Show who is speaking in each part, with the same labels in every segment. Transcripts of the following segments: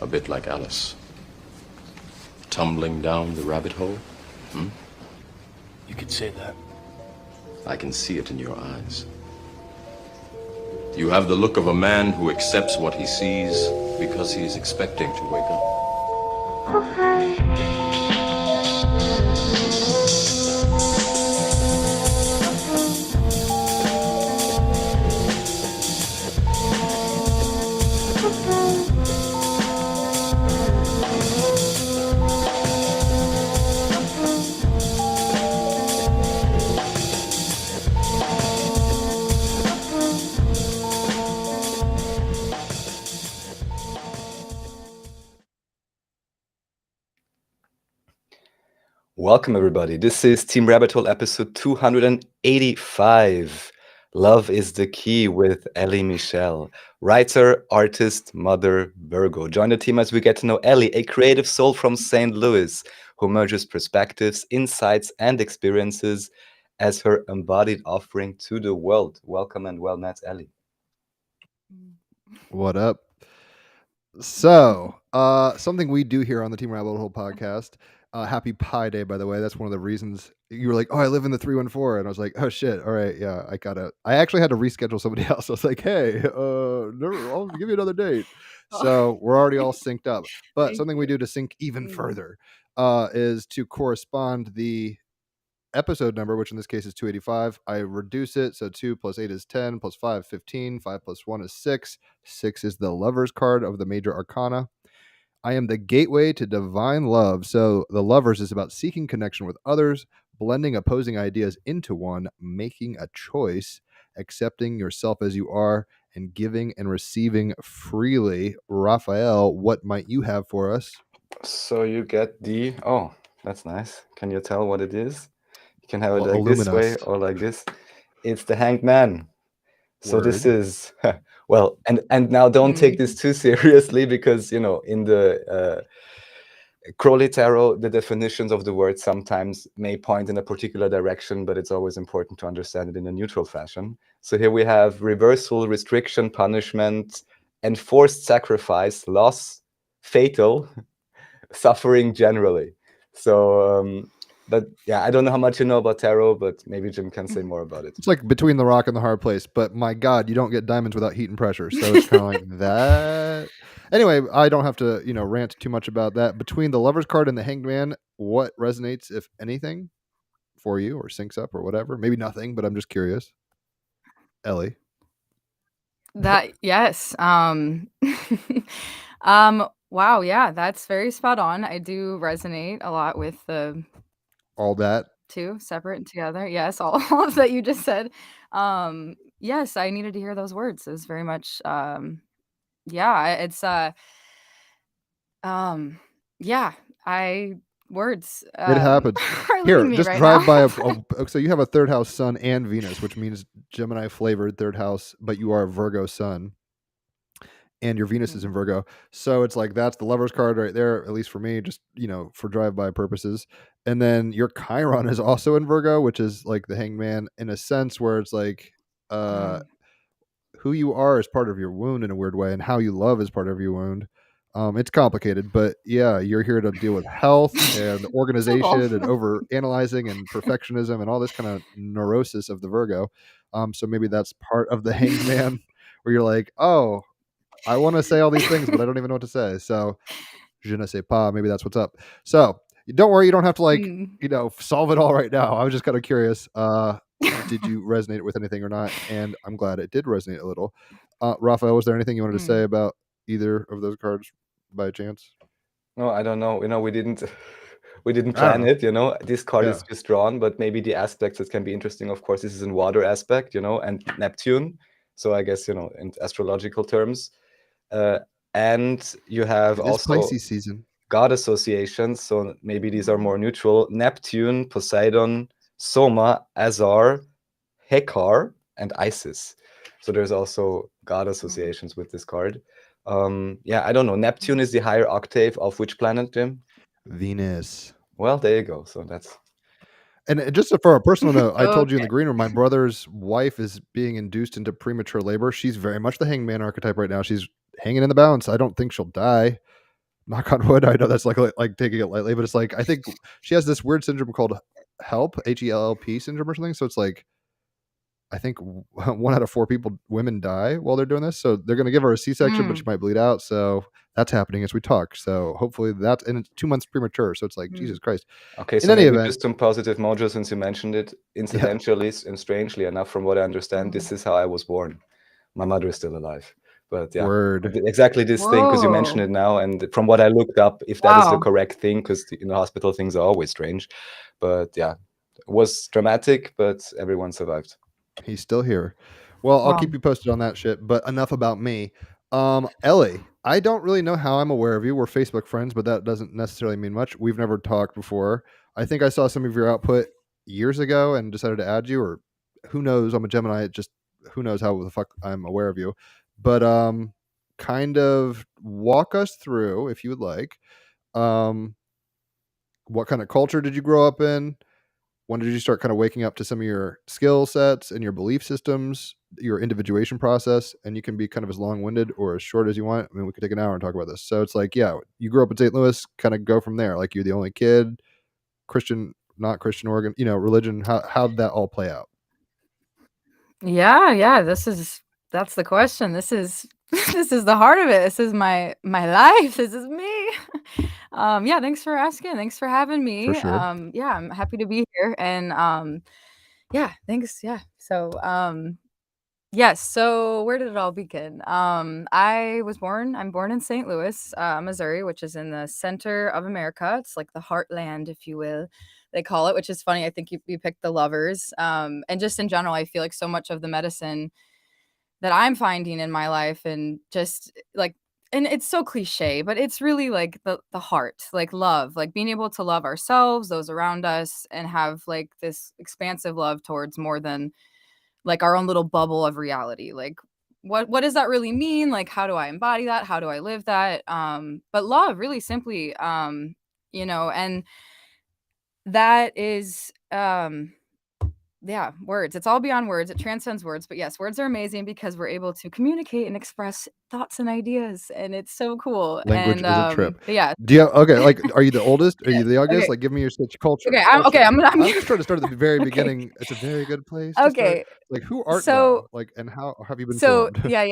Speaker 1: A bit like Alice. Tumbling down the rabbit hole?
Speaker 2: You could say that.
Speaker 1: I can see it in your eyes. You have the look of a man who accepts what he sees because he is expecting to wake up.
Speaker 3: Welcome, everybody. This is Team Rabbit Hole episode 285. Love is the Key with Ellie Michelle, writer, artist, mother, Virgo. Join the team as we get to know Ellie, a creative soul from St. Louis who merges perspectives, insights, and experiences as her embodied offering to the world. Welcome and well met, Ellie.
Speaker 4: What up? So, something we do here on the Team Rabbit Hole podcast. Happy Pi Day, by the way. That's one of the reasons you were like, "Oh, I live in the 314," and I was like, "Oh shit! All right, yeah, I actually had to reschedule somebody else. I was like, "Hey, I'll give you another date." So we're already all synced up. But something we do to sync even further is to correspond the episode number, which in this case is 285. I reduce it, so 2 plus 8 is 10, plus 5 15, 5 plus 1 is 6. 6 is the Lovers card of the major arcana. I am the gateway to divine love. So the Lovers is about seeking connection with others, blending opposing ideas into one, making a choice, accepting yourself as you are, and giving and receiving freely. Raphael, what might you have for us?
Speaker 3: So you get the... Oh, that's nice. Can you tell what it is? You can have it
Speaker 4: Well,
Speaker 3: like this way
Speaker 4: Illuminous.
Speaker 3: or like this. It's the Hanged Man. So this
Speaker 4: Word.
Speaker 3: is well, and now don't take this too seriously because in the Crowley Tarot, the definitions of the word sometimes may point in a particular direction, but it's always important to understand it in a neutral fashion. So here we have reversal, restriction, punishment, enforced sacrifice, loss, fatal, suffering generally. So but yeah, I don't know how much you know about tarot, but maybe Jim can say more about it.
Speaker 4: It's like between the rock and the hard place, but my God, you don't get diamonds without heat and pressure. So it's kind of like that. Anyway, I don't have to, rant too much about that. Between the Lover's card and the Hanged Man, what resonates, if anything, for you or syncs up or whatever? Maybe nothing, but I'm just curious. Ellie.
Speaker 5: Yes. Wow, yeah, that's very spot on. I do resonate a lot with the
Speaker 4: All that.
Speaker 5: two separate and together. Yes, all of that you just said. Yes, I needed to hear those words. It was very much yeah, it's yeah, words
Speaker 4: It happens.
Speaker 5: are
Speaker 4: Here,
Speaker 5: leaving me
Speaker 4: just
Speaker 5: right
Speaker 4: drive
Speaker 5: now.
Speaker 4: by so you have a third house sun and Venus, which means Gemini flavored third house, but you are a Virgo sun. And your Venus is in Virgo. So it's like that's the Lover's card right there, at least for me, just for drive-by purposes. And then your Chiron is also in Virgo, which is like the Hanged Man in a sense where it's like who you are is part of your wound in a weird way, and how you love is part of your wound. It's complicated, but yeah, you're here to deal with health and organization and over analyzing and perfectionism and all this kind of neurosis of the Virgo. So maybe that's part of the Hanged Man where you're like, oh, I want to say all these things, but I don't even know what to say. So, je ne sais pas. Maybe that's what's up. So, don't worry. You don't have to solve it all right now. I was just kind of curious. Did you resonate with anything or not? And I'm glad it did resonate a little. Raphael, was there anything you wanted to say about either of those cards by chance?
Speaker 3: No, I don't know. We didn't plan it. This card is just drawn, but maybe the aspects that can be interesting. Of course, this is in water aspect, and Neptune. So I guess in astrological terms. And you have also
Speaker 4: Pisces season.
Speaker 3: God associations, so maybe these are more neutral. Neptune, Poseidon, Soma, Azar, Hekar, and Isis. So there's also God associations with this card. Yeah, I don't know. Neptune is the higher octave of which planet, Jim?
Speaker 4: Venus.
Speaker 3: Well, there you go. So that's...
Speaker 4: And just for a personal note, I told you in the green room, my brother's wife is being induced into premature labor. She's very much the Hangman archetype right now. She's hanging in the balance. I don't think she'll die. knock on wood. I know that's like taking it lightly, but it's like I think she has this weird syndrome called HELP, HELLP syndrome or something. So it's like I think 1 out of 4 women die while they're doing this. So they're going to give her a C-section, but she might bleed out. So that's happening as we talk. So hopefully that's, and it's 2 months premature. So it's like, Jesus Christ.
Speaker 3: Okay,
Speaker 4: In
Speaker 3: so
Speaker 4: any
Speaker 3: maybe
Speaker 4: event,
Speaker 3: just some positive mojo since you mentioned it. Incidentally and strangely enough, from what I understand, this is how I was born. My mother is still alive. But yeah,
Speaker 4: word.
Speaker 3: exactly this thing, because you mentioned
Speaker 5: Whoa.
Speaker 3: it now, and from what I looked up, if that is the
Speaker 5: Wow.
Speaker 3: correct thing, because in the hospital things are always strange. But yeah, it was dramatic, but everyone survived.
Speaker 4: He's still here. Well, I'll
Speaker 5: Wow.
Speaker 4: keep you posted on that shit, but enough about me. Ellie, I don't really know how I'm aware of you. We're Facebook friends, but that doesn't necessarily mean much. We've never talked before. I think I saw some of your output years ago and decided to add you, or who knows? I'm a Gemini. It just who knows how the fuck I'm aware of you. But kind of walk us through, if you would like, what kind of culture did you grow up in? When did you start kind of waking up to some of your skill sets and your belief systems, your individuation process? And you can be kind of as long-winded or as short as you want. I mean, we could take an hour and talk about this. So it's like, yeah, you grew up in St. Louis, kind of go from there. Like you're the only kid, Christian, not Christian organ, religion. How'd that all play out?
Speaker 5: Yeah, that's the question. This is this is the heart of it. This is my life. This is me. Yeah, thanks for asking. Thanks for having me.
Speaker 4: For sure.
Speaker 5: Yeah, I'm happy to be here and yeah, thanks. Yeah. So, yes, so where did it all begin? I'm born in St. Louis, Missouri, which is in the center of America. It's like the heartland, if you will. They call it, which is funny. I think you picked the lovers. And just in general, I feel like so much of the medicine that I'm finding in my life and just like and it's so cliche, but it's really like the heart, like love, like being able to love ourselves, those around us, and have like this expansive love towards more than like our own little bubble of reality. Like what does that really mean? Like how do I embody that? How do I live that? But love really simply and that is yeah, words. It's all beyond words. It transcends words. But yes, words are amazing because we're able to communicate and express thoughts and ideas. And it's so cool.
Speaker 4: Language
Speaker 5: And
Speaker 4: is a trip.
Speaker 5: but yeah.
Speaker 4: Do you okay? Like, are you the oldest? Are you the youngest?
Speaker 5: Okay.
Speaker 4: Like, give me your such culture.
Speaker 5: Okay.
Speaker 4: Culture.
Speaker 5: I'm
Speaker 4: I'm just trying to start at the very
Speaker 5: okay.
Speaker 4: beginning. It's a very good place to start.
Speaker 5: Okay.
Speaker 4: Like, who art
Speaker 5: So
Speaker 4: thou? Like, and how have you been
Speaker 5: So,
Speaker 4: formed?
Speaker 5: yeah.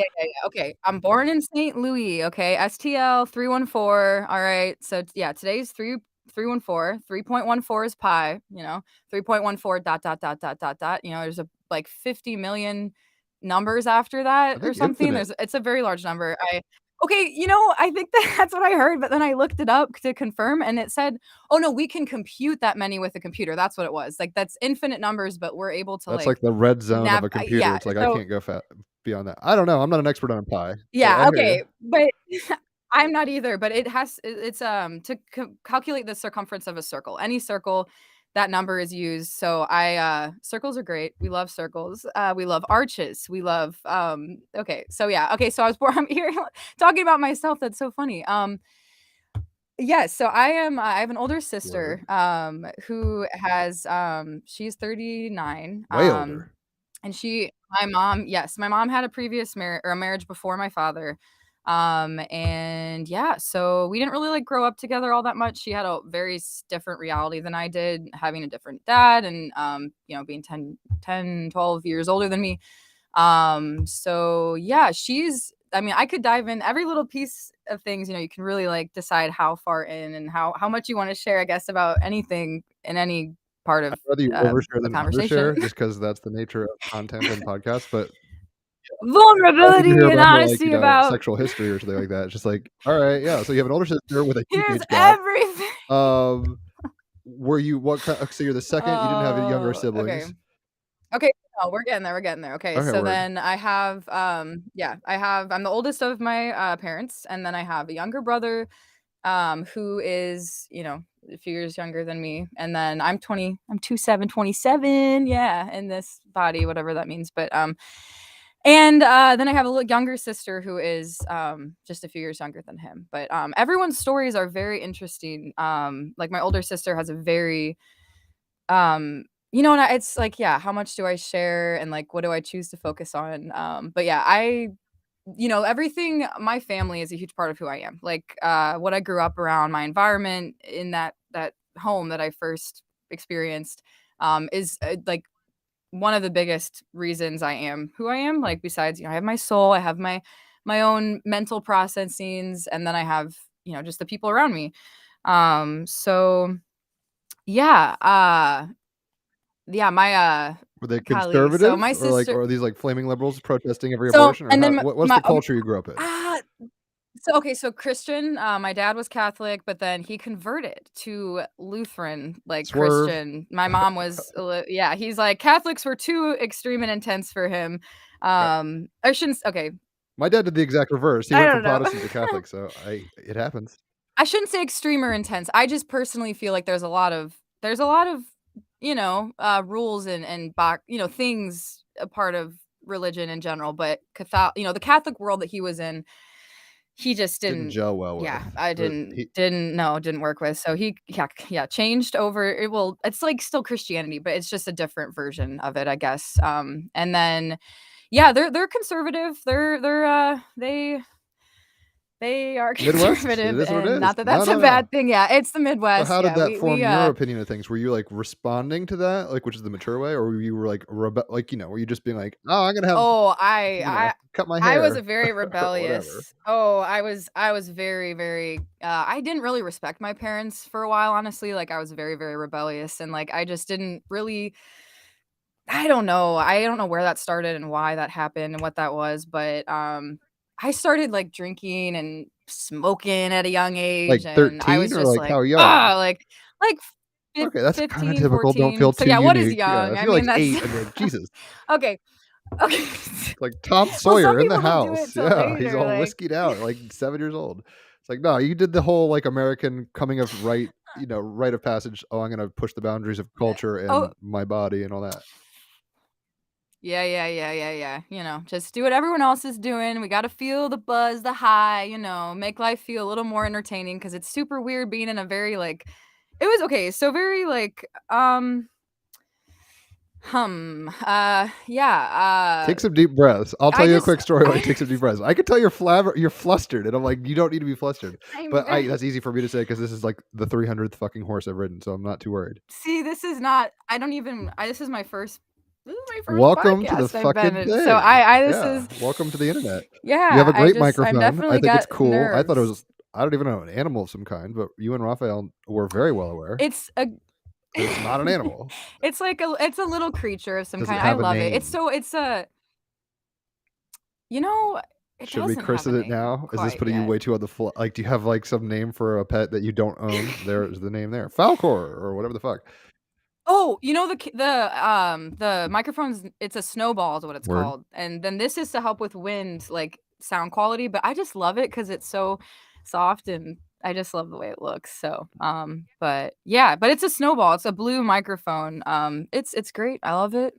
Speaker 5: Okay, I'm born in St. Louis, okay? STL 314. All right. So, yeah, today's 314. 3.14 is pi, 3.14 dot dot dot dot dot dot. There's like 50 million numbers after
Speaker 4: I
Speaker 5: that or
Speaker 4: think
Speaker 5: something.
Speaker 4: infinite.
Speaker 5: It's a very large number. Okay, I think that's what I heard, but then I looked it up to confirm and it said, "Oh no, we can compute that many with a computer." That's what it was. Like that's infinite numbers, but we're able to
Speaker 4: That's
Speaker 5: like
Speaker 4: like the red zone of a computer.
Speaker 5: yeah.
Speaker 4: It's like I
Speaker 5: So
Speaker 4: can't go beyond that. I don't know. I'm not an expert on pi, but
Speaker 5: yeah,
Speaker 4: I hear you.
Speaker 5: okay, but I'm not either, but it's, to calculate the circumference of a circle. Any circle, that number is used, so circles are great. We love circles. We love arches. We love, okay, so yeah, okay, so I was born I'm here talking about myself, that's so funny. Yes, so I have an older sister,
Speaker 4: Word.
Speaker 5: who has, she's 39,
Speaker 4: Way older.
Speaker 5: and my mom had a previous marriage before my father. And yeah, so we didn't really like grow up together all that much. She had a very different reality than I did, having a different dad and being 12 years older than me. So yeah, I could dive in every little piece of things, you can really like decide how far in and how much you want to share, I guess, about anything in any part
Speaker 4: I'd
Speaker 5: of
Speaker 4: rather you overshare
Speaker 5: the
Speaker 4: than
Speaker 5: conversation.
Speaker 4: undershare, just because that's the nature of content and podcasts. But I don't need to hear
Speaker 5: Vulnerability and
Speaker 4: about her like
Speaker 5: honesty about
Speaker 4: sexual history or something like that. It's just like, all right, yeah. So you have an older sister with a huge
Speaker 5: here's
Speaker 4: age gap.
Speaker 5: everything.
Speaker 4: Were you so you're the second? You didn't have any younger
Speaker 5: Oh, okay.
Speaker 4: siblings.
Speaker 5: Okay, no, we're getting there, we're getting there. Okay,
Speaker 4: Okay,
Speaker 5: so
Speaker 4: word.
Speaker 5: then I have, I'm the oldest of my, parents, and then I have a younger brother, who is, a few years younger than me, and then I'm 27, yeah, in this body, whatever that means, but, and, then I have a little younger sister who is, just a few years younger than him, but, everyone's stories are very interesting. Like, my older sister has a very, and it's like, yeah, how much do I share and like what do I choose to focus on? But yeah, everything, my family is a huge part of who I am. Like, what I grew up around, my environment in that home that I first experienced, is like one of the biggest reasons I am who I am. Like, besides, I have my soul, I have my own mental processings, and then I have, just the people around me. So yeah, my
Speaker 4: Were they
Speaker 5: Callie. So
Speaker 4: conservative
Speaker 5: my
Speaker 4: or like,
Speaker 5: sister.
Speaker 4: or are these like flaming liberals protesting every
Speaker 5: So
Speaker 4: abortion, or
Speaker 5: and then
Speaker 4: what's
Speaker 5: my
Speaker 4: the culture you grew up in?
Speaker 5: So Christian, my dad was Catholic, but then he converted to Lutheran, like
Speaker 4: Swerve.
Speaker 5: Christian. My mom was, yeah, he's like, Catholics were too extreme and intense for him. I shouldn't, okay,
Speaker 4: My dad did the exact reverse. He
Speaker 5: I
Speaker 4: went
Speaker 5: don't
Speaker 4: from
Speaker 5: know.
Speaker 4: Protestant to Catholic, so it happens.
Speaker 5: I shouldn't say extreme or intense. I just personally feel like there's a lot of rules and things a part of religion in general, but the Catholic world that he was in, he just
Speaker 4: Didn't
Speaker 5: didn't.
Speaker 4: gel well with.
Speaker 5: Yeah, I
Speaker 4: But
Speaker 5: didn't work with. So he changed over. It's like still Christianity, but it's just a different version of it, I guess. And then they're conservative. They are
Speaker 4: Midwest? It
Speaker 5: conservative,
Speaker 4: is what it
Speaker 5: and
Speaker 4: is.
Speaker 5: not that
Speaker 4: No,
Speaker 5: that's
Speaker 4: no,
Speaker 5: a
Speaker 4: no.
Speaker 5: bad thing. Yeah, it's the
Speaker 4: So
Speaker 5: Midwest.
Speaker 4: how did
Speaker 5: Yeah,
Speaker 4: that form your opinion of things? Were you like responding to that, like, which is the mature way, or were you like were you just being like, oh, I'm gonna have cut my hair?
Speaker 5: I was a very
Speaker 4: Whatever.
Speaker 5: rebellious. I was very, very. I didn't really respect my parents for a while, honestly. Like, I was very, very rebellious, and like I just didn't really. I don't know. I don't know where that started and why that happened and what that was, but I started like drinking and smoking at a young
Speaker 4: Like
Speaker 5: age, and I
Speaker 4: 13
Speaker 5: was
Speaker 4: or
Speaker 5: just
Speaker 4: like
Speaker 5: like,
Speaker 4: how young?
Speaker 5: like
Speaker 4: Okay, that's kind of
Speaker 5: 15,
Speaker 4: typical. Don't
Speaker 5: 14.
Speaker 4: feel
Speaker 5: So
Speaker 4: too
Speaker 5: yeah, what is
Speaker 4: unique. Yeah,
Speaker 5: young?
Speaker 4: if
Speaker 5: I
Speaker 4: you're
Speaker 5: mean,
Speaker 4: like
Speaker 5: that's
Speaker 4: 8, I'd be like, Jesus,
Speaker 5: okay. Okay.
Speaker 4: like Tom
Speaker 5: Well, some
Speaker 4: Sawyer in the
Speaker 5: people don't do it
Speaker 4: house.
Speaker 5: till
Speaker 4: Yeah, he's
Speaker 5: later,
Speaker 4: all
Speaker 5: like
Speaker 4: whiskeyed out, like 7 years old. It's like, no, you did the whole like American coming of rite of passage. Oh, I'm gonna push the boundaries of culture
Speaker 5: oh,
Speaker 4: and my body and all that.
Speaker 5: yeah. Just do what everyone else is doing. We got to feel the buzz, the high, make life feel a little more entertaining, because it's super weird being in a very like it was okay, so very like
Speaker 4: Take some deep breaths. I'll tell
Speaker 5: I
Speaker 4: you a
Speaker 5: just
Speaker 4: quick story while you take some deep breaths. I can tell you're flustered, and I'm like, you don't need to be flustered.
Speaker 5: I'm
Speaker 4: But that's easy for me to say because this is like the 300th fucking horse I've ridden, so I'm not too worried.
Speaker 5: see, this is not I don't even this is my first
Speaker 4: Welcome to the
Speaker 5: podcast I've been
Speaker 4: fucking
Speaker 5: in.
Speaker 4: thing.
Speaker 5: So this
Speaker 4: Yeah,
Speaker 5: is
Speaker 4: welcome to the internet.
Speaker 5: yeah.
Speaker 4: You have a great
Speaker 5: I'm
Speaker 4: microphone.
Speaker 5: definitely
Speaker 4: I think it's
Speaker 5: got
Speaker 4: cool. I thought it
Speaker 5: nerves.
Speaker 4: was, I don't even know, an animal of some kind, but you and Raphael were very well aware.
Speaker 5: It's a
Speaker 4: It's not an animal.
Speaker 5: it's like it's a little creature of some
Speaker 4: Does it
Speaker 5: kind. I
Speaker 4: have a
Speaker 5: love it.
Speaker 4: name?
Speaker 5: It's a it
Speaker 4: Should we
Speaker 5: doesn't have
Speaker 4: christen
Speaker 5: a
Speaker 4: it
Speaker 5: name
Speaker 4: now? Is this
Speaker 5: quite
Speaker 4: putting you
Speaker 5: yet.
Speaker 4: way too on the floor? Like, do you have like some name for a pet that you don't own? There's the name there, Falcor or whatever the fuck.
Speaker 5: Oh, the microphone's it's a snowball is what it's
Speaker 4: Word.
Speaker 5: called. And then this is to help with wind, like sound quality, but I just love it because it's so soft and I just love the way it looks. So, but it's a snowball. It's a blue microphone. It's great. I love it.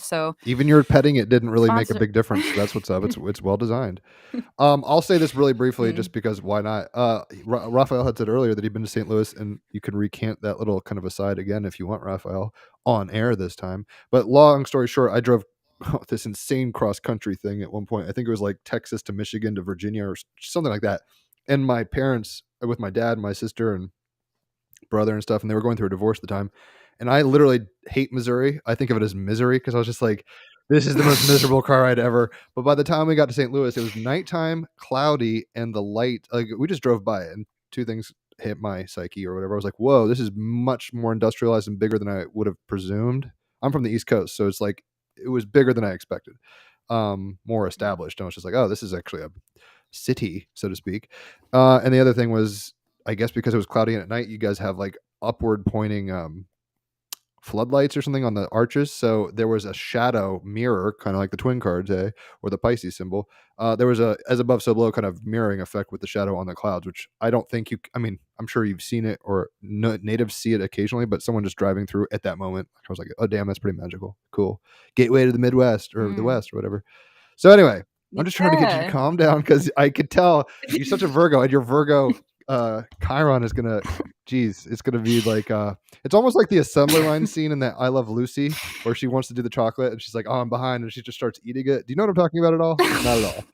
Speaker 5: So
Speaker 4: Even your petting it didn't really make a
Speaker 5: sponsor.
Speaker 4: big difference. So that's what's up. It's well designed. I'll say this really briefly, just because why not? Raphael had said earlier that he'd been to St. Louis, and you can recant that little kind of aside again if you want, Raphael, on air this time. But long story short, I drove this insane cross country thing at one point. I think it was like Texas to Michigan to Virginia or something like that. And my parents, with my dad, my sister, and brother and stuff, and they were going through a divorce at the time. And I literally hate Missouri. I think of it as misery because I was just like, this is the most miserable car ride ever. But by the time we got to St. Louis, it was nighttime, cloudy, and the light. Like, we just drove by it, and two things hit my psyche or whatever. I was like, whoa, this is much more industrialized and bigger than I would have presumed. I'm from the East Coast, so it's like it was bigger than I expected. More established. And I was just like, oh, this is actually a city, so to speak. And the other thing was, I guess because it was cloudy and at night, you guys have like upward pointing floodlights or something on the arches. So there was a shadow mirror, kind of like the twin cards, or the Pisces symbol. There was a as above, so below kind of mirroring effect with the shadow on the clouds, which I don't think I mean, I'm sure you've seen it or natives see it occasionally, but someone just driving through at that moment, I was like, oh, damn, that's pretty magical. Cool. Gateway to the Midwest or the West or whatever. So anyway, I'm just trying to get you to calm down because I could tell you're such a Virgo, and your Virgo Chiron is gonna, it's gonna be like it's almost like the assembly line scene in that I Love Lucy, where she wants to do the chocolate and she's like, oh, I'm behind, and she just starts eating it. Do you know what I'm talking about at all? Not at all.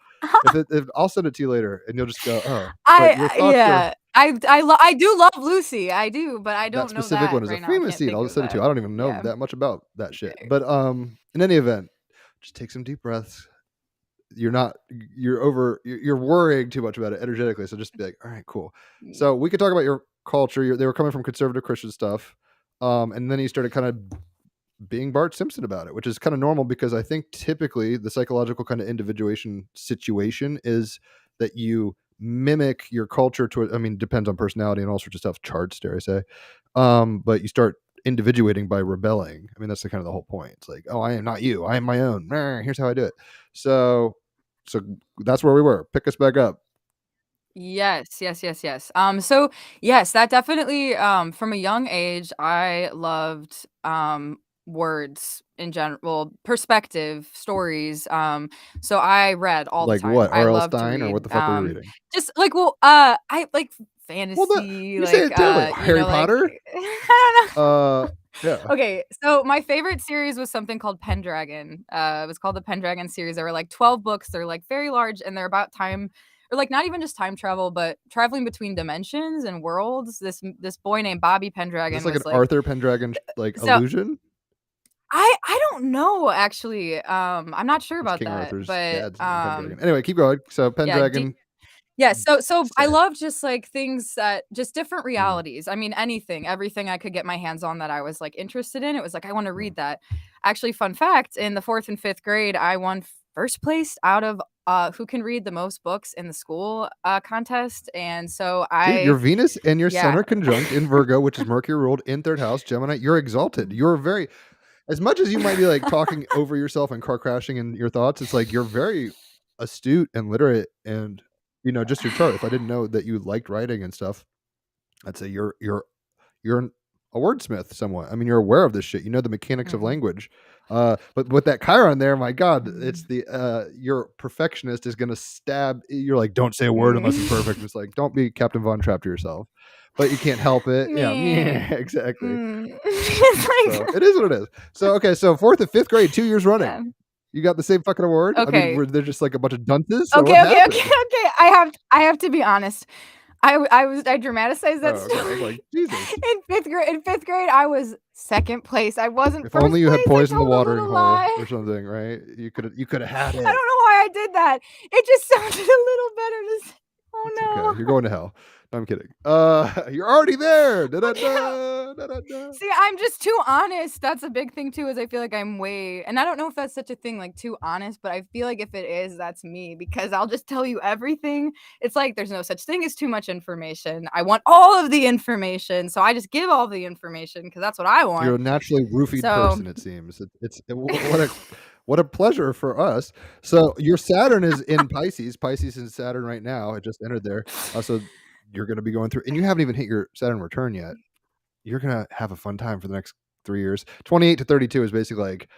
Speaker 4: If I'll send it to you later, and you'll just go, oh. But your thoughts are
Speaker 5: I do love Lucy. I do, but I
Speaker 4: that
Speaker 5: don't know
Speaker 4: specific one
Speaker 5: that
Speaker 4: is a
Speaker 5: right now. I
Speaker 4: famous
Speaker 5: can't
Speaker 4: scene.
Speaker 5: think
Speaker 4: I'll
Speaker 5: of
Speaker 4: just send it to
Speaker 5: that.
Speaker 4: you. I don't even know
Speaker 5: Yeah.
Speaker 4: that much about that shit.
Speaker 5: Okay.
Speaker 4: But in any event, just take some deep breaths. You're worrying too much about it energetically, so just be like, all right, cool. So we could talk about your culture. They were coming from conservative Christian stuff, and then you started kind of being Bart Simpson about it, which is kind of normal because I think typically the psychological kind of individuation situation is that you mimic your culture to, I mean, depends on personality and all sorts of stuff, charts, dare I say. But you start individuating by rebelling. I mean, that's the kind of the whole point. It's like, oh, I am not you. I am my own. Here's how I do it. So that's where we were. Pick us back up.
Speaker 5: Yes. So yes, that definitely from a young age I loved words in general, perspective, stories. So I read all the
Speaker 4: Like
Speaker 5: time.
Speaker 4: what?
Speaker 5: I
Speaker 4: R.L.
Speaker 5: love to
Speaker 4: Stein or what
Speaker 5: read.
Speaker 4: the fuck were you reading?
Speaker 5: Just like I like
Speaker 4: Well,
Speaker 5: fantasy,
Speaker 4: you say it too. Like
Speaker 5: you
Speaker 4: Harry
Speaker 5: know, like
Speaker 4: Potter.
Speaker 5: I don't know.
Speaker 4: Yeah.
Speaker 5: Okay, so my favorite series was something called Pendragon. It was called the Pendragon series. There were like 12 books. They're like very large and they're about time or like not even just time travel, but traveling between dimensions and worlds. This boy named Bobby
Speaker 4: Is
Speaker 5: Pendragon
Speaker 4: this like an
Speaker 5: was like
Speaker 4: Arthur Pendragon like
Speaker 5: so
Speaker 4: illusion?
Speaker 5: I don't know actually. I'm not sure
Speaker 4: It's
Speaker 5: about
Speaker 4: King
Speaker 5: that,
Speaker 4: Arthur's
Speaker 5: but
Speaker 4: dad's name, Pendragon. Anyway, keep going. So
Speaker 5: yeah,
Speaker 4: Pendragon.
Speaker 5: yeah, so I
Speaker 4: Say.
Speaker 5: love just like things that just different
Speaker 4: Mm.
Speaker 5: realities. I mean, everything I could get my hands on that I was like interested in. It was like I want to read that. Actually, fun fact: in the 4th and 5th grade, I won first place out of who can read the most books in the school contest, and so
Speaker 4: Dude, your
Speaker 5: I
Speaker 4: Venus and your Sun
Speaker 5: yeah.
Speaker 4: are conjunct in Virgo, which is Mercury ruled in 3rd house, Gemini. You're exalted. You're very, as much as you might be like talking over yourself and car crashing in your thoughts, it's like you're very astute and literate, and just your chart. If I didn't know that you liked writing and stuff, I'd say you're a wordsmith somewhat. I mean, you're aware of this shit. You know the mechanics of language. But with that Chiron there, my God, it's the your perfectionist is gonna stab. You're like, don't say a word unless it's perfect. It's like, don't be Captain Von Trapp to yourself. But you can't help it. Yeah, exactly.
Speaker 5: It's
Speaker 4: So
Speaker 5: like
Speaker 4: it is what it is. So okay, so 4th and 5th grade, 2 years running.
Speaker 5: yeah.
Speaker 4: You got the same fucking award. I mean,
Speaker 5: Okay.
Speaker 4: were they just like a bunch of dunces? Or
Speaker 5: Okay,
Speaker 4: what
Speaker 5: okay,
Speaker 4: happened?
Speaker 5: okay. I have to be honest. I dramatized that
Speaker 4: Oh, okay.
Speaker 5: story.
Speaker 4: Like Jesus.
Speaker 5: In 5th grade, I was 2nd place. I wasn't
Speaker 4: If
Speaker 5: first
Speaker 4: only you had
Speaker 5: place. I
Speaker 4: poisoned the
Speaker 5: told a
Speaker 4: watering
Speaker 5: little
Speaker 4: hole
Speaker 5: lie.
Speaker 4: or something, right? You could have had
Speaker 5: I
Speaker 4: it.
Speaker 5: don't know why I did that. It just sounded a little better to say, oh
Speaker 4: It's
Speaker 5: no.
Speaker 4: okay. You're going to hell. No, I'm kidding. You're already there.
Speaker 5: Okay. See, I'm just too honest. That's a big thing too, is I feel like I'm way, and I don't know if that's such a thing, like too honest, but I feel like if it is, that's me, because I'll just tell you everything. It's like there's no such thing as too much information. I want all of the information, so I just give all the information because that's what I want.
Speaker 4: You're a naturally roofied person, it seems. What a pleasure for us. So your Saturn is in Pisces. Pisces is Saturn right now. It just entered there. So you're going to be going through, and you haven't even hit your Saturn return yet. You're going to have a fun time for the next 3 years. 28 to 32 is basically like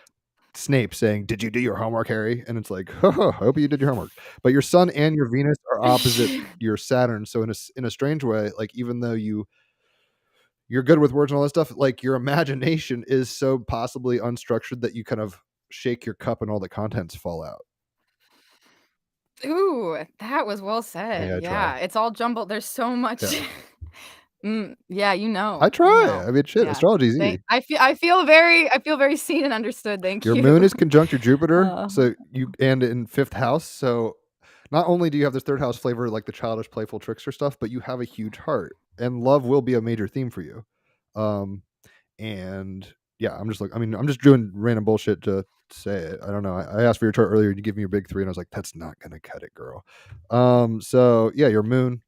Speaker 4: Snape saying, "Did you do your homework, Harry?" And it's like, I hope you did your homework. But your Sun and your Venus are opposite your Saturn. So in a strange way, like even though you're good with words and all that stuff, like your imagination is so possibly unstructured that you kind of shake your cup and all the contents fall out.
Speaker 5: Ooh, that was well said.
Speaker 4: Hey, I
Speaker 5: Yeah,
Speaker 4: try.
Speaker 5: it's all jumbled. There's so much.
Speaker 4: Yeah.
Speaker 5: Yeah, you know.
Speaker 4: I try. I mean, shit,
Speaker 5: Yeah.
Speaker 4: astrology's easy.
Speaker 5: I feel very seen and understood. Thank
Speaker 4: Your
Speaker 5: you.
Speaker 4: moon is conjunct your Jupiter,
Speaker 5: Uh.
Speaker 4: so and in 5th house. So not only do you have this 3rd house flavor, like the childish, playful trickster stuff, but you have a huge heart, and love will be a major theme for you. And yeah, I'm just doing random bullshit to say it. I don't know. I asked for your chart earlier. You give me your big 3, and I was like, that's not gonna cut it, girl. So yeah, your moon,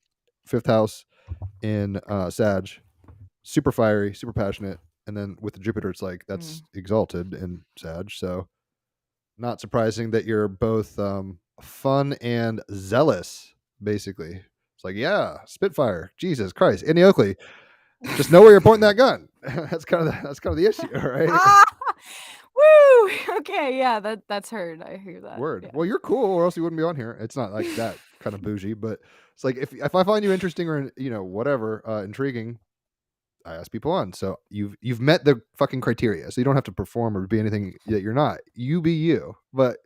Speaker 4: 5th house in Sag, super fiery, super passionate, and then with the Jupiter, it's like that's exalted in Sag. So not surprising that you're both fun and zealous. Basically, it's like, yeah, Spitfire, Jesus Christ, Annie Oakley. Just know where you're pointing that gun. That's kind of the issue, right?
Speaker 5: Woo! Okay, yeah, that's heard. I hear that.
Speaker 4: Word.
Speaker 5: Yeah.
Speaker 4: Well, you're cool, or else you wouldn't be on here. It's not like that kind of bougie, but it's like if I find you interesting or whatever intriguing, I ask people on. So you've met the fucking criteria, so you don't have to perform or be anything that you're not. You be you. But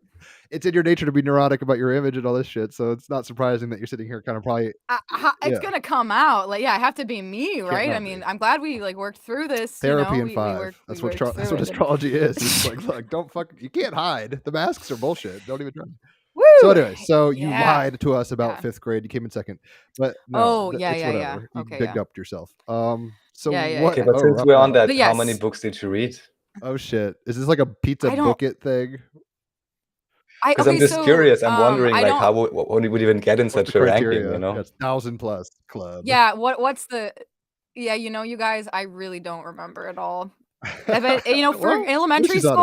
Speaker 4: It's in your nature to be neurotic about your image and all this shit. So it's not surprising that you're sitting here kind of probably.
Speaker 5: It's gonna come out. Like, yeah, I have to be me, right?
Speaker 4: not
Speaker 5: I mean,
Speaker 4: be.
Speaker 5: I'm glad we like worked through this.
Speaker 4: Therapy in
Speaker 5: We
Speaker 4: 5.
Speaker 5: worked
Speaker 4: That's
Speaker 5: through
Speaker 4: what
Speaker 5: it.
Speaker 4: astrology is. It's like, look, don't you can't hide. The masks are bullshit. Don't even try.
Speaker 5: Woo!
Speaker 4: So anyway, so you
Speaker 5: Yeah.
Speaker 4: lied to us about
Speaker 5: Yeah.
Speaker 4: 5th grade. You came in second, but
Speaker 5: Oh,
Speaker 4: no,
Speaker 5: yeah,
Speaker 4: it's
Speaker 5: yeah, yeah.
Speaker 4: whatever. You
Speaker 5: Okay,
Speaker 4: bigged
Speaker 5: yeah.
Speaker 4: up yourself. So
Speaker 5: Yeah, yeah,
Speaker 4: what?
Speaker 3: Okay,
Speaker 5: yeah.
Speaker 3: but
Speaker 4: Oh,
Speaker 3: since
Speaker 4: rough
Speaker 3: we're on
Speaker 4: out.
Speaker 3: that,
Speaker 5: But
Speaker 3: how many
Speaker 5: yes.
Speaker 3: books did you read?
Speaker 4: Oh shit! Is this like a pizza
Speaker 5: I don't-
Speaker 4: book it thing?
Speaker 3: Because I'm just curious. I'm wondering,
Speaker 5: I
Speaker 3: like,
Speaker 5: don't.
Speaker 3: how would we even get in
Speaker 4: What's the
Speaker 3: such a ranking?
Speaker 4: criteria?
Speaker 3: You know?
Speaker 4: Yeah, it's 1,000+ club.
Speaker 5: Yeah, what's the? Yeah, you guys, I really don't remember at all. But for
Speaker 4: Well,
Speaker 5: elementary
Speaker 4: she's
Speaker 5: school,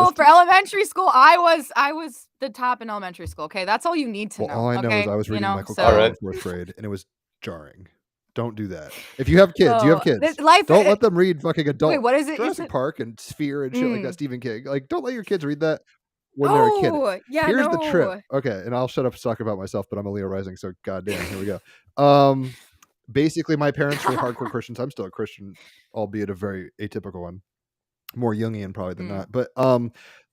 Speaker 4: honest.
Speaker 5: I was the top in elementary school. Okay, that's all you need to know.
Speaker 4: All I know is
Speaker 5: okay?
Speaker 4: I was reading Michael
Speaker 5: so.
Speaker 4: Cole
Speaker 3: Alright.
Speaker 4: in 4th grade, and it was jarring. Don't do that. If you have kids, you have kids.
Speaker 5: Life.
Speaker 4: Don't let them read fucking adult
Speaker 5: Wait, what is it?
Speaker 4: Jurassic Park and Sphere and shit like that. Stephen King. Like, don't let your kids read that when they're a kid.
Speaker 5: Oh, yeah,
Speaker 4: Here's
Speaker 5: no.
Speaker 4: the trip. Okay, and I'll shut up talking about myself, but I'm a Leo rising, so goddamn, here we go. Basically, my parents were hardcore Christians. I'm still a Christian, albeit a very atypical one. More Jungian probably than not. But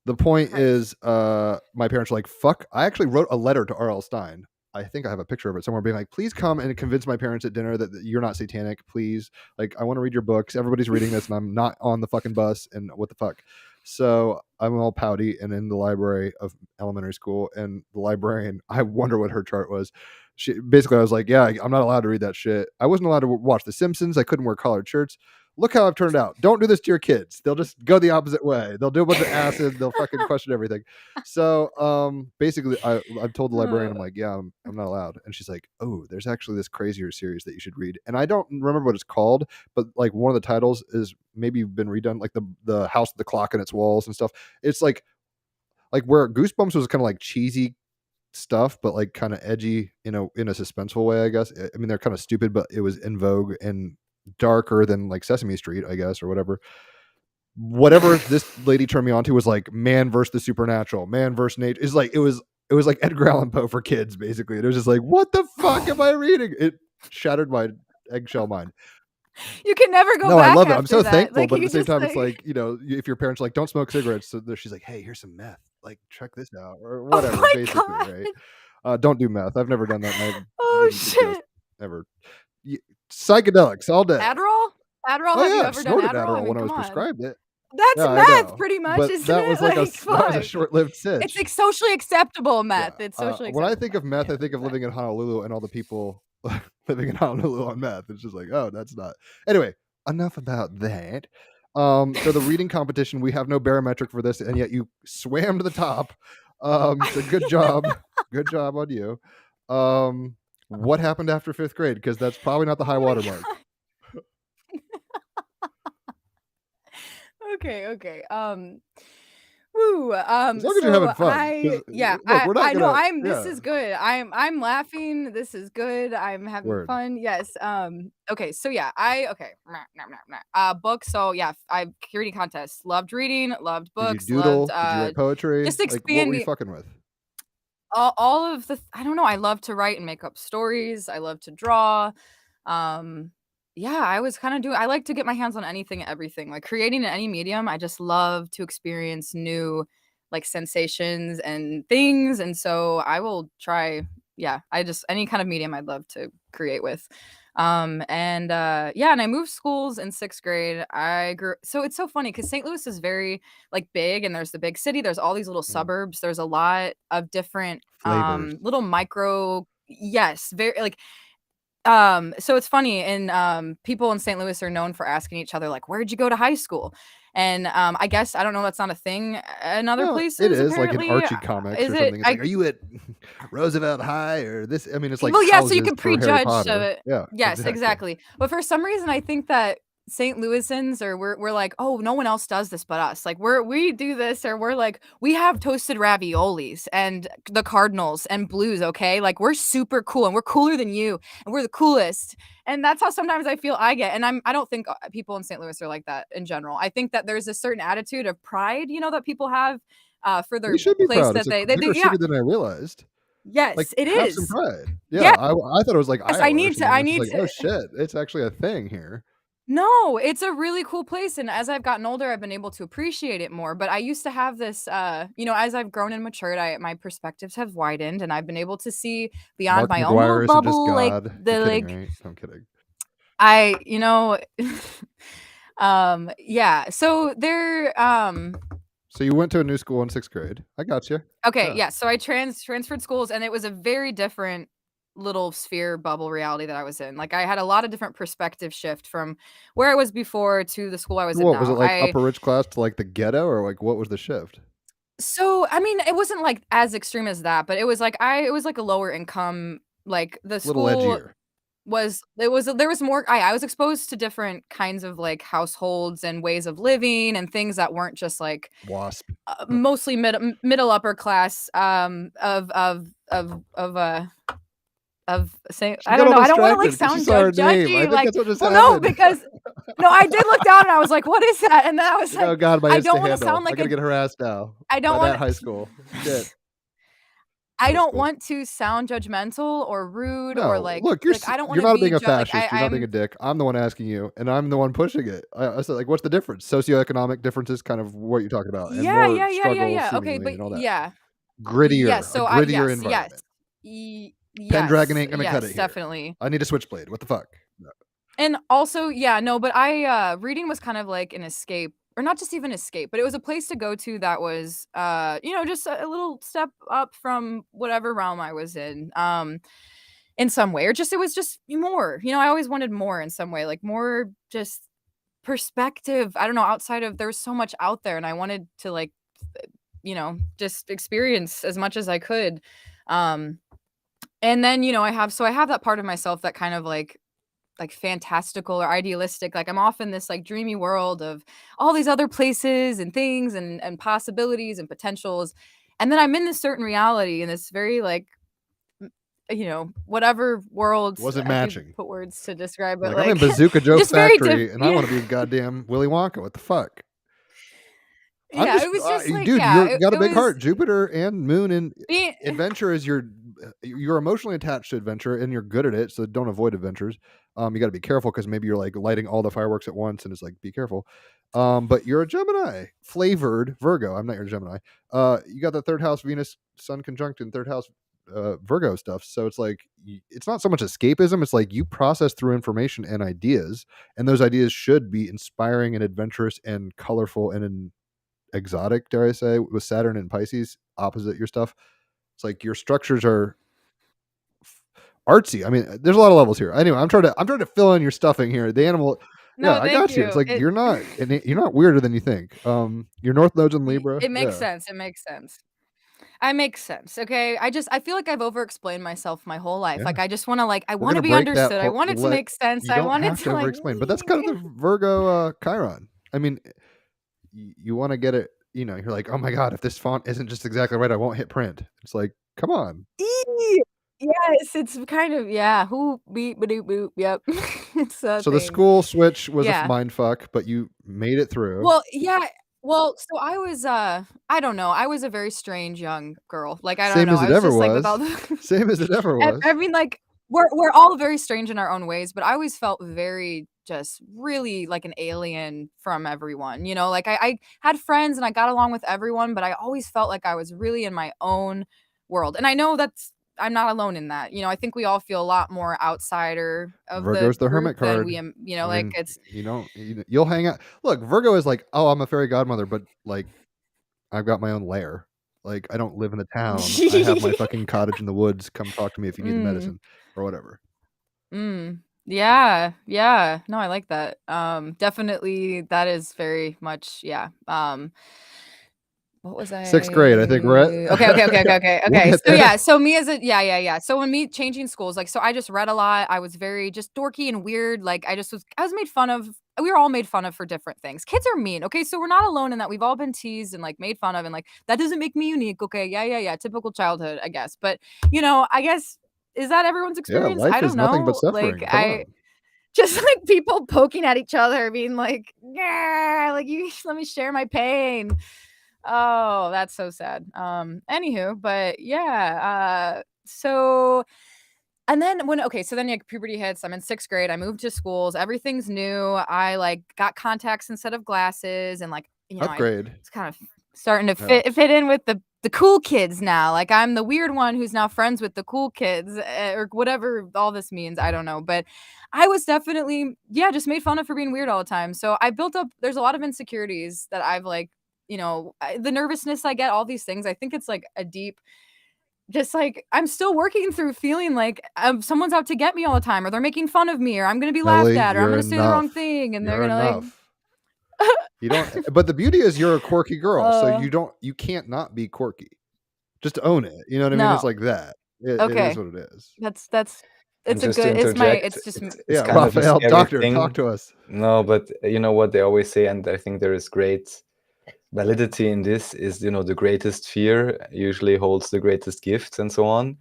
Speaker 4: the point is, my parents were like, fuck. I actually wrote a letter to R.L. Stein. I think I have a picture of it somewhere being like, please come and convince my parents at dinner that you're not satanic. Please. Like, I want to read your books. Everybody's reading this and I'm not on the fucking bus. And what the fuck? So I'm all pouty and in the library of elementary school. And the librarian, I wonder what her chart was. Basically, I was like, yeah, I'm not allowed to read that shit. I wasn't allowed to watch The Simpsons. I couldn't wear collared shirts. Look how I've turned out. Don't do this to your kids. They'll just go the opposite way. They'll do a bunch of acid. They'll fucking question everything. So basically, I've told the librarian, I'm like, yeah, I'm not allowed. And she's like, oh, there's actually this crazier series that you should read. And I don't remember what it's called, but like one of the titles is maybe been redone, like the House of the Clock and its Walls and stuff. It's like where Goosebumps was kind of like cheesy stuff, but like kind of edgy, in a suspenseful way, I guess. I mean, they're kind of stupid, but it was in vogue and darker than like Sesame Street, I guess, or whatever this lady turned me on to was like man versus the supernatural, man versus nature. Is like it was like Edgar Allan Poe for kids, basically. And it was just like, what the fuck am I reading? It shattered my eggshell mind.
Speaker 5: You can never go back.
Speaker 4: No, I love it. I'm so thankful,
Speaker 5: like,
Speaker 4: but at the same time, it's like, if your parents are like, don't smoke cigarettes, so she's like, hey, here's some meth, like check this out, or whatever.
Speaker 5: Oh my
Speaker 4: basically,
Speaker 5: God.
Speaker 4: right? Don't do meth. I've never done that.
Speaker 5: Oh shit!
Speaker 4: Ever. Psychedelics all day.
Speaker 5: Adderall? Have you ever done Adderall? I mean,
Speaker 4: when I was prescribed it.
Speaker 5: That's meth, pretty much,
Speaker 4: but
Speaker 5: isn't
Speaker 4: that
Speaker 5: it?
Speaker 4: was that was a short-lived sitch.
Speaker 5: It's like socially acceptable meth.
Speaker 4: Yeah.
Speaker 5: It's socially acceptable.
Speaker 4: When I think of meth, I think of living in Honolulu and all the people living in Honolulu on meth. It's just like, oh, that's not. Anyway, enough about that. So the reading competition, we have no barometric for this, and yet you swam to the top. So good job. Good job on you. What happened after 5th grade? Because that's probably not the high water mark.
Speaker 5: Okay. Woo.
Speaker 4: As long as you're having fun.
Speaker 5: I know. This is good. I'm laughing. This is good. I'm having fun. Yes. Okay. So yeah. Books. So yeah. Reading contests. Loved reading. Loved books.
Speaker 4: Did you doodle?
Speaker 5: Loved,
Speaker 4: did you write poetry?
Speaker 5: Just
Speaker 4: like, what were you fucking with?
Speaker 5: All of the. I don't know. I love to write and make up stories. I love to draw. Yeah, I was kind of doing. I like to get my hands on anything and everything. Like creating in any medium, I just love to experience new, like sensations and things. And so I will try. Yeah, any kind of medium I'd love to create with. And I moved schools in 6th grade. So it's so funny because St. Louis is very like big, and there's the big city. There's all these little suburbs. There's a lot of different little micro. Yes, very like. So it's funny, and people in St. Louis are known for asking each other like, where'd you go to high school? And I guess I don't know, that's not a thing in other places.
Speaker 4: It is
Speaker 5: apparently.
Speaker 4: like an Archie comics or something. It's like, are you at Roosevelt High or this? I mean, it's like,
Speaker 5: well, yeah, so you can
Speaker 4: prejudge
Speaker 5: prejudge it.
Speaker 4: Yeah.
Speaker 5: Yes, exactly. But for some reason, I think that St. Louisans we're like, oh, no one else does this but us. Like we do this, or we're like, we have toasted raviolis and the Cardinals and Blues. Okay, like we're super cool and we're cooler than you and we're the coolest. And that's how sometimes I feel I get. And I don't think people in St. Louis are like that in general. I think that there's a certain attitude of pride, that people have for their place
Speaker 4: proud.
Speaker 5: that
Speaker 4: it's
Speaker 5: they
Speaker 4: bigger than I realized.
Speaker 5: Yes,
Speaker 4: like,
Speaker 5: it
Speaker 4: have
Speaker 5: is.
Speaker 4: some pride. Yeah,
Speaker 5: Yeah.
Speaker 4: I thought it was like
Speaker 5: Yes,
Speaker 4: Iowa
Speaker 5: I need to.
Speaker 4: Like, oh shit, it's actually a thing here.
Speaker 5: No, it's a really cool place, and as I've gotten older, I've been able to appreciate it more, but I used to have this, as I've grown and matured, my perspectives have widened, and I've been able to see beyond
Speaker 4: Mark
Speaker 5: my own little
Speaker 4: McGuire isn't just
Speaker 5: bubble, like,
Speaker 4: God.
Speaker 5: the,
Speaker 4: You're kidding,
Speaker 5: like
Speaker 4: right? I'm kidding.
Speaker 5: I yeah, so
Speaker 4: So you went to a new school in 6th grade. I got you.
Speaker 5: okay,
Speaker 4: Yeah.
Speaker 5: yeah, so I transferred schools, and it was a very different little sphere bubble reality that I was in, like, I had a lot of different perspective shift from where I was before to the school I was in
Speaker 4: What was it
Speaker 5: now.
Speaker 4: like upper rich class to like the ghetto or like what was the shift?
Speaker 5: So, I mean, it wasn't, like, as extreme as that, but it was like it was like a lower income, like, the
Speaker 4: A little
Speaker 5: school
Speaker 4: edgier.
Speaker 5: there was more I was exposed to different kinds of, like, households and ways of living and things that weren't just, like,
Speaker 4: Wasp.
Speaker 5: mostly middle upper class, of saying
Speaker 4: She
Speaker 5: I
Speaker 4: got
Speaker 5: don't know,
Speaker 4: all
Speaker 5: I don't wanna, like,
Speaker 4: distracted 'cause she
Speaker 5: sound
Speaker 4: saw her name. I
Speaker 5: judgy,
Speaker 4: think
Speaker 5: like
Speaker 4: that's what just
Speaker 5: well, no,
Speaker 4: happened.
Speaker 5: because no, I did look down and I was like, "What is that?" And then I was
Speaker 4: Oh
Speaker 5: like,
Speaker 4: god, my
Speaker 5: I
Speaker 4: Insta
Speaker 5: don't wanna
Speaker 4: handle.
Speaker 5: sound
Speaker 4: I
Speaker 5: like
Speaker 4: gotta get harassed now
Speaker 5: I don't
Speaker 4: by
Speaker 5: wanna
Speaker 4: that high school. Shit.
Speaker 5: I
Speaker 4: Middle
Speaker 5: don't
Speaker 4: school.
Speaker 5: want to sound judgmental or rude or,
Speaker 4: No, look,
Speaker 5: I don't
Speaker 4: you're
Speaker 5: wanna
Speaker 4: not
Speaker 5: be
Speaker 4: being a
Speaker 5: like,
Speaker 4: fascist. You're not being a dick. I'm the one asking you, and I'm the one pushing it. I said, like, what's the difference? Socioeconomic differences, kind of what you're talking about, and more struggle
Speaker 5: Yeah, okay,
Speaker 4: seemingly
Speaker 5: but
Speaker 4: and all that.
Speaker 5: yeah. Yes,
Speaker 4: Grittier, a
Speaker 5: so
Speaker 4: grittier
Speaker 5: yes.
Speaker 4: environment. Pendragon ain't gonna cut it
Speaker 5: Yes,
Speaker 4: here.
Speaker 5: definitely.
Speaker 4: I need a switchblade. What the fuck? No.
Speaker 5: And also, yeah, no, but reading was kind of like an escape, or not just even escape, but it was a place to go to that was, just a little step up from whatever realm I was in some way, or just it was just more. I always wanted more in some way, like more just perspective. I don't know, outside of there was so much out there, and I wanted to like, just experience as much as I could. Um, and then I have that part of myself that kind of like fantastical or idealistic, like I'm off in this like dreamy world of all these other places and things and possibilities and potentials, and then I'm in this certain reality in this very like whatever world.
Speaker 4: Wasn't
Speaker 5: I could
Speaker 4: matching.
Speaker 5: put words to describe it,
Speaker 4: Like, I'm in
Speaker 5: like
Speaker 4: Bazooka Joe's
Speaker 5: just very
Speaker 4: factory, and I want to be goddamn Willy Wonka. What the fuck? I'm
Speaker 5: yeah,
Speaker 4: just,
Speaker 5: it was just like
Speaker 4: dude.
Speaker 5: yeah,
Speaker 4: You got a
Speaker 5: it
Speaker 4: big
Speaker 5: was
Speaker 4: heart. Jupiter and Moon and
Speaker 5: being
Speaker 4: adventure is you're emotionally attached to adventure, and you're good at it. So don't avoid adventures. You got to be careful because maybe you're like lighting all the fireworks at once, and it's like be careful. But you're a Gemini, flavored Virgo. I'm not your Gemini. You got the third house Venus Sun conjunct in third house Virgo stuff. So it's like it's not so much escapism. It's like you process through information and ideas, and those ideas should be inspiring and adventurous and colorful and exotic, dare I say, with Saturn and Pisces opposite your stuff. It's like your structures are artsy. I mean, there's a lot of levels here. Anyway, I'm trying to fill in your stuffing here. The animal, yeah,
Speaker 5: no,
Speaker 4: I
Speaker 5: thank
Speaker 4: got you. It's
Speaker 5: you.
Speaker 4: like you're not weirder than you think. Your North Node's in Libra.
Speaker 5: It makes
Speaker 4: Yeah,
Speaker 5: sense. It makes sense. I make sense. Okay. I feel like I've over explained myself my whole life.
Speaker 4: yeah.
Speaker 5: Like I just want to I
Speaker 4: We're
Speaker 5: want to
Speaker 4: gonna
Speaker 5: be
Speaker 4: break that.
Speaker 5: understood. I want it to make sense.
Speaker 4: You
Speaker 5: I
Speaker 4: don't
Speaker 5: want it
Speaker 4: have
Speaker 5: to
Speaker 4: to over explain, but that's kind of the Virgo Chiron. I mean, you want to get it. You're like, oh my god, if this font isn't just exactly right, I won't hit print. It's like, come on.
Speaker 5: Yes, it's kind of yeah. Who beep badoop boop. Yep. It's a
Speaker 4: So the
Speaker 5: thing.
Speaker 4: school switch was a
Speaker 5: Yeah.
Speaker 4: mind fuck, but you made it through.
Speaker 5: Well, yeah. Well, so I was I don't know. I was a very strange young girl. Like I don't
Speaker 4: Same
Speaker 5: know.
Speaker 4: as
Speaker 5: I
Speaker 4: it
Speaker 5: was
Speaker 4: ever
Speaker 5: just like
Speaker 4: was.
Speaker 5: with all the
Speaker 4: Same as it ever was.
Speaker 5: I mean like we're all very strange in our own ways, but I always felt very just really like an alien from everyone. Like I had friends and I got along with everyone, but I always felt like I was really in my own world. And I know I'm not alone in that. I think we all feel a lot more outsider of
Speaker 4: Virgo's the
Speaker 5: group
Speaker 4: hermit
Speaker 5: than
Speaker 4: card.
Speaker 5: we
Speaker 4: I mean,
Speaker 5: it's
Speaker 4: you'll hang out. Look, Virgo is like, oh, I'm a fairy godmother, but like, I've got my own lair. Like, I don't live in a town. I have my fucking cottage in the woods. Come talk to me if you need the medicine or whatever.
Speaker 5: Yeah. Yeah. No, I like that. Definitely that is very much, yeah. What was I?
Speaker 4: 6th grade, I think we're at.
Speaker 5: Okay.
Speaker 4: We'll get
Speaker 5: So
Speaker 4: there.
Speaker 5: yeah, so me as a yeah. So when me changing schools, like so I just read a lot. I was very just dorky and weird. Like I was made fun of. We were all made fun of for different things. Kids are mean. Okay, so we're not alone in that. We've all been teased and like made fun of, and like that doesn't make me unique. Okay, yeah. Typical childhood, I guess. But I guess is that everyone's
Speaker 4: Yeah,
Speaker 5: experience?
Speaker 4: life
Speaker 5: I don't
Speaker 4: is nothing but
Speaker 5: know.
Speaker 4: suffering.
Speaker 5: Like
Speaker 4: Come on.
Speaker 5: just like people poking at each other, being like, yeah, like you let me share my pain. Oh, that's so sad. Anywho, but yeah, so And then puberty hits. I'm in 6th grade. I moved to schools. Everything's new. I like got contacts instead of glasses, and like
Speaker 4: Upgrade.
Speaker 5: it's kind of starting to fit in with the cool kids now. Like I'm the weird one who's now friends with the cool kids, or whatever all this means. I don't know, but I was definitely just made fun of for being weird all the time. So I built up. There's a lot of insecurities that I've like the nervousness I get, all these things. I think it's like a deep. Just like I'm still working through feeling like someone's out to get me all the time, or they're making fun of me, or I'm gonna be laughed
Speaker 4: Ellie,
Speaker 5: at, or I'm
Speaker 4: you're
Speaker 5: gonna say the wrong
Speaker 4: enough.
Speaker 5: thing, and they're
Speaker 4: You're
Speaker 5: gonna like.
Speaker 4: enough. You don't. But the beauty is you're a quirky girl, so you can't not be quirky. Just own it. You know what I mean? It's like that. It is what it is.
Speaker 5: That's
Speaker 3: And
Speaker 5: it's a
Speaker 3: just to
Speaker 5: good. It's my.
Speaker 3: interject,
Speaker 5: It's just.
Speaker 3: it's kind of a
Speaker 4: Raphael,
Speaker 3: scary
Speaker 4: doctor,
Speaker 3: thing.
Speaker 4: talk to us.
Speaker 3: No, but you know what they always say, and I think there is great validity in this, is the greatest fear usually holds the greatest gifts, and so on.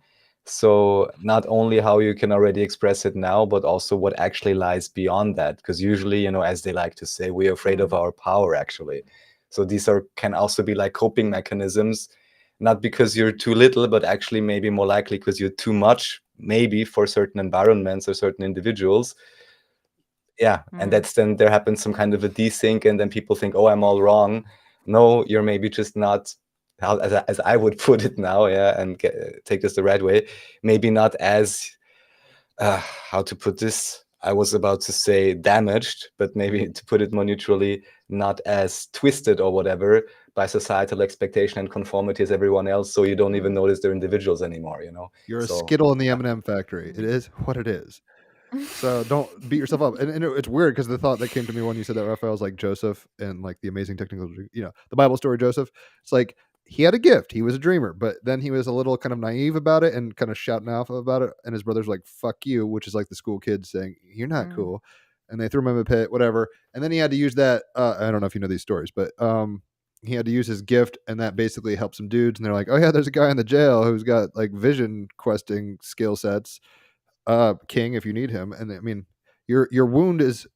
Speaker 3: So not only how you can already express it now, but also what actually lies beyond that. Because usually, as they like to say, we're afraid of our power, actually. So these can also be like coping mechanisms, not because you're too little, but actually maybe more likely because you're too much, maybe for certain environments or certain individuals. Yeah, and that's then there happens some kind of a desync, and then people think, oh, I'm all wrong. No, you're maybe just not, as I would put it now, and take this the right way, maybe not as, how to put this? I was about to say damaged, but maybe to put it more neutrally, not as twisted or whatever by societal expectation and conformity as everyone else, so you don't even notice they're individuals anymore,
Speaker 4: You're a Skittle in the M&M factory. It is what it is. So don't beat yourself up. And it's weird because the thought that came to me when you said that, Raphael, was like Joseph and like the amazing technical, the Bible story Joseph. It's like he had a gift. He was a dreamer, but then he was a little kind of naive about it and kind of shouting off about it. And his brother's like, fuck you, which is like the school kids saying, you're not cool. And they threw him in a pit, whatever. And then he had to use that. I don't know if you know these stories, but he had to use his gift, and that basically helped some dudes. And they're like, oh yeah, there's a guy in the jail who's got like vision questing skill sets. King, if you need him. And I mean, your wound is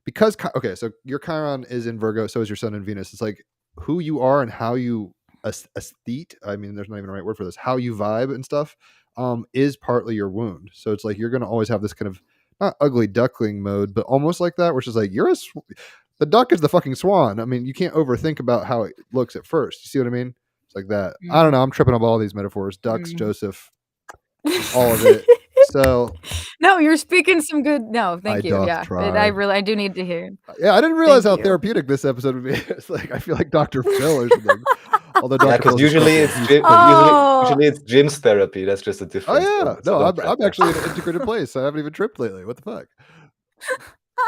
Speaker 4: because so your Chiron is in Virgo, so is your Sun in Venus. It's like who you are and how you aesthete. I mean, there's not even a right word for this. How you vibe and stuff is partly your wound. So it's like you're going to always have this kind of not ugly duckling mode, but almost like that, which is like the duck is the fucking swan. I mean, you can't overthink about how it looks at first. You see what I mean? It's like that. I don't know. I'm tripping up all these metaphors. Ducks, Joseph, all of it. So
Speaker 5: no, you're speaking some good. No, thank you. Yeah,
Speaker 4: try.
Speaker 5: I do need to hear.
Speaker 4: Yeah, I didn't realize how therapeutic this episode would be. It's like I feel like Dr. Phil or something. Although because
Speaker 3: usually it's Jim's therapy. That's just a difference.
Speaker 4: Oh yeah, no, I'm actually in an integrated place. I haven't even tripped lately. What the fuck?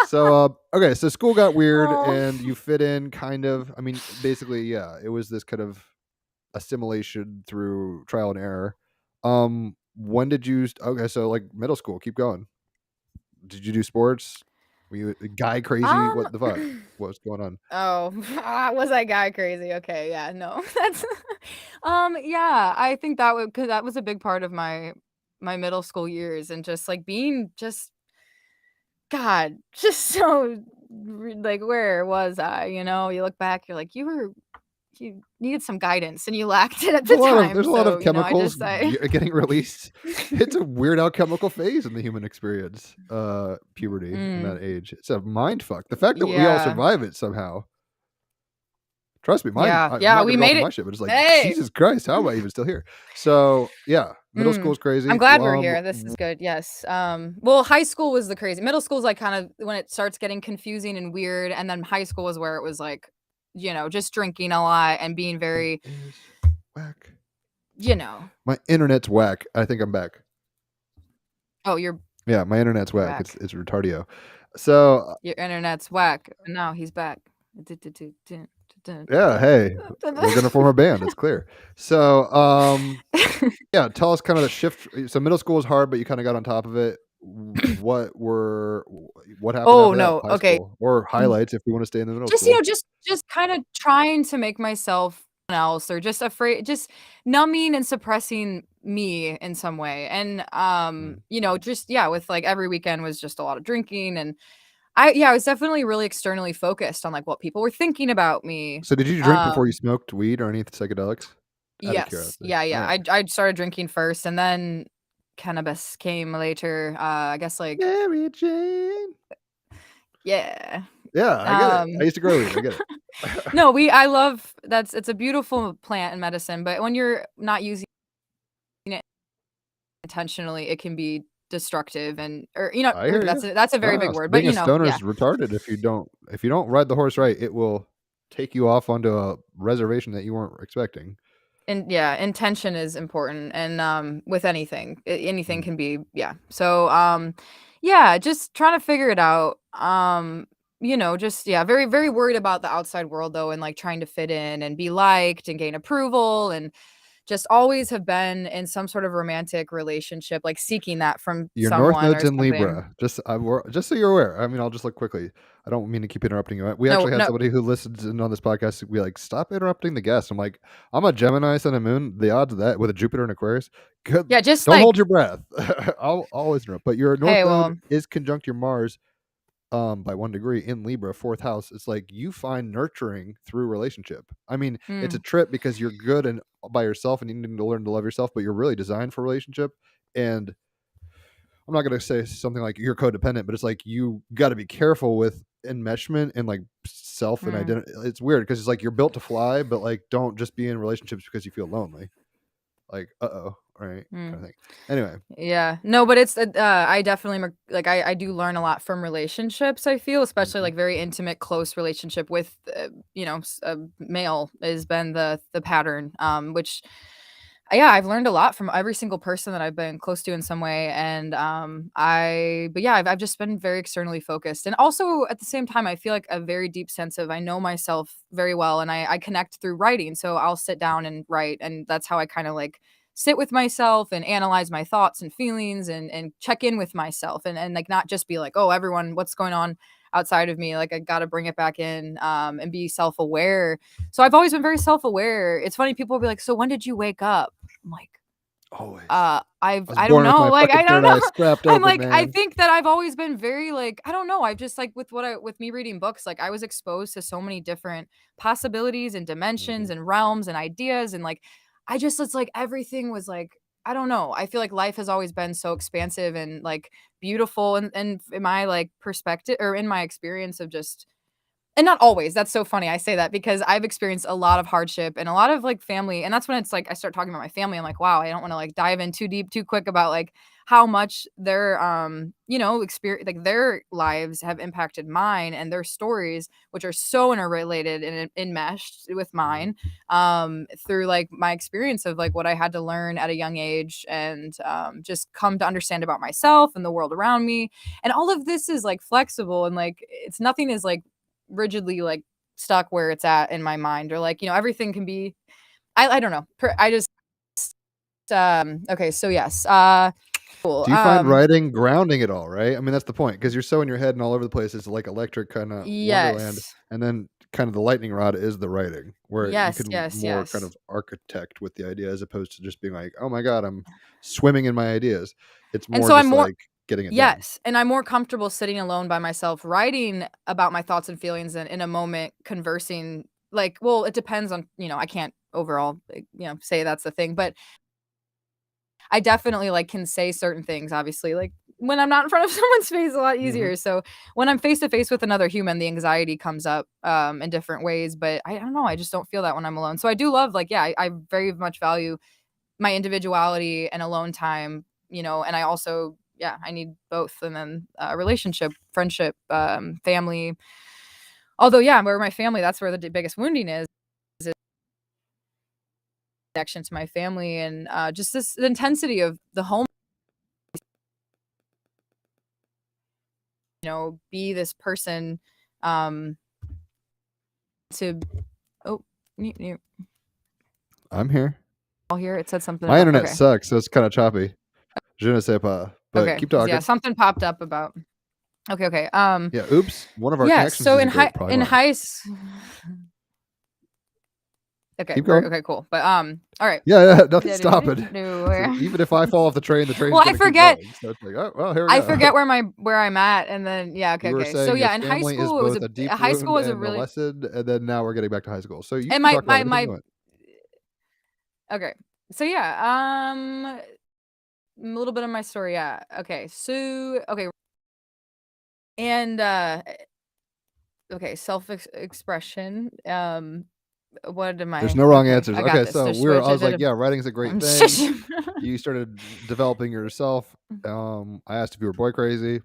Speaker 4: So okay, so school got weird and you fit in kind of. I mean, basically, yeah, it was this kind of assimilation through trial and error. When did you? Okay, so like middle school. Keep going. Did you do sports? Were you a guy crazy? What the fuck? What's going on?
Speaker 5: Oh, was I guy crazy? Okay, yeah, no, that's yeah. I think because that was a big part of my middle school years, and just like being just so like where was I? You look back, you're like you needed some guidance and you lacked it at the time.
Speaker 4: There's a lot of chemicals getting released. It's a weird alchemical phase in the human experience, puberty in that age. It's a mind fuck. The fact that we all survive it somehow. Trust me,
Speaker 5: we made it.
Speaker 4: My shit, but it's like, Jesus Christ, how am I even still here? So yeah, middle school's crazy.
Speaker 5: I'm glad we're here. This is good. Yes. Well, high school was the crazy. Middle school's like kind of when it starts getting confusing and weird, and then high school was where it was like, just drinking a lot and being very
Speaker 4: whack.
Speaker 5: My
Speaker 4: internet's whack. I think I'm back.
Speaker 5: Oh,
Speaker 4: my internet's whack. It's retardio. So
Speaker 5: your internet's whack. No, he's back.
Speaker 4: Yeah, hey, we're gonna form a band. It's clear. So, yeah, tell us kind of the shift. So, middle school was hard, but you kind of got on top of it. What happened?
Speaker 5: Oh no, okay.
Speaker 4: School? Or highlights if we want to stay in the middle.
Speaker 5: Just
Speaker 4: school.
Speaker 5: Just kind of trying to make myself else, or just afraid, just numbing and suppressing me in some way, and with like every weekend was just a lot of drinking and. I was definitely really externally focused on like what people were thinking about me.
Speaker 4: So did you drink before you smoked weed or any psychedelics?
Speaker 5: Yes. Yeah. I started drinking first, and then cannabis came later. I guess like
Speaker 4: Mary Jane.
Speaker 5: yeah.
Speaker 4: Yeah, I get it. I used to grow weed. I get it.
Speaker 5: No, I love it's a beautiful plant and medicine, but when you're not using it intentionally, it can be destructive and or
Speaker 4: I hear you.
Speaker 5: that's a very big
Speaker 4: No,
Speaker 5: word, but
Speaker 4: being a stoner
Speaker 5: yeah.
Speaker 4: is retarded if you don't ride the horse right. It will take you off onto a reservation that you weren't expecting.
Speaker 5: And yeah, intention is important and with anything. Anything
Speaker 4: Mm.
Speaker 5: can be So yeah, just trying to figure it out. Just very very worried about the outside world though and like trying to fit in and be liked and gain approval and just always have been in some sort of romantic relationship, like seeking that from
Speaker 4: Your North
Speaker 5: someone
Speaker 4: Node's
Speaker 5: or
Speaker 4: in
Speaker 5: something.
Speaker 4: Libra. Just so you're aware. I mean, I'll just look quickly. I don't mean to keep interrupting you. We
Speaker 5: No,
Speaker 4: actually had
Speaker 5: no.
Speaker 4: somebody who listens in on this podcast be like, "Stop interrupting the guest." I'm like, I'm a Gemini, Sun and Moon. The odds of that with a Jupiter and Aquarius, good.
Speaker 5: Yeah, just
Speaker 4: Don't
Speaker 5: like
Speaker 4: hold your breath. I'll always interrupt. But your North
Speaker 5: hey,
Speaker 4: Node
Speaker 5: well,
Speaker 4: is conjunct your Mars by 1 degree in Libra, 4th house. It's like you find nurturing through relationship. I mean, it's a trip because you're good and by yourself and you need to learn to love yourself, but you're really designed for relationship. And I'm not going to say something like you're codependent, but it's like you got to be careful with enmeshment and like self and identity. It's weird because it's like you're built to fly, but like don't just be in relationships because you feel lonely. Like, right, kind of thing. Anyway,
Speaker 5: yeah, no, but it's I definitely like I do learn a lot from relationships. I feel, especially like very intimate, close relationship with a male has been the pattern. Which yeah, I've learned a lot from every single person that I've been close to in some way, and but yeah, I've just been very externally focused, and also at the same time, I feel like a very deep sense of I know myself very well, and I connect through writing. So I'll sit down and write, and that's how I kind of like sit with myself and analyze my thoughts and feelings and check in with myself and like not just be like, oh, everyone, what's going on outside of me? Like I got to bring it back in and be self-aware. So I've always been very self-aware. It's funny, people will be like, so when did you wake up? I'm like,
Speaker 4: always.
Speaker 5: I
Speaker 4: was
Speaker 5: don't
Speaker 4: born with
Speaker 5: know.
Speaker 4: my
Speaker 5: Like, I
Speaker 4: fucking
Speaker 5: don't
Speaker 4: third eye
Speaker 5: know.
Speaker 4: scrapped
Speaker 5: I'm
Speaker 4: open,
Speaker 5: like, I
Speaker 4: man.
Speaker 5: think that I've always been very like, I don't know. I've just like with me reading books, like I was exposed to so many different possibilities and dimensions and realms and ideas. And like, it's like everything was like, I don't know. I feel like life has always been so expansive and like beautiful. And in my like perspective or in my experience of just and not always. That's so funny. I say that because I've experienced a lot of hardship and a lot of like family. And that's when it's like I start talking about my family. I'm like, wow, I don't want to like dive in too deep, too quick about like how much their experience like their lives have impacted mine and their stories, which are so interrelated and enmeshed with mine, through like my experience of like what I had to learn at a young age and just come to understand about myself and the world around me. And all of this is like flexible and like it's nothing is like rigidly like stuck where it's at in my mind or like everything can be I don't know I just okay, so yes, cool.
Speaker 4: Do you find writing grounding at all? Right. I mean, that's the point because you're so in your head and all over the place. It's like electric kind of wonderland,
Speaker 5: Yes,
Speaker 4: and then kind of the lightning rod is the writing, where you
Speaker 5: yes,
Speaker 4: can
Speaker 5: yes,
Speaker 4: more kind
Speaker 5: yes.
Speaker 4: of architect with the idea as opposed to just being like, oh my god, I'm swimming in my ideas. It's
Speaker 5: And
Speaker 4: more
Speaker 5: so I'm
Speaker 4: just
Speaker 5: more
Speaker 4: like getting it done.
Speaker 5: yes, and I'm more comfortable sitting alone by myself writing about my thoughts and feelings and in a moment conversing like well it depends on I can't overall say that's the thing, but I definitely like can say certain things, obviously, like when I'm not in front of someone's face a lot
Speaker 4: Hmm.
Speaker 5: easier. So when I'm face to face with another human, the anxiety comes up in different ways. But I don't know. I just don't feel that when I'm alone. So I do love like, yeah, I very much value my individuality and alone time, and I also, yeah, I need both. And then relationship, friendship, family. Although, yeah, where my family, that's where the biggest wounding is connection to my family and just this the intensity of the home. Be this person to oh you
Speaker 4: I'm here.
Speaker 5: all here it said something
Speaker 4: My
Speaker 5: about
Speaker 4: internet
Speaker 5: okay
Speaker 4: sucks, so it's kind of choppy. Je ne sais pas. But
Speaker 5: okay
Speaker 4: keep
Speaker 5: yeah
Speaker 4: talking.
Speaker 5: something popped up about okay
Speaker 4: Yeah. Oops. One of our
Speaker 5: yeah
Speaker 4: connections
Speaker 5: so
Speaker 4: isn't great. Probably mine.
Speaker 5: Okay,
Speaker 4: Keep going.
Speaker 5: okay, cool. But all right.
Speaker 4: Yeah. Nothing's stopping.
Speaker 5: No.
Speaker 4: Even if I fall off the train's
Speaker 5: Well, I
Speaker 4: gonna keep
Speaker 5: forget.
Speaker 4: going. So it's like, oh well, here we
Speaker 5: I
Speaker 4: go.
Speaker 5: forget where I'm at, and then yeah, okay,
Speaker 4: You were
Speaker 5: okay. So
Speaker 4: saying your
Speaker 5: yeah, in high
Speaker 4: family is
Speaker 5: school, it was
Speaker 4: both a deep
Speaker 5: high school
Speaker 4: wound
Speaker 5: was a
Speaker 4: and a
Speaker 5: really
Speaker 4: lesson, and then now we're getting back to high school. So you
Speaker 5: and
Speaker 4: can talk about it. Anything
Speaker 5: my
Speaker 4: you want.
Speaker 5: okay. So yeah, little bit of my story. Yeah. Okay. So okay. And okay, self-expression. What am
Speaker 4: There's
Speaker 5: I?
Speaker 4: no wrong
Speaker 5: Okay,
Speaker 4: answers.
Speaker 5: I got
Speaker 4: Okay,
Speaker 5: this.
Speaker 4: so
Speaker 5: There's
Speaker 4: I was like,
Speaker 5: switch.
Speaker 4: yeah, writing's a great thing. You started developing yourself. I asked if you were boy crazy.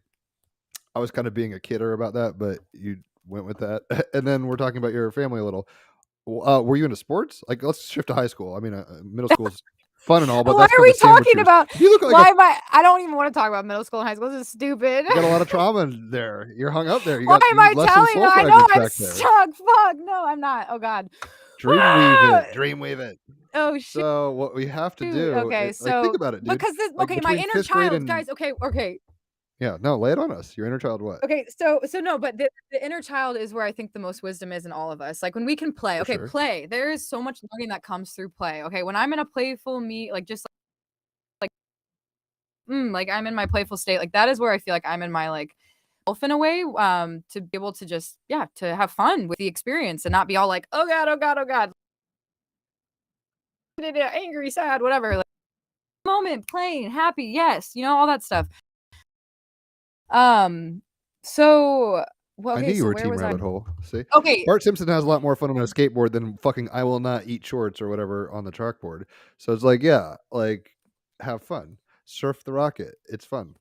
Speaker 4: I was kind of being a kidder about that, but you went with that. And then we're talking about your family a little. Were you into sports? Like, let's shift to high school. I mean, middle school's fun and all, but
Speaker 5: Why
Speaker 4: that's
Speaker 5: are
Speaker 4: kind
Speaker 5: we
Speaker 4: of sandwich
Speaker 5: talking
Speaker 4: years.
Speaker 5: about?
Speaker 4: You look like
Speaker 5: Why am I don't even want to talk about middle school and high school. This is stupid.
Speaker 4: you got a lot of trauma in there. You're hung up there. You
Speaker 5: Why
Speaker 4: got
Speaker 5: am I
Speaker 4: less than
Speaker 5: telling?
Speaker 4: soul
Speaker 5: I know
Speaker 4: fragments
Speaker 5: I'm
Speaker 4: back there.
Speaker 5: stuck. Fuck. No, I'm not. Oh God.
Speaker 4: Dreamweave it.
Speaker 5: Oh shit.
Speaker 4: So what we have to do,
Speaker 5: Okay,
Speaker 4: like, think
Speaker 5: so
Speaker 4: about it, dude.
Speaker 5: because this
Speaker 4: Like,
Speaker 5: okay, my
Speaker 4: between
Speaker 5: inner
Speaker 4: 5th grade
Speaker 5: child,
Speaker 4: and
Speaker 5: guys. Okay.
Speaker 4: yeah, no, lay it on us. Your inner child, what?
Speaker 5: Okay, so no, but the inner child is where I think the most wisdom is in all of us. Like when we can play.
Speaker 4: For
Speaker 5: Okay,
Speaker 4: sure.
Speaker 5: play. There is so much learning that comes through play. Okay, when I'm in a playful like just like I'm in my playful state, like that is where I feel like I'm in my like self in a way, to be able to just to have fun with the experience and not be all like, oh god, angry, sad, whatever. Like moment, playing, happy, yes, all that stuff. So well,
Speaker 4: I
Speaker 5: okay,
Speaker 4: knew you
Speaker 5: so
Speaker 4: were
Speaker 5: where
Speaker 4: team
Speaker 5: was I?
Speaker 4: rabbit hole. See?
Speaker 5: Okay,
Speaker 4: Bart Simpson has a lot more fun on a skateboard than fucking I will not eat shorts or whatever on the chalkboard. So it's like, yeah, like have fun. Surf the rocket. It's fun.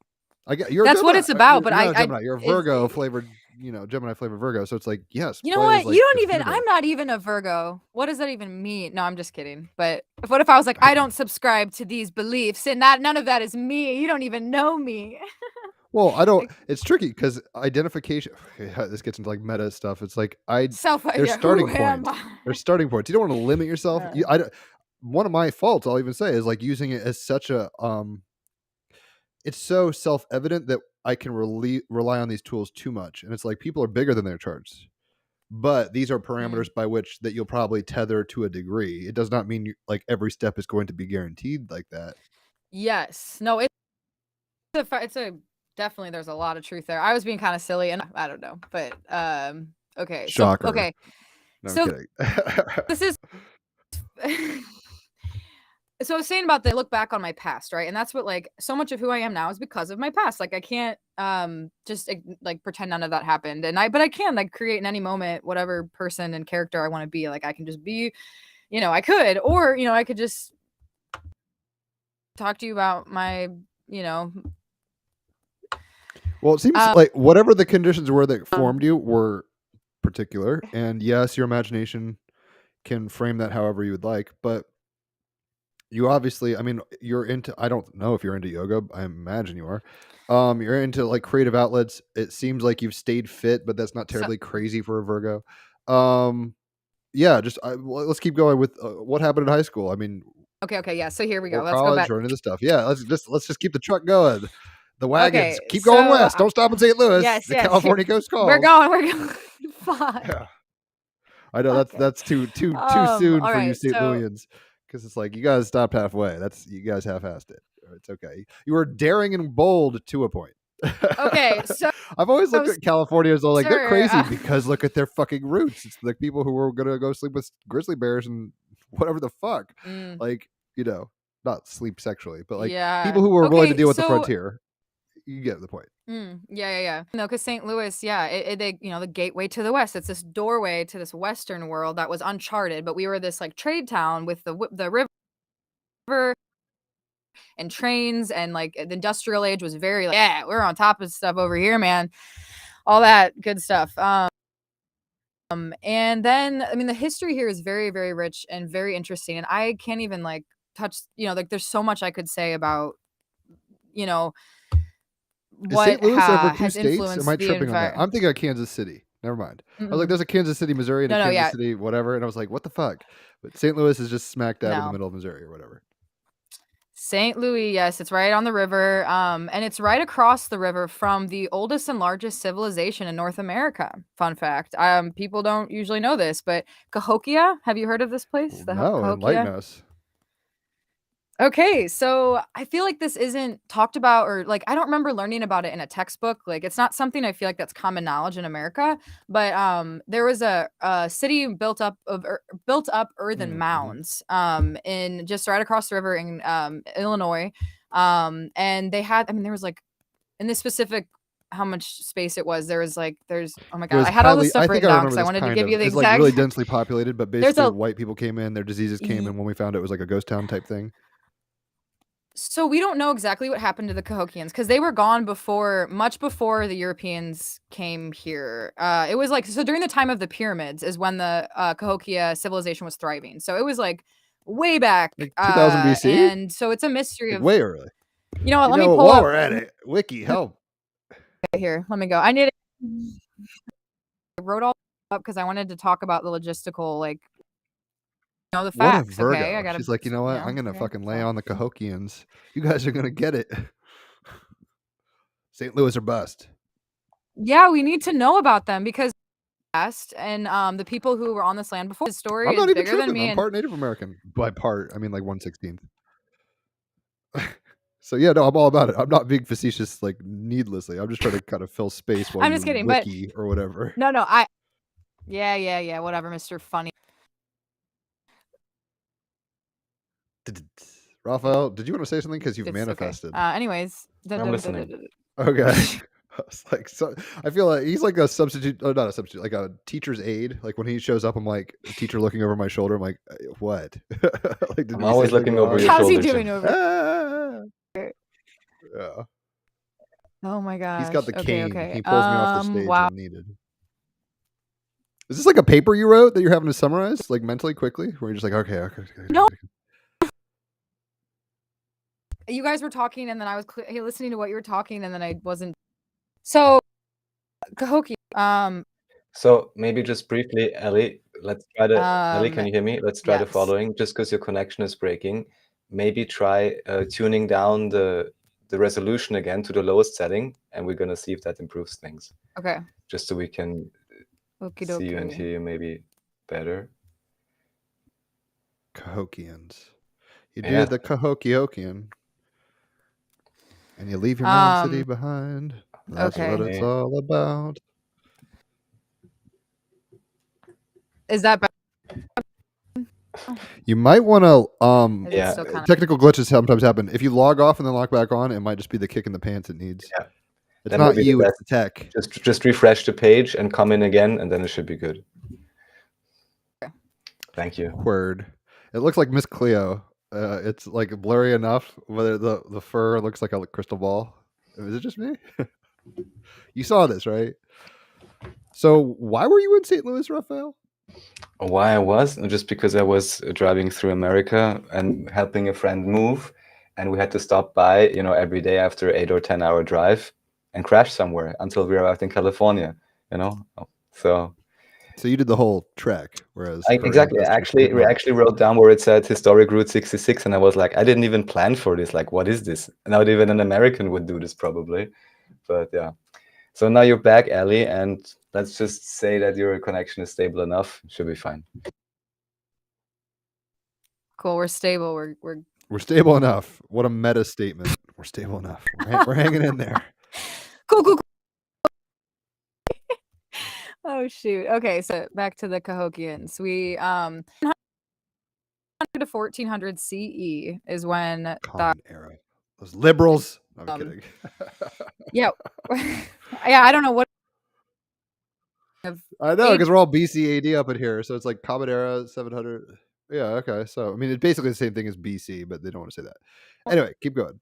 Speaker 4: I get you're a
Speaker 5: that's what
Speaker 4: Gemini.
Speaker 5: it's about. But
Speaker 4: You're not a
Speaker 5: I
Speaker 4: Gemini. You're a
Speaker 5: it's,
Speaker 4: Virgo flavored, Gemini flavored Virgo. So it's like, yes,
Speaker 5: you know
Speaker 4: play is
Speaker 5: what? You
Speaker 4: like
Speaker 5: don't even.
Speaker 4: definitive.
Speaker 5: I'm not even a Virgo. What does that even mean? No, I'm just kidding. But what if I was like, I don't subscribe to these beliefs, and that none of that is me. You don't even know me.
Speaker 4: Well, I don't.
Speaker 5: Like,
Speaker 4: It's tricky because identification. This gets into like meta stuff. It's like there's
Speaker 5: yeah, who
Speaker 4: starting
Speaker 5: am
Speaker 4: points.
Speaker 5: I?
Speaker 4: There's starting points. You don't want to limit yourself.
Speaker 5: Yeah.
Speaker 4: One of my faults, I'll even say, is like using it as such a it's so self-evident that I can rely on these tools too much, and it's like people are bigger than their charts, but these are parameters by which that you'll probably tether to a degree. It does not mean like every step is going to be guaranteed like that.
Speaker 5: Yes. No. It's a definitely. There's a lot of truth there. I was being kind of silly, and I don't know, but okay.
Speaker 4: Shocker.
Speaker 5: So okay.
Speaker 4: No,
Speaker 5: So
Speaker 4: I'm kidding.
Speaker 5: this is. So I was saying about look back on my past, right? And that's what like so much of who I am now is because of my past. Like I can't just like pretend none of that happened. But I can like create in any moment whatever person and character I want to be. Like I can just be, I could, or I could just talk to you about my,
Speaker 4: Well, it seems like whatever the conditions were that formed you were particular, and yes, your imagination can frame that however you would like, but you obviously, I mean, you're into, I don't know if you're into yoga. I imagine you are. You're into like creative outlets. It seems like you've stayed fit, but that's not terribly crazy for a Virgo. Yeah, let's keep going with what happened in high school. I mean,
Speaker 5: okay, yeah. So here we go.
Speaker 4: or
Speaker 5: Let's go
Speaker 4: college
Speaker 5: back.
Speaker 4: or any of the stuff. Yeah, let's just keep the truck going. The wagons keep going west. Don't stop in St. Louis.
Speaker 5: Yes,
Speaker 4: the California Coast calls.
Speaker 5: We're going. Fuck.
Speaker 4: Yeah. I know that's too soon for you St. Louisans. Because it's like you guys stopped halfway. You guys half-assed it. It's okay. You were daring and bold to a point.
Speaker 5: Okay, so
Speaker 4: I've always looked at California as like they're crazy because look at their fucking roots. It's like people who were gonna go sleep with grizzly bears and whatever the fuck. Like, not sleep sexually, but like people who were willing to deal with the frontier. You get the point.
Speaker 5: Yeah. No, because St. Louis, the gateway to the West. It's this doorway to this Western world that was uncharted, but we were this like trade town with the river and trains, and like the industrial age was very like, yeah, we're on top of stuff over here, man. All that good stuff. And then I mean the history here is very, very rich and very interesting, and I can't even like touch, like there's so much I could say about, what
Speaker 4: St. Louis ever two
Speaker 5: has
Speaker 4: states?
Speaker 5: influenced
Speaker 4: Am I tripping on that? I'm thinking of Kansas City. Never mind. I was like, there's a Kansas City, Missouri, and a Kansas City, whatever. And I was like, what the fuck? But St. Louis is just smack dab in the middle of Missouri or whatever.
Speaker 5: St. Louis, yes, it's right on the river. And it's right across the river from the oldest and largest civilization in North America. Fun fact. People don't usually know this, but Cahokia, have you heard of this place?
Speaker 4: No, enlighten us.
Speaker 5: Okay, so I feel like this isn't talked about, or like I don't remember learning about it in a textbook. Like it's not something I feel like that's common knowledge in America. But there was a city built up earthen mounds in just right across the river in Illinois. And they had, I mean, there was like in this specific how much space it was. There was like, oh my
Speaker 4: It
Speaker 5: god,
Speaker 4: was
Speaker 5: I had all this
Speaker 4: highly.
Speaker 5: stuff
Speaker 4: I think
Speaker 5: written
Speaker 4: I
Speaker 5: down
Speaker 4: remember
Speaker 5: because I
Speaker 4: this
Speaker 5: wanted to
Speaker 4: kind
Speaker 5: give
Speaker 4: of.
Speaker 5: you the
Speaker 4: It's like
Speaker 5: exact.
Speaker 4: really densely populated, but
Speaker 5: There's
Speaker 4: basically
Speaker 5: a
Speaker 4: white people came in, their diseases came in. When we found it was like a ghost town type thing.
Speaker 5: So we don't know exactly what happened to the Cahokians because they were gone much before the Europeans came here. It was like, so during the time of the pyramids is when the Cahokia civilization was thriving. So it was like way back.
Speaker 4: Like 2000 BC?
Speaker 5: And so it's a mystery
Speaker 4: Like
Speaker 5: of,
Speaker 4: way early.
Speaker 5: you know what, let me
Speaker 4: know,
Speaker 5: pull
Speaker 4: while
Speaker 5: up
Speaker 4: we're at it, Wiki, help.
Speaker 5: here. Let me go. I wrote all up because I wanted to talk about the logistical, like, you know, the
Speaker 4: What a
Speaker 5: facts.
Speaker 4: Virgo.
Speaker 5: Okay, I gotta,
Speaker 4: She's like, you know what? I'm gonna
Speaker 5: okay,
Speaker 4: fucking lay
Speaker 5: so.
Speaker 4: on the Cahokians. You guys are gonna get it. St. Louis or bust.
Speaker 5: Yeah, we need to know about them because and the people who were on this land before. His story
Speaker 4: I'm
Speaker 5: is
Speaker 4: not even
Speaker 5: bigger than
Speaker 4: tripping.
Speaker 5: me.
Speaker 4: I'm
Speaker 5: And
Speaker 4: part Native American. By part, I mean like 1/16. So yeah, no, I'm all about it. I'm not being facetious like needlessly. I'm just trying to kind of fill space while
Speaker 5: I'm
Speaker 4: you
Speaker 5: just kidding,
Speaker 4: wiki or whatever.
Speaker 5: no, yeah, whatever, Mr. Funny.
Speaker 4: Raphael, did you want to say something? Because you've
Speaker 5: It's
Speaker 4: manifested.
Speaker 5: okay. Anyways,
Speaker 3: I'm listening.
Speaker 4: Okay. It's like, so I feel like he's like a substitute, not a substitute, like a teacher's aide. Like when he shows up, I'm like a teacher looking over my shoulder. I'm like, what? Like, did
Speaker 3: I'm
Speaker 4: we
Speaker 3: always
Speaker 4: say
Speaker 3: looking
Speaker 4: something
Speaker 3: over
Speaker 4: wrong?
Speaker 3: your
Speaker 5: How's he
Speaker 3: shoulder,
Speaker 5: doing
Speaker 3: Jim.
Speaker 5: over?
Speaker 4: Yeah.
Speaker 5: Oh my gosh.
Speaker 4: He's got the cane.
Speaker 5: Okay.
Speaker 4: He pulls me off the stage
Speaker 5: Wow.
Speaker 4: when needed. Is this like a paper you wrote that you're having to summarize, like mentally quickly, where you're just like, okay.
Speaker 5: No. You guys were talking, and then I was listening to what you were talking, and then I wasn't. So, Cahokia.
Speaker 3: So maybe just briefly, Ellie, let's try to. Ellie, can
Speaker 5: Um,
Speaker 3: you hear me? Let's try the
Speaker 5: yes.
Speaker 3: following. Just because your connection is breaking, maybe try tuning down the resolution again to the lowest setting, and we're gonna see if that improves things.
Speaker 5: Okay.
Speaker 3: Just so we can see you and hear you maybe better.
Speaker 4: Cahokians. You
Speaker 3: Yeah.
Speaker 4: do the Cahokiokian. And you leave your mom city behind. That's what it's all about.
Speaker 5: Is that better?
Speaker 4: You might want to
Speaker 3: Yeah.
Speaker 4: technical glitches sometimes happen. If you log off and then log back on, it might just be the kick in the pants it needs.
Speaker 3: Yeah.
Speaker 4: It's not you, it's the tech.
Speaker 3: Just refresh the page and come in again, and then it should be good.
Speaker 5: Okay.
Speaker 3: Thank you.
Speaker 4: Word. It looks like Miss Cleo. It's like blurry enough, whether the fur looks like a crystal ball. Is it just me? You saw this, right? So why were you in St. Louis, Raphael?
Speaker 3: Why I was? Just because I was driving through America and helping a friend move, and we had to stop by, every day after 8 or 10 hour drive and crash somewhere until we arrived in California, So
Speaker 4: you did the whole trek, whereas
Speaker 3: exactly. We actually wrote down where it said historic Route 66, and I was like, I didn't even plan for this. Like, what is this? Not even an American would do this probably, but yeah. So now you're back, Ellie, and let's just say that your connection is stable enough. It should be fine.
Speaker 5: Cool. We're stable.
Speaker 4: We're stable enough. What a meta statement. We're stable enough. We're hanging in there.
Speaker 5: Cool. Oh shoot. Okay, so back to the Cahokians. We 100 to 1400 CE is when
Speaker 4: Common era. Those liberals. I'm kidding.
Speaker 5: Yeah. Yeah, I don't know what.
Speaker 4: I know, because we're all BC AD up in here, so it's like Common Era 700. Yeah, okay. So I mean, it's basically the same thing as BC, but they don't want to say that. Anyway, keep going.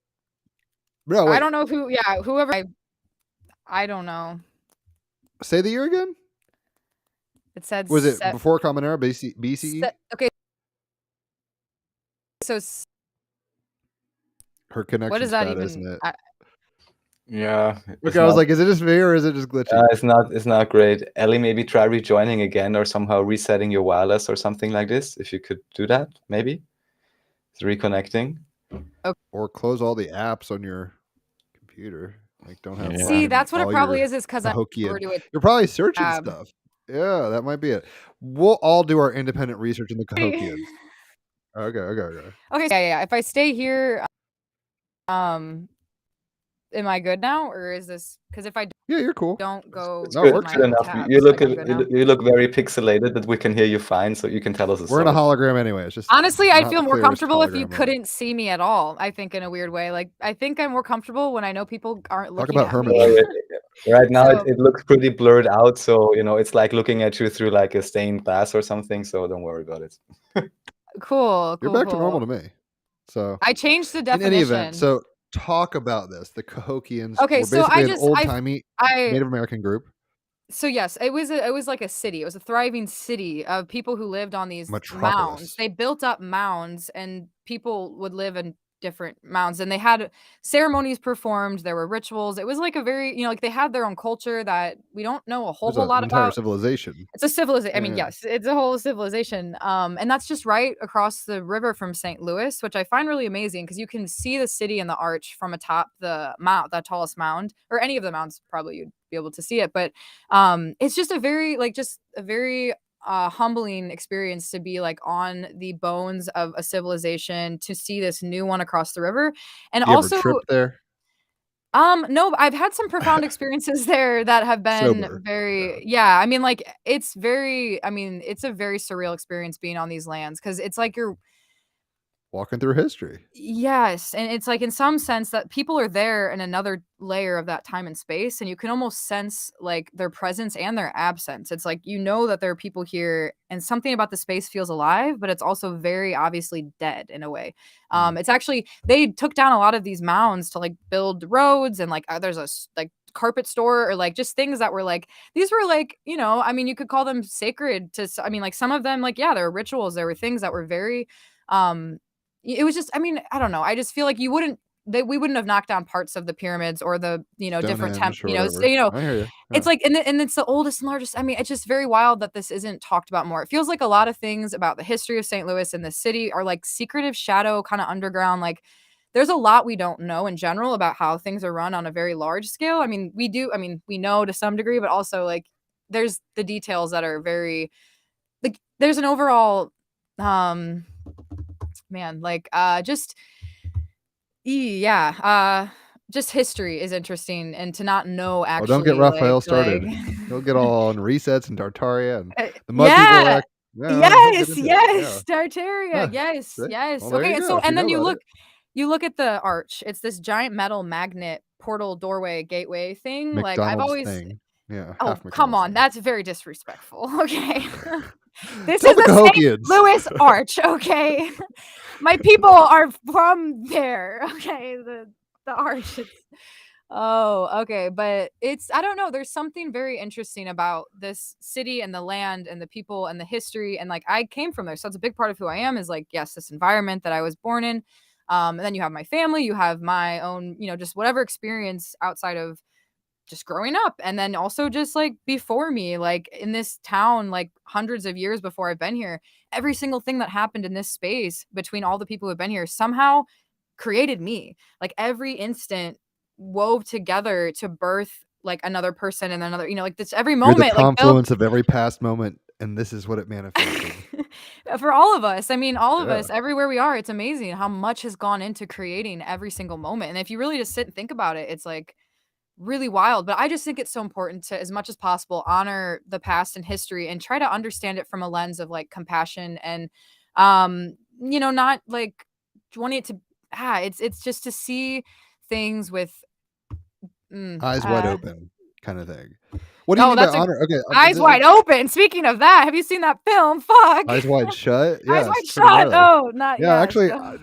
Speaker 4: No, wait.
Speaker 5: I don't know who. Yeah, whoever. I don't know.
Speaker 4: Say the year again.
Speaker 5: It said.
Speaker 4: Was it before Common Era? BCE.
Speaker 5: Okay. So.
Speaker 4: Her connection.
Speaker 5: What is that
Speaker 4: bad,
Speaker 5: even?
Speaker 4: Isn't it?
Speaker 3: Yeah.
Speaker 4: Okay, I was like, is it just me or is it just glitchy?
Speaker 3: It's not great. Ellie, maybe try rejoining again or somehow resetting your wireless or something like this. If you could do that, maybe. It's reconnecting.
Speaker 5: Okay.
Speaker 4: Or close all the apps on your computer. Like, don't have.
Speaker 5: See, that's what it probably is because I'm
Speaker 4: You're probably searching stuff. Yeah, that might be it. We'll all do our independent research in the Cahokians. Okay.
Speaker 5: Okay, yeah. If I stay here, am I good now, or is this because if I
Speaker 4: Yeah, you're cool.
Speaker 5: don't go
Speaker 3: It's
Speaker 4: No, it
Speaker 3: good.
Speaker 5: to
Speaker 4: works.
Speaker 3: Good
Speaker 5: my
Speaker 3: enough. You
Speaker 5: tabs,
Speaker 3: look
Speaker 5: like I'm good now?
Speaker 3: you look very pixelated, but we can hear you fine, so you can tell us a
Speaker 4: We're in a
Speaker 3: story.
Speaker 4: hologram anyway. It's just
Speaker 5: Honestly, I'd
Speaker 4: not
Speaker 5: feel
Speaker 4: the
Speaker 5: more
Speaker 4: clearest
Speaker 5: comfortable if you
Speaker 4: hologram ever.
Speaker 5: couldn't see me at all. I think in a weird way. Like I think I'm more comfortable when I know people aren't
Speaker 4: Talk
Speaker 5: looking
Speaker 4: about
Speaker 5: at
Speaker 4: hermits.
Speaker 5: me.
Speaker 3: Right now,
Speaker 5: So
Speaker 3: it looks pretty blurred out, so it's like looking at you through like a stained glass or something. So don't worry about it.
Speaker 5: cool,
Speaker 4: You're
Speaker 5: cool,
Speaker 4: back to normal to
Speaker 5: cool.
Speaker 4: me. So
Speaker 5: I changed the
Speaker 4: in any event,
Speaker 5: definition.
Speaker 4: so talk about this. The Cahokians
Speaker 5: Okay,
Speaker 4: were
Speaker 5: so I
Speaker 4: basically an
Speaker 5: just
Speaker 4: old-timey
Speaker 5: I
Speaker 4: Native American group.
Speaker 5: so yes, it was like a city. It was a thriving city of people who lived on these mounds.
Speaker 4: Metropolis.
Speaker 5: They built up mounds and people would live in different mounds and they had ceremonies performed, there were rituals. It was like a very, like they had their own culture that we don't know a whole
Speaker 4: There's
Speaker 5: whole
Speaker 4: an
Speaker 5: lot
Speaker 4: entire
Speaker 5: about.
Speaker 4: civilization.
Speaker 5: It's a civilization. I mean,
Speaker 4: Yeah.
Speaker 5: yes, it's a whole civilization. And that's just right across the river from St. Louis, which I find really amazing because you can see the city and the arch from atop the mount, the tallest mound, or any of the mounds, probably you'd be able to see it. But it's just a very, humbling experience to be like on the bones of a civilization, to see this new one across the river. And
Speaker 4: You ever
Speaker 5: also,
Speaker 4: tripped there?
Speaker 5: no, I've had some profound experiences there that have been
Speaker 4: Sober.
Speaker 5: very, yeah, I mean, like, it's very, I mean, it's a very surreal experience being on these lands because it's like you're,
Speaker 4: Walking through history.
Speaker 5: yes, and it's like in some sense that people are there in another layer of that time and space, and you can almost sense like their presence and their absence. It's like that there are people here, and something about the space feels alive, but it's also very obviously dead in a way.
Speaker 4: Mm.
Speaker 5: It's actually they took down a lot of these mounds to like build roads, and like there's like carpet store or like just things that were like these were like I mean you could call them sacred to I mean like some of them like yeah there were rituals, there were things that were very um it was just, I mean, I don't know. I just feel like we wouldn't have knocked down parts of the pyramids or the, different
Speaker 4: Stonehenge or whatever. I hear you.
Speaker 5: it's
Speaker 4: Yeah.
Speaker 5: like, and it's the oldest and largest. I mean, it's just very wild that this isn't talked about more. It feels like a lot of things about the history of St. Louis and the city are like secretive shadow, kind of underground. Like there's a lot we don't know in general about how things are run on a very large scale. I mean, we know to some degree, but also like there's the details that are very, like, there's an overall, man, like just history is interesting, and to not know
Speaker 4: Oh, don't get
Speaker 5: actually
Speaker 4: Raphael
Speaker 5: like
Speaker 4: started. He'll get all on resets and Tartaria and the mud people
Speaker 5: yeah,
Speaker 4: act. Yeah, he'll get into it. Yeah.
Speaker 5: yes, Tartaria,
Speaker 4: Huh.
Speaker 5: yes,
Speaker 4: See?
Speaker 5: yes.
Speaker 4: Well, there
Speaker 5: Okay,
Speaker 4: you
Speaker 5: and
Speaker 4: go.
Speaker 5: so
Speaker 4: If you
Speaker 5: and then
Speaker 4: know about it.
Speaker 5: you look at the arch. It's this giant metal magnet portal doorway gateway thing. Like I've
Speaker 4: McDonald's
Speaker 5: always
Speaker 4: thing. Yeah.
Speaker 5: Oh,
Speaker 4: Half
Speaker 5: come
Speaker 4: McDonald's
Speaker 5: on,
Speaker 4: thing.
Speaker 5: that's very disrespectful. Okay. This
Speaker 4: Tell
Speaker 5: is
Speaker 4: the
Speaker 5: the St.
Speaker 4: Cahokians.
Speaker 5: Louis Arch, okay? My people are from there, okay? The arch. Oh, okay, but I don't know, there's something very interesting about this city and the land and the people and the history, and like I came from there, so it's a big part of who I am is like yes, this environment that I was born in. And then you have my family, you have my own, just whatever experience outside of just growing up, and then also just like before me, like in this town, like hundreds of years before I've been here, every single thing that happened in this space between all the people who've been here somehow created me. Like every instant wove together to birth like another person and another, like this every
Speaker 4: You're the
Speaker 5: moment like built
Speaker 4: confluence of every past moment, and this is what it manifested.
Speaker 5: for all of us. I mean, all of
Speaker 4: Yeah.
Speaker 5: us, everywhere we are, it's amazing how much has gone into creating every single moment. And if you really just sit and think about it, it's like really wild. But I just think it's so important to, as much as possible, honor the past and history and try to understand it from a lens of like compassion and not like wanting it to it's just to see things with
Speaker 4: Eyes wide open kind of thing. What do you mean by
Speaker 5: that's
Speaker 4: honor? Okay.
Speaker 5: Eyes Wide Open. Speaking of that, have you seen that film? Fuck.
Speaker 4: Eyes Wide Shut. Yeah,
Speaker 5: Eyes
Speaker 4: it's
Speaker 5: Wide
Speaker 4: pretty
Speaker 5: Shut.
Speaker 4: gnarly.
Speaker 5: Oh, not
Speaker 4: Yeah,
Speaker 5: yet.
Speaker 4: actually,
Speaker 5: So.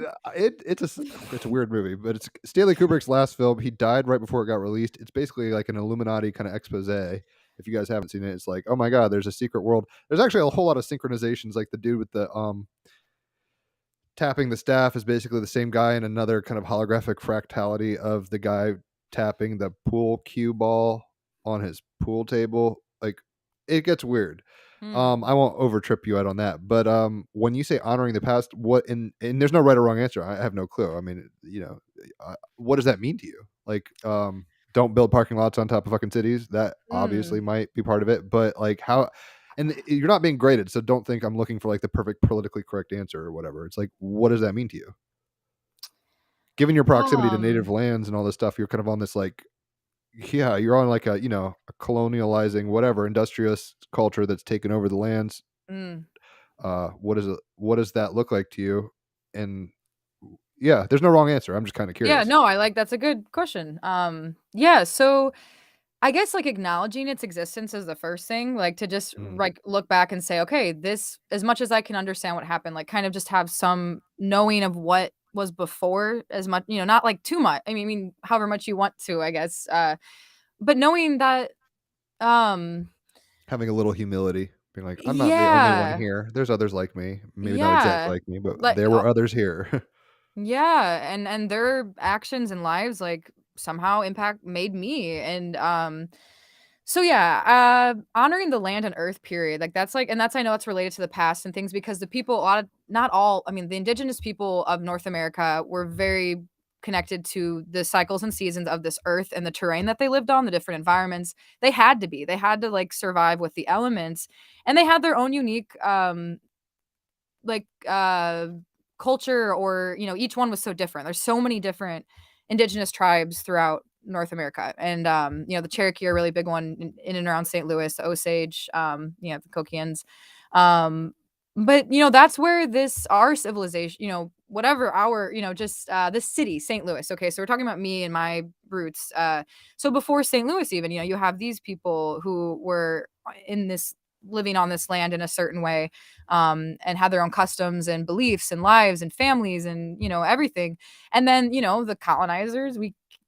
Speaker 4: it's a weird movie, but it's Stanley Kubrick's last film. He died right before it got released. It's basically like an Illuminati kind of expose. If you guys haven't seen it, it's like, oh my god, there's a secret world. There's actually a whole lot of synchronizations. Like the dude with the tapping the staff is basically the same guy in another kind of holographic fractality of the guy tapping the pool cue ball on his pool table. Like it gets weird. I won't over trip you out on that, but when you say honoring the past, what and there's no right or wrong answer. I have no clue. I mean, what does that mean to you? Like, don't build parking lots on top of fucking cities. That obviously might be part of it, but like how, and you're not being graded, so don't think I'm looking for like the perfect politically correct answer or whatever. It's like, what does that mean to you? given your proximity to native lands and all this stuff, you're kind of on this like, yeah, you're on like a, you know, a colonializing whatever industrious culture that's taken over the lands.
Speaker 5: Mm.
Speaker 4: What does that look like to you? And yeah, there's no wrong answer. I'm just kind of
Speaker 5: Yeah,
Speaker 4: curious.
Speaker 5: no, that's a good question. Yeah, so I guess like acknowledging its existence is the first thing, like to just like look back and say, okay, this, as much as I can understand what happened, like kind of just have some knowing of what was before, as much, you know, not like too much. I mean, however much you want to, I guess. But knowing that, um,
Speaker 4: Having a little humility, being like, I'm not the only one
Speaker 5: yeah,
Speaker 4: here. There's others like me. Maybe not exactly
Speaker 5: yeah,
Speaker 4: like me, but
Speaker 5: like,
Speaker 4: there were others here.
Speaker 5: yeah, and their actions and lives like somehow made me, and so yeah, honoring the land and earth period, like that's like, and that's, I know it's related to the past and things, because the people, a lot of, not all, I mean, the indigenous people of North America were very connected to the cycles and seasons of this earth and the terrain that they lived on, the different environments. They had to like survive with the elements, and they had their own unique like culture, or you know, each one was so different. There's so many different indigenous tribes throughout North America, and you know, the Cherokee are a really big one in and around St. Louis, the Osage, you know, the Kokians, but you know, that's where this, our civilization, you know, whatever our, you know, just this city, St. Louis. Okay, so we're talking about me and my roots. So before St. Louis, even, you know, you have these people who were in this, living on this land in a certain way, and had their own customs and beliefs and lives and families and, you know, everything. And then, you know, the colonizers,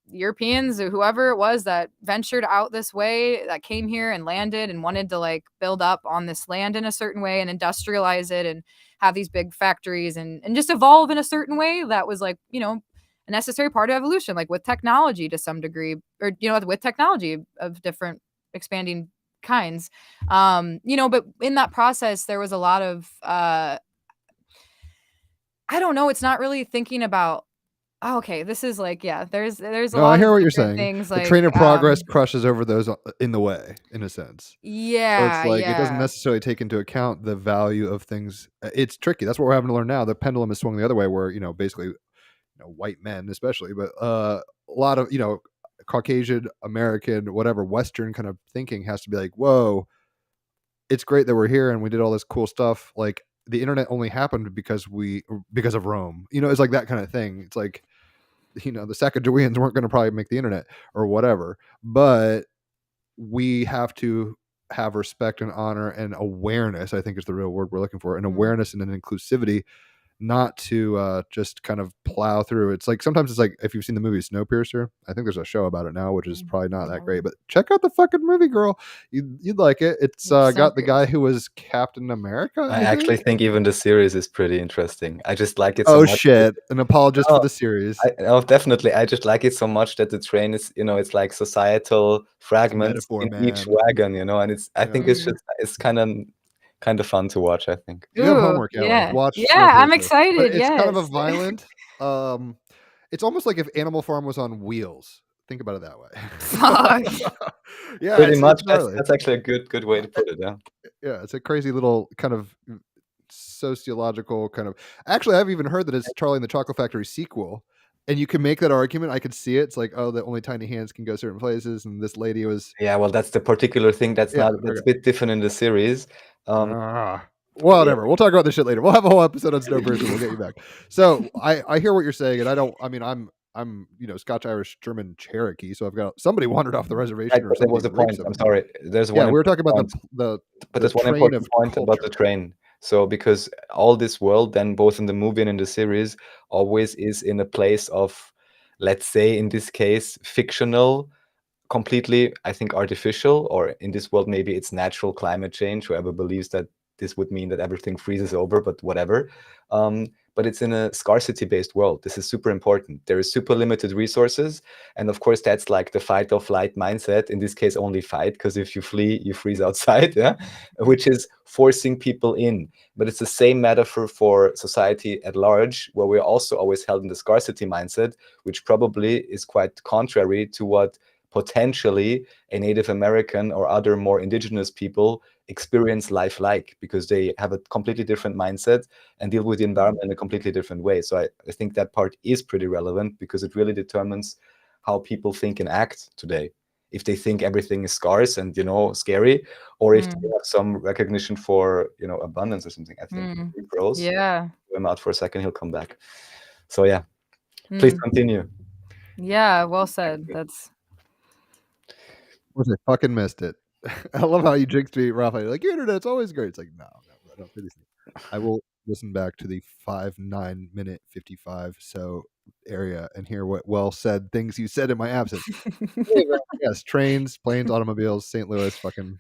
Speaker 5: Europeans or whoever it was that ventured out this way, that came here and landed and wanted to like build up on this land in a certain way and industrialize it and have these big factories and just evolve in a certain way that was like, you know, a necessary part of evolution, like with technology to some degree, or, you know, with technology of different expanding kinds. You know, but in that process, there was a lot of, I don't know, it's not really thinking about, oh, okay, this is like, yeah, there's a
Speaker 4: No, I
Speaker 5: lot
Speaker 4: hear
Speaker 5: of
Speaker 4: what you're
Speaker 5: different
Speaker 4: saying.
Speaker 5: things
Speaker 4: The
Speaker 5: like,
Speaker 4: train of progress crushes over those in the way, in a sense. So it's
Speaker 5: yeah,
Speaker 4: like it doesn't
Speaker 5: yeah.
Speaker 4: necessarily take into account the value of things. It's tricky. That's what we're having to learn now. The pendulum is swung the other way, where you know, basically, you know, white men especially, but a lot of, you know, Caucasian, American, whatever Western kind of thinking has to be like, whoa, it's great that we're here and we did all this cool stuff. Like the internet only happened because of Rome. You know, it's like that kind of thing. It's like, you know, the Sacagaweans weren't going to probably make the internet or whatever, but we have to have respect and honor and awareness, I think is the real word we're looking for, and awareness and an inclusivity, not to just kind of plow through. It's like sometimes it's like if you've seen the movie Snowpiercer, I think there's a show about it now, which is probably not that great, but check out the fucking movie, girl. You'd like it. It's got the guy who was Captain America.
Speaker 3: I actually think even the series is pretty interesting. I just like it so
Speaker 4: Oh
Speaker 3: much.
Speaker 4: shit! An apologist for
Speaker 3: No,
Speaker 4: the series.
Speaker 3: definitely. I just like it so much that the train is, you know, it's like societal fragments
Speaker 4: Metaphor,
Speaker 3: in each
Speaker 4: man.
Speaker 3: wagon, you know, and I think it's
Speaker 4: Yeah.
Speaker 3: just, it's kind of fun to watch, I think.
Speaker 4: You have
Speaker 5: Ooh,
Speaker 4: homework, Ellie.
Speaker 5: yeah.
Speaker 4: Watch
Speaker 5: Yeah, I'm
Speaker 4: Snowpiercer. But
Speaker 5: excited,
Speaker 4: it's kind of a
Speaker 5: yes.
Speaker 4: violent. It's almost like if Animal Farm was on wheels. Think about it that way.
Speaker 5: Fuck.
Speaker 4: Yeah,
Speaker 3: Pretty
Speaker 4: it's
Speaker 3: much.
Speaker 4: gnarly.
Speaker 3: That's actually a good way to put it, yeah.
Speaker 4: Yeah, it's a crazy little kind of sociological kind of. Actually, I've even heard that it's Charlie and the Chocolate Factory sequel, and you can make that argument. I could see it. It's like, oh, the only tiny hands can go certain places, and this lady was.
Speaker 3: Yeah, well, that's the particular thing that's
Speaker 4: Yeah,
Speaker 3: that's
Speaker 4: okay.
Speaker 3: a bit different in the series.
Speaker 4: Whatever. We'll talk about this shit later. We'll have a whole episode on Snowpiercer. We'll get you back. So I hear what you're saying, and I don't. I mean, I'm you know, Scotch, Irish, German, Cherokee. So I've got somebody wandered off the reservation,
Speaker 3: Right,
Speaker 4: or
Speaker 3: but that was
Speaker 4: somebody
Speaker 3: the point.
Speaker 4: raped
Speaker 3: I'm
Speaker 4: somebody.
Speaker 3: sorry. There's
Speaker 4: Yeah,
Speaker 3: one
Speaker 4: we were talking about
Speaker 3: point,
Speaker 4: the
Speaker 3: but there's one
Speaker 4: train
Speaker 3: important
Speaker 4: of
Speaker 3: point about the
Speaker 4: culture.
Speaker 3: train. So because all this world, then both in the movie and in the series, always is in a place of, let's say in this case, fictional, completely, I think, artificial, or in this world maybe it's natural climate change. Whoever believes that this would mean that everything freezes over, but whatever. But it's in a scarcity-based world. This is super important. There is super limited resources, and of course that's like the fight or flight mindset. In this case, only fight, because if you flee, you freeze outside. Yeah, which is forcing people in. But it's the same metaphor for society at large, where we're also always held in the scarcity mindset, which probably is quite contrary to what potentially a Native American or other more indigenous people experience life like, because they have a completely different mindset and deal with the environment in a completely different way. So I think that part is pretty relevant, because it really determines how people think and act today. If they think everything is scarce and, scary, or if they have some recognition for, abundance or something. I think he grows.
Speaker 5: Yeah.
Speaker 3: Throw him out for a second, he'll come back. So yeah, please continue.
Speaker 5: Yeah, well said. That's.
Speaker 4: I fucking missed it. I love how you jinxed me, Rafa. You're like, your internet's always great. It's like, no, I don't think I will listen back to the 9 minute 55 area and hear what well said things you said in my absence. Yes, trains, planes, automobiles, St. Louis, fucking.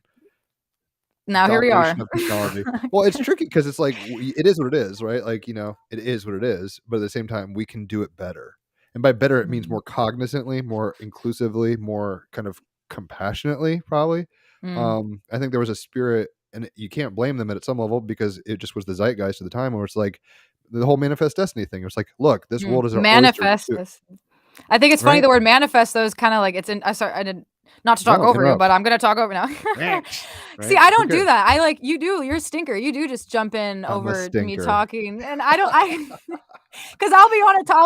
Speaker 5: Now here we are.
Speaker 4: Of technology. Well, it's tricky because it's like it is what it is, right? Like, it is what it is, but at the same time, we can do it better. And by better, it means more cognizantly, more inclusively, more kind of compassionately, probably. I think there was a spirit, and you can't blame them at some level, because it just was the zeitgeist of the time, where it's like the whole manifest destiny thing. It was like, look, this world is our
Speaker 5: manifest. I think it's funny,
Speaker 4: right?
Speaker 5: the word manifest, though, is kind of like it's in. I didn't. Not to talk over you, but I'm gonna talk over now. See, I don't do that. I like you do. You're a stinker. You do just jump in over me talking, and I don't. Because I'll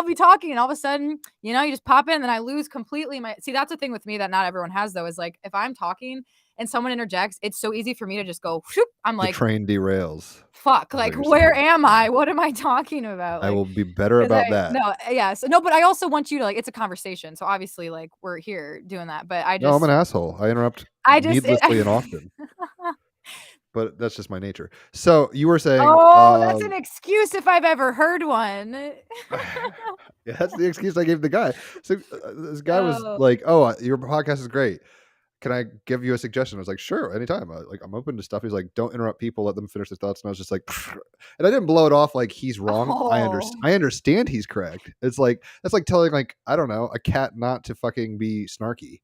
Speaker 5: be talking, and all of a sudden, you just pop in, and then I lose completely my. See, that's the thing with me that not everyone has, though, is like if I'm talking and someone interjects, it's so easy for me to just go. Whoop, I'm like,
Speaker 4: the train derails.
Speaker 5: Fuck, like where am I? What am I talking about? Like,
Speaker 4: I will be better about that.
Speaker 5: No, yeah, so no, but I also want you to it's a conversation. So obviously, like we're here doing that. But
Speaker 4: no, I'm an asshole. I interrupt needlessly and often. But that's just my nature. So you were saying,
Speaker 5: that's an excuse if I've ever heard one.
Speaker 4: Yeah, that's the excuse I gave the guy. So this guy was like, "Oh, your podcast is great. Can I give you a suggestion?" I was like, "Sure, anytime. I'm open to stuff." He's like, "Don't interrupt people. Let them finish their thoughts." And I was just like, and I didn't blow it off like he's wrong. I understand he's correct. It's like that's like telling I don't know, a cat not to fucking be snarky.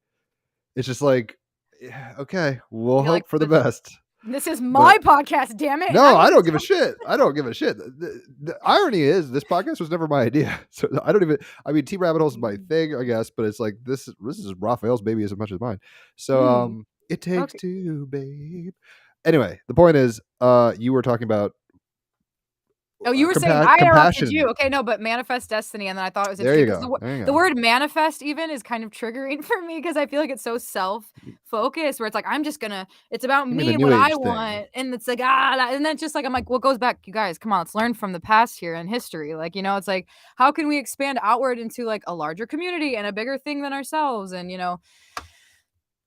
Speaker 4: It's just like, yeah, okay, we'll hope for the best.
Speaker 5: This is my podcast, damn it.
Speaker 4: No, I don't give a shit. I don't give a shit. The irony is this podcast was never my idea. So I don't even, Team Rabbit Hole is my thing, I guess, but it's like, this is Raphael's baby as much as mine. So, it takes two, babe. Anyway, the point is, you were talking about.
Speaker 5: Oh, you were saying I interrupted you. Okay, no, but manifest destiny, and then I thought it was
Speaker 4: interesting.
Speaker 5: There you go. The word manifest even is kind of triggering for me, because I feel like it's so self-focused, where it's like it's about me and what I want, and it's like and then just like I'm like, what goes back? You guys, come on, let's learn from the past here in history. Like, it's like, how can we expand outward into like a larger community and a bigger thing than ourselves, and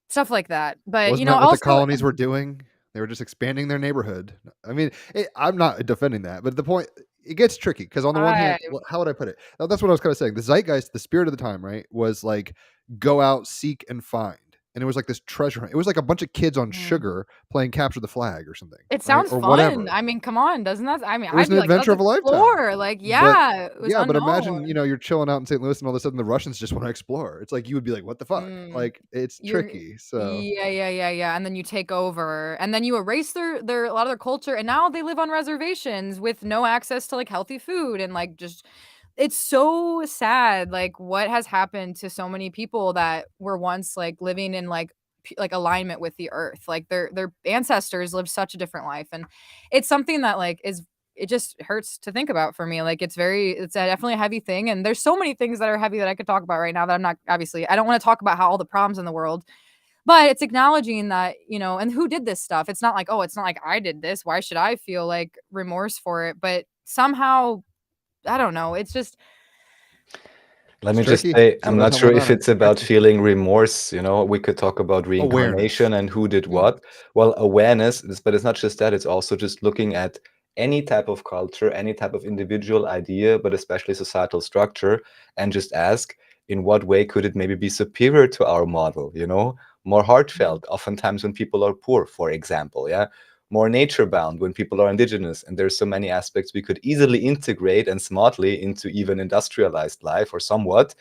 Speaker 5: stuff like that. But
Speaker 4: wasn't that what the colonies were doing? They were just expanding their neighborhood. I'm not defending that, but the point, it gets tricky, because on the one hand, how would I put it? That's what I was kind of saying. The zeitgeist, the spirit of the time, right, was like, go out, seek, and find. And it was like this treasure hunt. It was like a bunch of kids on sugar playing capture the flag or something.
Speaker 5: It sounds fun.
Speaker 4: Whatever.
Speaker 5: Come on, doesn't that?
Speaker 4: It was an adventure of a lifetime.
Speaker 5: Like, yeah, it was
Speaker 4: but imagine, you're chilling out in St. Louis, and all of a sudden the Russians just want to explore. It's like, you would be like, what the fuck? Like, it's tricky. So
Speaker 5: yeah. And then you take over, and then you erase their a lot of their culture, and now they live on reservations with no access to like healthy food, and like just. It's so sad, like what has happened to so many people that were once like living in like alignment with the earth. Like their ancestors lived such a different life, and it's something that like it just hurts to think about for me. Like it's definitely a heavy thing, and there's so many things that are heavy that I could talk about right now that I'm not, obviously I don't want to talk about how all the problems in the world, but it's acknowledging that, and who did this stuff. It's not like, oh, it's not like I did this, why should I feel like remorse for it? But somehow, I don't know. It's just.
Speaker 3: Let me just say, I'm not sure if it's about feeling remorse. We could talk about reincarnation and who did what. Well, awareness, but it's not just that. It's also just looking at any type of culture, any type of individual idea, but especially societal structure, and just ask, in what way could it maybe be superior to our model? More heartfelt, oftentimes when people are poor, for example. Yeah. More nature-bound when people are indigenous, and there's so many aspects we could easily integrate and smartly into even industrialized life, or somewhat,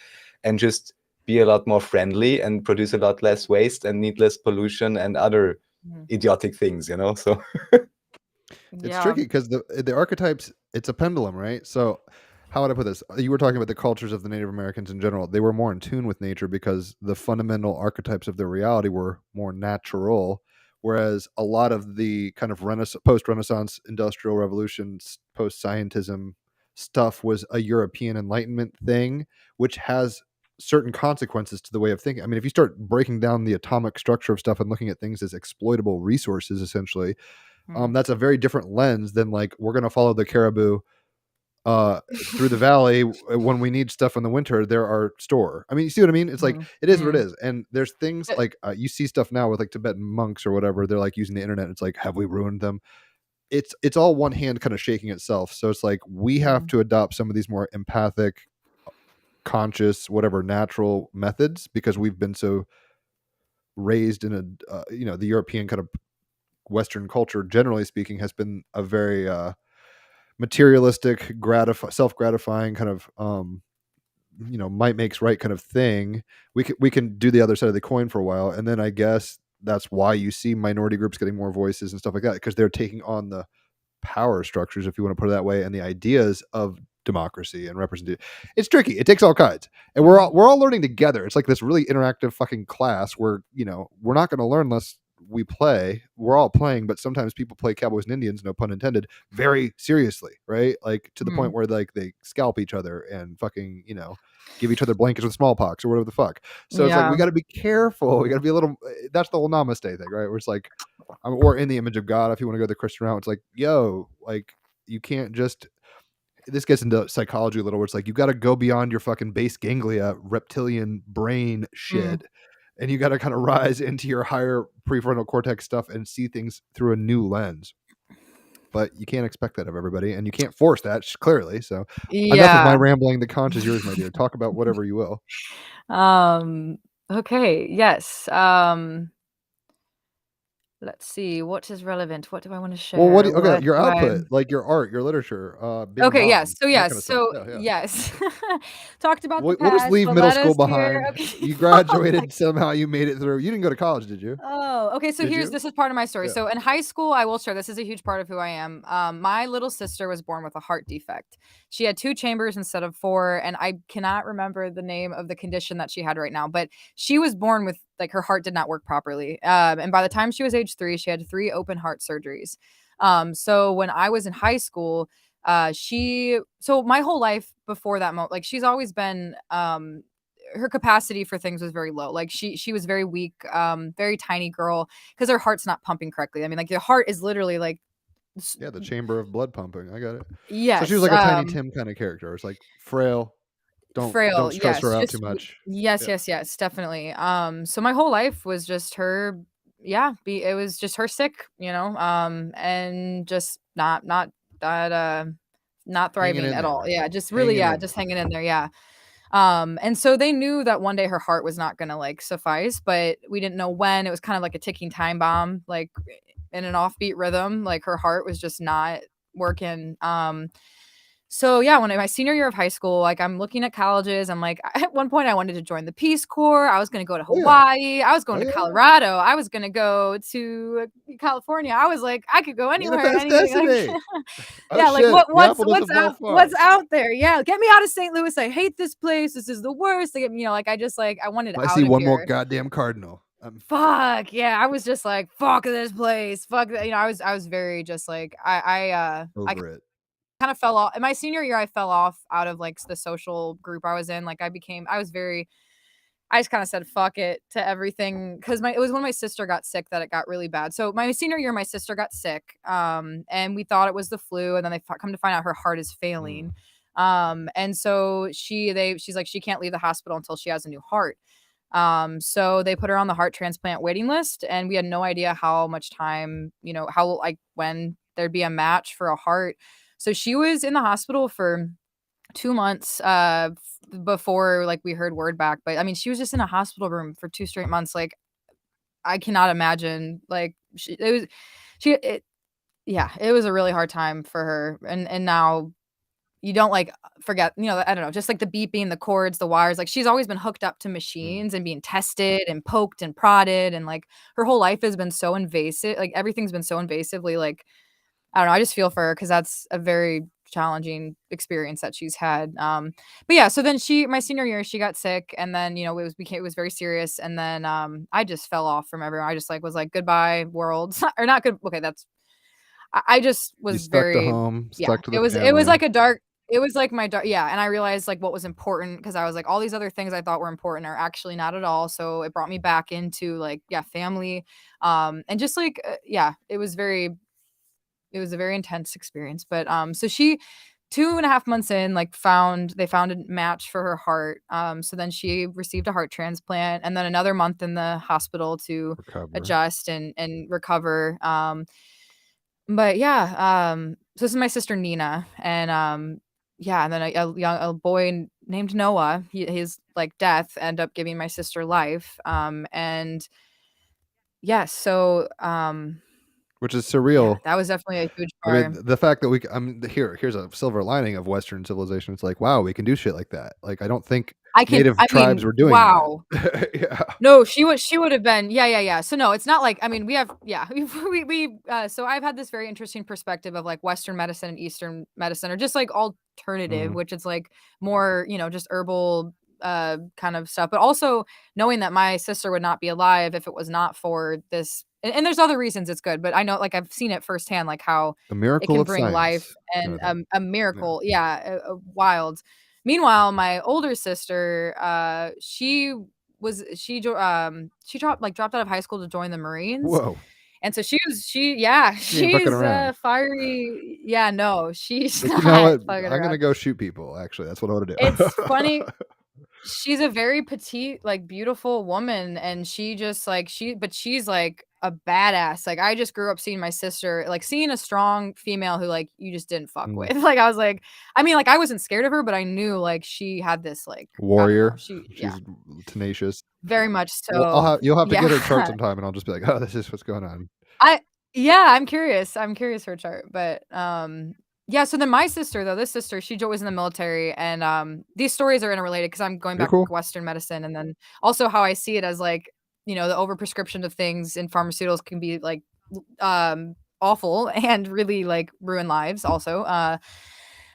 Speaker 3: and just be a lot more friendly and produce a lot less waste and needless pollution and other idiotic things, So
Speaker 4: it's tricky, because the archetypes, it's a pendulum, right? So how would I put this? You were talking about the cultures of the Native Americans in general. They were more in tune with nature because the fundamental archetypes of their reality were more natural, whereas a lot of the kind of post-Renaissance industrial revolution, post-scientism stuff was a European Enlightenment thing, which has certain consequences to the way of thinking. I mean, if you start breaking down the atomic structure of stuff and looking at things as exploitable resources, essentially, that's a very different lens than like we're going to follow the caribou through the valley when we need stuff in the winter. There are store. I mean, you see what I mean? It's like it is what it is. And there's things like you see stuff now with like Tibetan monks or whatever. They're like using the internet. It's like, have we ruined them? It's all one hand kind of shaking itself. So it's like we have to adopt some of these more empathic, conscious, whatever natural methods because we've been so raised in a the European kind of Western culture, generally speaking, has been a very materialistic, self-gratifying kind of might makes right kind of thing. We can do the other side of the coin for a while, and then I guess that's why you see minority groups getting more voices and stuff like that because they're taking on the power structures, if you want to put it that way, and the ideas of democracy and representation. It's tricky. It takes all kinds, and we're all learning together. It's like this really interactive fucking class where we're not going to learn unless we play. We're all playing, but sometimes people play Cowboys and Indians, no pun intended, very seriously, right? Like to the point where like they scalp each other and fucking give each other blankets with smallpox or whatever the fuck. So it's like we got to be careful. We got to be a little. That's the whole namaste thing, right? Where it's like, or in the image of God, if you want to go the Christian route, it's like, yo, like you can't just. This gets into psychology a little, where it's like you got to go beyond your fucking base ganglia, reptilian brain shit, and you got to kind of rise into your higher prefrontal cortex stuff and see things through a new lens. But you can't expect that of everybody, and you can't force that clearly. So enough of my rambling. The conch is yours, my dear. Talk about whatever you will.
Speaker 5: Okay. Yes. Let's see. What is relevant? What do I want to share?
Speaker 4: Well, your output, like your art, your literature, being a mom,
Speaker 5: Yes. So
Speaker 4: that
Speaker 5: yes.
Speaker 4: kind of
Speaker 5: So
Speaker 4: stuff. Yeah.
Speaker 5: yes. Talked about the
Speaker 4: We'll
Speaker 5: past.
Speaker 4: just leave
Speaker 5: but
Speaker 4: middle
Speaker 5: let
Speaker 4: school
Speaker 5: us hear-
Speaker 4: behind.
Speaker 5: Okay.
Speaker 4: You graduated somehow. You made it through. You didn't go to college, did you?
Speaker 5: Oh, okay. So
Speaker 4: Did you?
Speaker 5: this is part of my story.
Speaker 4: Yeah.
Speaker 5: So in high school, I will share this is a huge part of who I am. My little sister was born with a heart defect. She had 2 chambers instead of 4, and I cannot remember the name of the condition that she had right now, but she was born with like her heart did not work properly. And by the time she was age 3, she had 3 open heart surgeries. So when I was in high school, so my whole life before that moment, like she's always been her capacity for things was very low. Like she was very weak, very tiny girl because her heart's not pumping correctly. I mean, like the heart is literally like
Speaker 4: the chamber of blood pumping. I got it.
Speaker 5: yes.
Speaker 4: So she was like a Tiny Tim kind of character. It's like frail. Don't stress her out too much.
Speaker 5: Yes, definitely. So my whole life was just her. Yeah, it was just her sick, and just not thriving at all. Yeah, just really, just hanging in there. Yeah. And so they knew that one day her heart was not gonna like suffice, but we didn't know when. It was kind of like a ticking time bomb, like in an offbeat rhythm. Like her heart was just not working. So yeah, when my senior year of high school, like I'm looking at colleges, I'm like, at one point I wanted to join the Peace Corps. I was going to go to Hawaii. I was going to Colorado. I was going to go to California. I was like, I could go anywhere. Anything. Like, what's out there? Yeah. Get me out of St. Louis. I hate this place. This is the worst. Like, I wanted out of here.
Speaker 4: I see one more goddamn cardinal.
Speaker 5: Fuck. Yeah. I was just like, fuck this place. Fuck that. I was very just like,
Speaker 4: over it.
Speaker 5: Kind of fell off in my senior year. I fell off out of like the social group I was in. Like I just kind of said fuck it to everything because it was when my sister got sick that it got really bad. So my senior year, my sister got sick, and we thought it was the flu, and then they come to find out her heart is failing, and so she's like she can't leave the hospital until she has a new heart. So they put her on the heart transplant waiting list, and we had no idea how much time, when there'd be a match for a heart. So she was in the hospital for 2 months before like we heard word back. But I mean, she was just in a hospital room for 2 straight months. Like I cannot imagine. Like it was a really hard time for her. And now you don't like forget, I don't know, just like the beeping, the cords, the wires. Like she's always been hooked up to machines and being tested and poked and prodded, and like her whole life has been so invasive. Like everything's been so invasively like. I don't know. I just feel for her because that's a very challenging experience that she's had. But yeah, so then my senior year, she got sick, and then it was very serious, and then I just fell off from everyone. I just was like, goodbye world, or not good. Okay, I just
Speaker 4: You
Speaker 5: was
Speaker 4: stuck to
Speaker 5: very,
Speaker 4: home,
Speaker 5: yeah.
Speaker 4: stuck to the
Speaker 5: It was
Speaker 4: family.
Speaker 5: like a dark. It was like my dark, yeah. And I realized like what was important, because I was like, all these other things I thought were important are actually not at all. So it brought me back into like, yeah, family, and just like, yeah, it was a very intense experience. But so she 2.5 months in, like they found a match for her heart. So then she received a heart transplant, and then another month in the hospital to
Speaker 4: Recover.
Speaker 5: adjust and recover. But yeah, so this is my sister Nina, and yeah, and then a boy named Noah. His like death ended up giving my sister life. And yeah, so
Speaker 4: Which is
Speaker 5: yeah,
Speaker 4: surreal.
Speaker 5: that was definitely a huge
Speaker 4: I
Speaker 5: part.
Speaker 4: mean, the fact that here's a silver lining of Western civilization. It's like, wow, we can do shit like that. Like, I don't think native tribes were doing
Speaker 5: wow.
Speaker 4: that. Yeah.
Speaker 5: No, she would have been, yeah. So no, it's not like, I mean, we have, yeah, so I've had this very interesting perspective of like Western medicine and Eastern medicine, or just like alternative,
Speaker 4: Mhm.
Speaker 5: which is like more, just herbal kind of stuff, but also knowing that my sister would not be alive if it was not for this. And there's other reasons it's good, but I know, like, I've seen it firsthand, like how
Speaker 4: The
Speaker 5: it
Speaker 4: miracle
Speaker 5: can
Speaker 4: of
Speaker 5: bring life
Speaker 4: science kind
Speaker 5: and
Speaker 4: of thing.
Speaker 5: a
Speaker 4: Yeah.
Speaker 5: miracle. Yeah, wild. Meanwhile, my older sister, dropped out of high school to join the Marines.
Speaker 4: Whoa.
Speaker 5: And so
Speaker 4: She ain't fucking
Speaker 5: she's
Speaker 4: around.
Speaker 5: fiery. Yeah, no, she's
Speaker 4: Like, you know
Speaker 5: not
Speaker 4: what?
Speaker 5: fucking
Speaker 4: I'm gonna
Speaker 5: around.
Speaker 4: go shoot people. Actually, that's what I want to
Speaker 5: It's
Speaker 4: do.
Speaker 5: funny. She's a very petite, like, beautiful woman, and she just, like, but she's, like, a badass. Like, I just grew up seeing my sister, like, seeing a strong female who, like, you just didn't fuck
Speaker 4: Mm.
Speaker 5: with. Like, I was like, I mean, like, I wasn't scared of her, but I knew, like, she had this, like, I don't know.
Speaker 4: Warrior.
Speaker 5: Yeah,
Speaker 4: She's tenacious.
Speaker 5: very much
Speaker 4: Well,
Speaker 5: so.
Speaker 4: you'll have to get her chart
Speaker 5: Yeah.
Speaker 4: sometime, and I'll just be like, oh, this is what's going on.
Speaker 5: Yeah, I'm curious. I'm curious her chart, but yeah. So then my sister, though, this sister, she was in the military, and these stories are interrelated because I'm going
Speaker 4: You're
Speaker 5: back to
Speaker 4: cool.
Speaker 5: Western medicine, and then also how I see it as like the overprescription of things in pharmaceuticals can be like awful and really like ruin lives also.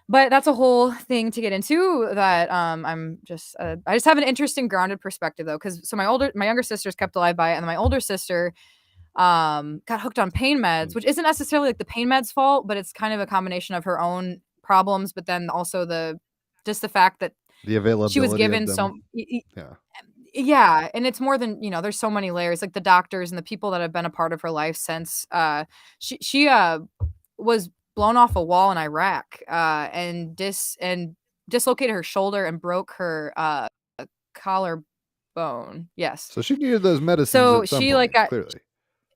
Speaker 5: But that's a whole thing to get into that I just have an interesting grounded perspective though, because so my younger sister's kept alive by it, and then my older sister got hooked on pain meds, which isn't necessarily like the pain meds fault, but it's kind of a combination of her own problems, but then also just the fact that
Speaker 4: The
Speaker 5: she was
Speaker 4: availability of
Speaker 5: given
Speaker 4: them. Yeah.
Speaker 5: yeah, and it's more than, there's so many layers, like the doctors and the people that have been a part of her life since she was blown off a wall in Iraq and dislocated her shoulder and broke her collarbone. Yes.
Speaker 4: So she needed those medicines
Speaker 5: So
Speaker 4: at some
Speaker 5: she like
Speaker 4: point,
Speaker 5: got
Speaker 4: clearly.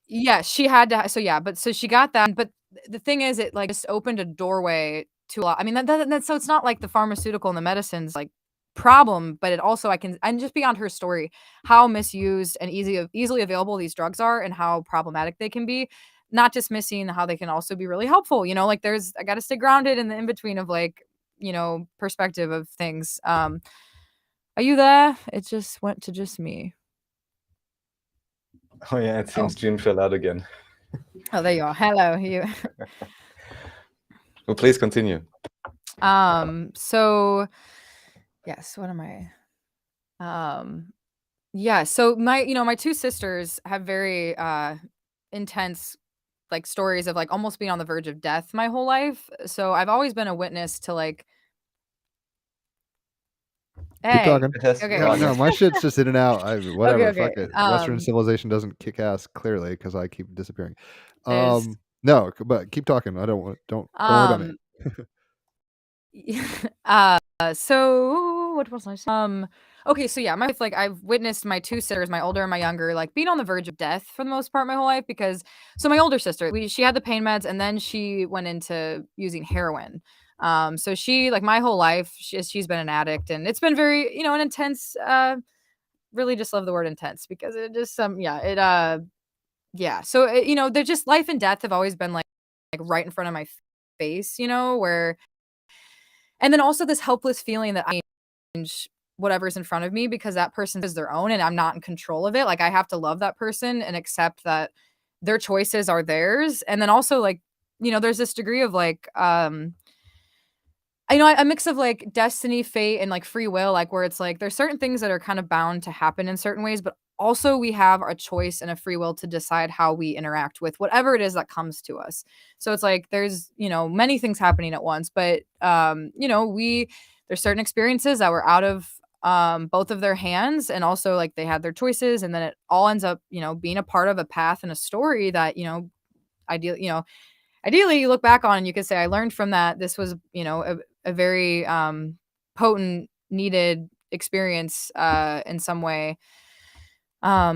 Speaker 5: yeah, she had to so yeah, but so she got that, but the thing is it, like, just opened a doorway to a lot. I mean, so it's not like the pharmaceutical and the medicines, like, problem, but it also and just beyond her story, how misused and easily available these drugs are and how problematic they can be, not just missing how they can also be really helpful, like, I gotta stay grounded in the in between of, like, perspective of things. Are you there? It just went to just me.
Speaker 3: Oh yeah, it seems June fell out again.
Speaker 5: Oh, there you are. Hello, you.
Speaker 3: Well, please continue.
Speaker 5: So yes, what am I? Yeah, so my two sisters have very intense like stories of like almost being on the verge of death my whole life. So I've always been a witness to like
Speaker 4: Keep
Speaker 5: hey.
Speaker 4: talking.
Speaker 3: It has
Speaker 5: Okay.
Speaker 4: Yeah, no, my shit's just in and out. Whatever,
Speaker 5: Okay.
Speaker 4: fuck it. Western civilization doesn't kick ass, clearly, because I keep disappearing.
Speaker 5: There's
Speaker 4: No, but keep talking. Don't worry about me.
Speaker 5: So what was I saying? Okay, so yeah, my life, like I've witnessed my two sisters, my older and my younger, like being on the verge of death for the most part my whole life because so my older sister, she had the pain meds and then she went into using heroin. So she like my whole life she's been an addict and it's been very, an intense really just love the word intense because it just yeah. So they're just life and death have always been like right in front of my face, where and then also this helpless feeling that I change whatever's in front of me because that person is their own and I'm not in control of it. Like I have to love that person and accept that their choices are theirs. And then also like, there's this degree of like a mix of like destiny, fate, and like free will, like where it's like there's certain things that are kind of bound to happen in certain ways, but also we have a choice and a free will to decide how we interact with whatever it is that comes to us. So it's like there's, many things happening at once, but there's certain experiences that were out of both of their hands, and also like they had their choices, and then it all ends up, being a part of a path and a story that, ideally, ideally you look back on and you could say, I learned from that. This was, a very potent, needed experience in some way.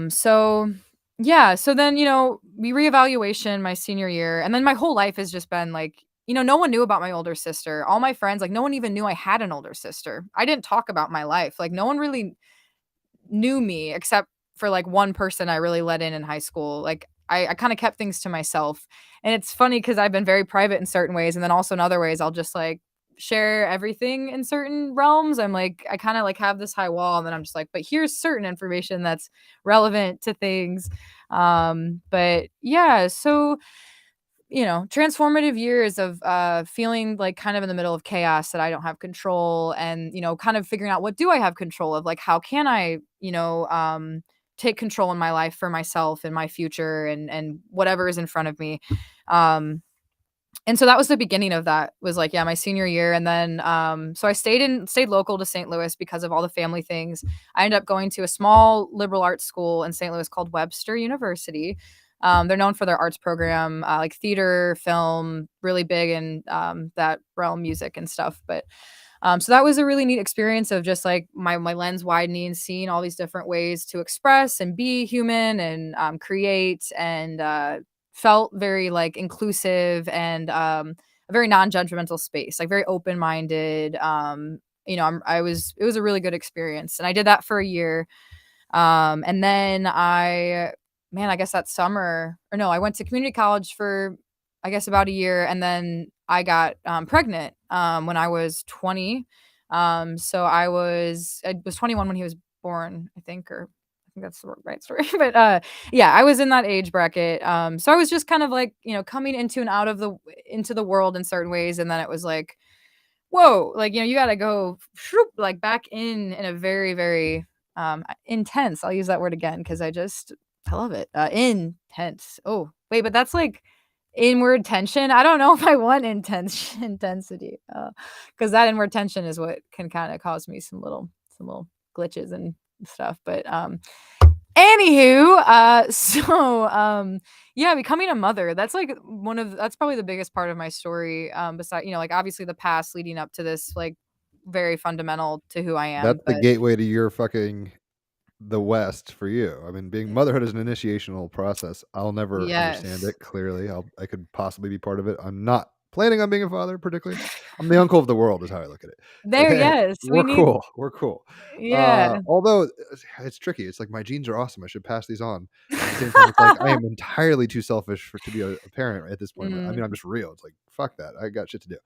Speaker 5: So yeah, so then, we reevaluation my senior year, and then my whole life has just been like, no one knew about my older sister. All my friends, like no one even knew I had an older sister. I didn't talk about my life. Like no one really knew me except for like one person I really let in high school. Like I kind of kept things to myself. And it's funny because I've been very private in certain ways. And then also in other ways, I'll just like share everything in certain realms. I'm like, I kind of like have this high wall. And then I'm just like, but here's certain information that's relevant to things. But yeah, so transformative years of feeling like kind of in the middle of chaos that I don't have control, and kind of figuring out what do I have control of, like how can I take control in my life for myself and my future, and whatever is in front of me. And so that was the beginning of that, was like, yeah, my senior year. And then so I stayed local to St. Louis because of all the family things. I ended up going to a small liberal arts school in St. Louis called Webster University. They're known for their arts program, like theater, film, really big in that realm, music and stuff. But so that was a really neat experience of just like my lens widening, seeing all these different ways to express and be human and create, and felt very like inclusive and a very non-judgmental space, like very open-minded. It was a really good experience, and I did that for a year. And then I guess that summer, or no, I went to community college for, I guess, about a year. And then I got pregnant when I was 20. So I was 21 when he was born, I think, or I think that's the right story. But yeah, I was in that age bracket. So I was just kind of like, coming into and out of into the world in certain ways. And then it was like, whoa, like, you got to go like back in a very, very intense. I'll use that word again because I love it. Intense. Oh, wait, but that's like inward tension. I don't know if I want intensity, because that inward tension is what can kind of cause me some little glitches and stuff. But anywho, yeah, becoming a mother, that's like that's probably the biggest part of my story. Besides, like obviously the past leading up to this, like very fundamental to who I am.
Speaker 4: That's the gateway to your fucking the West for you. I mean, being motherhood is an initiational process. I'll never understand it. Clearly, I could possibly be part of it. I'm not planning on being a father, particularly. I'm the uncle of the world, is how I look at it.
Speaker 5: There, yes,
Speaker 4: we're cool. We're cool.
Speaker 5: Yeah.
Speaker 4: Although it's tricky. It's like my genes are awesome. I should pass these on. At the same time, it's like I am entirely too selfish to be a parent at this point. I mean, I'm just real. It's like fuck that. I got shit to do.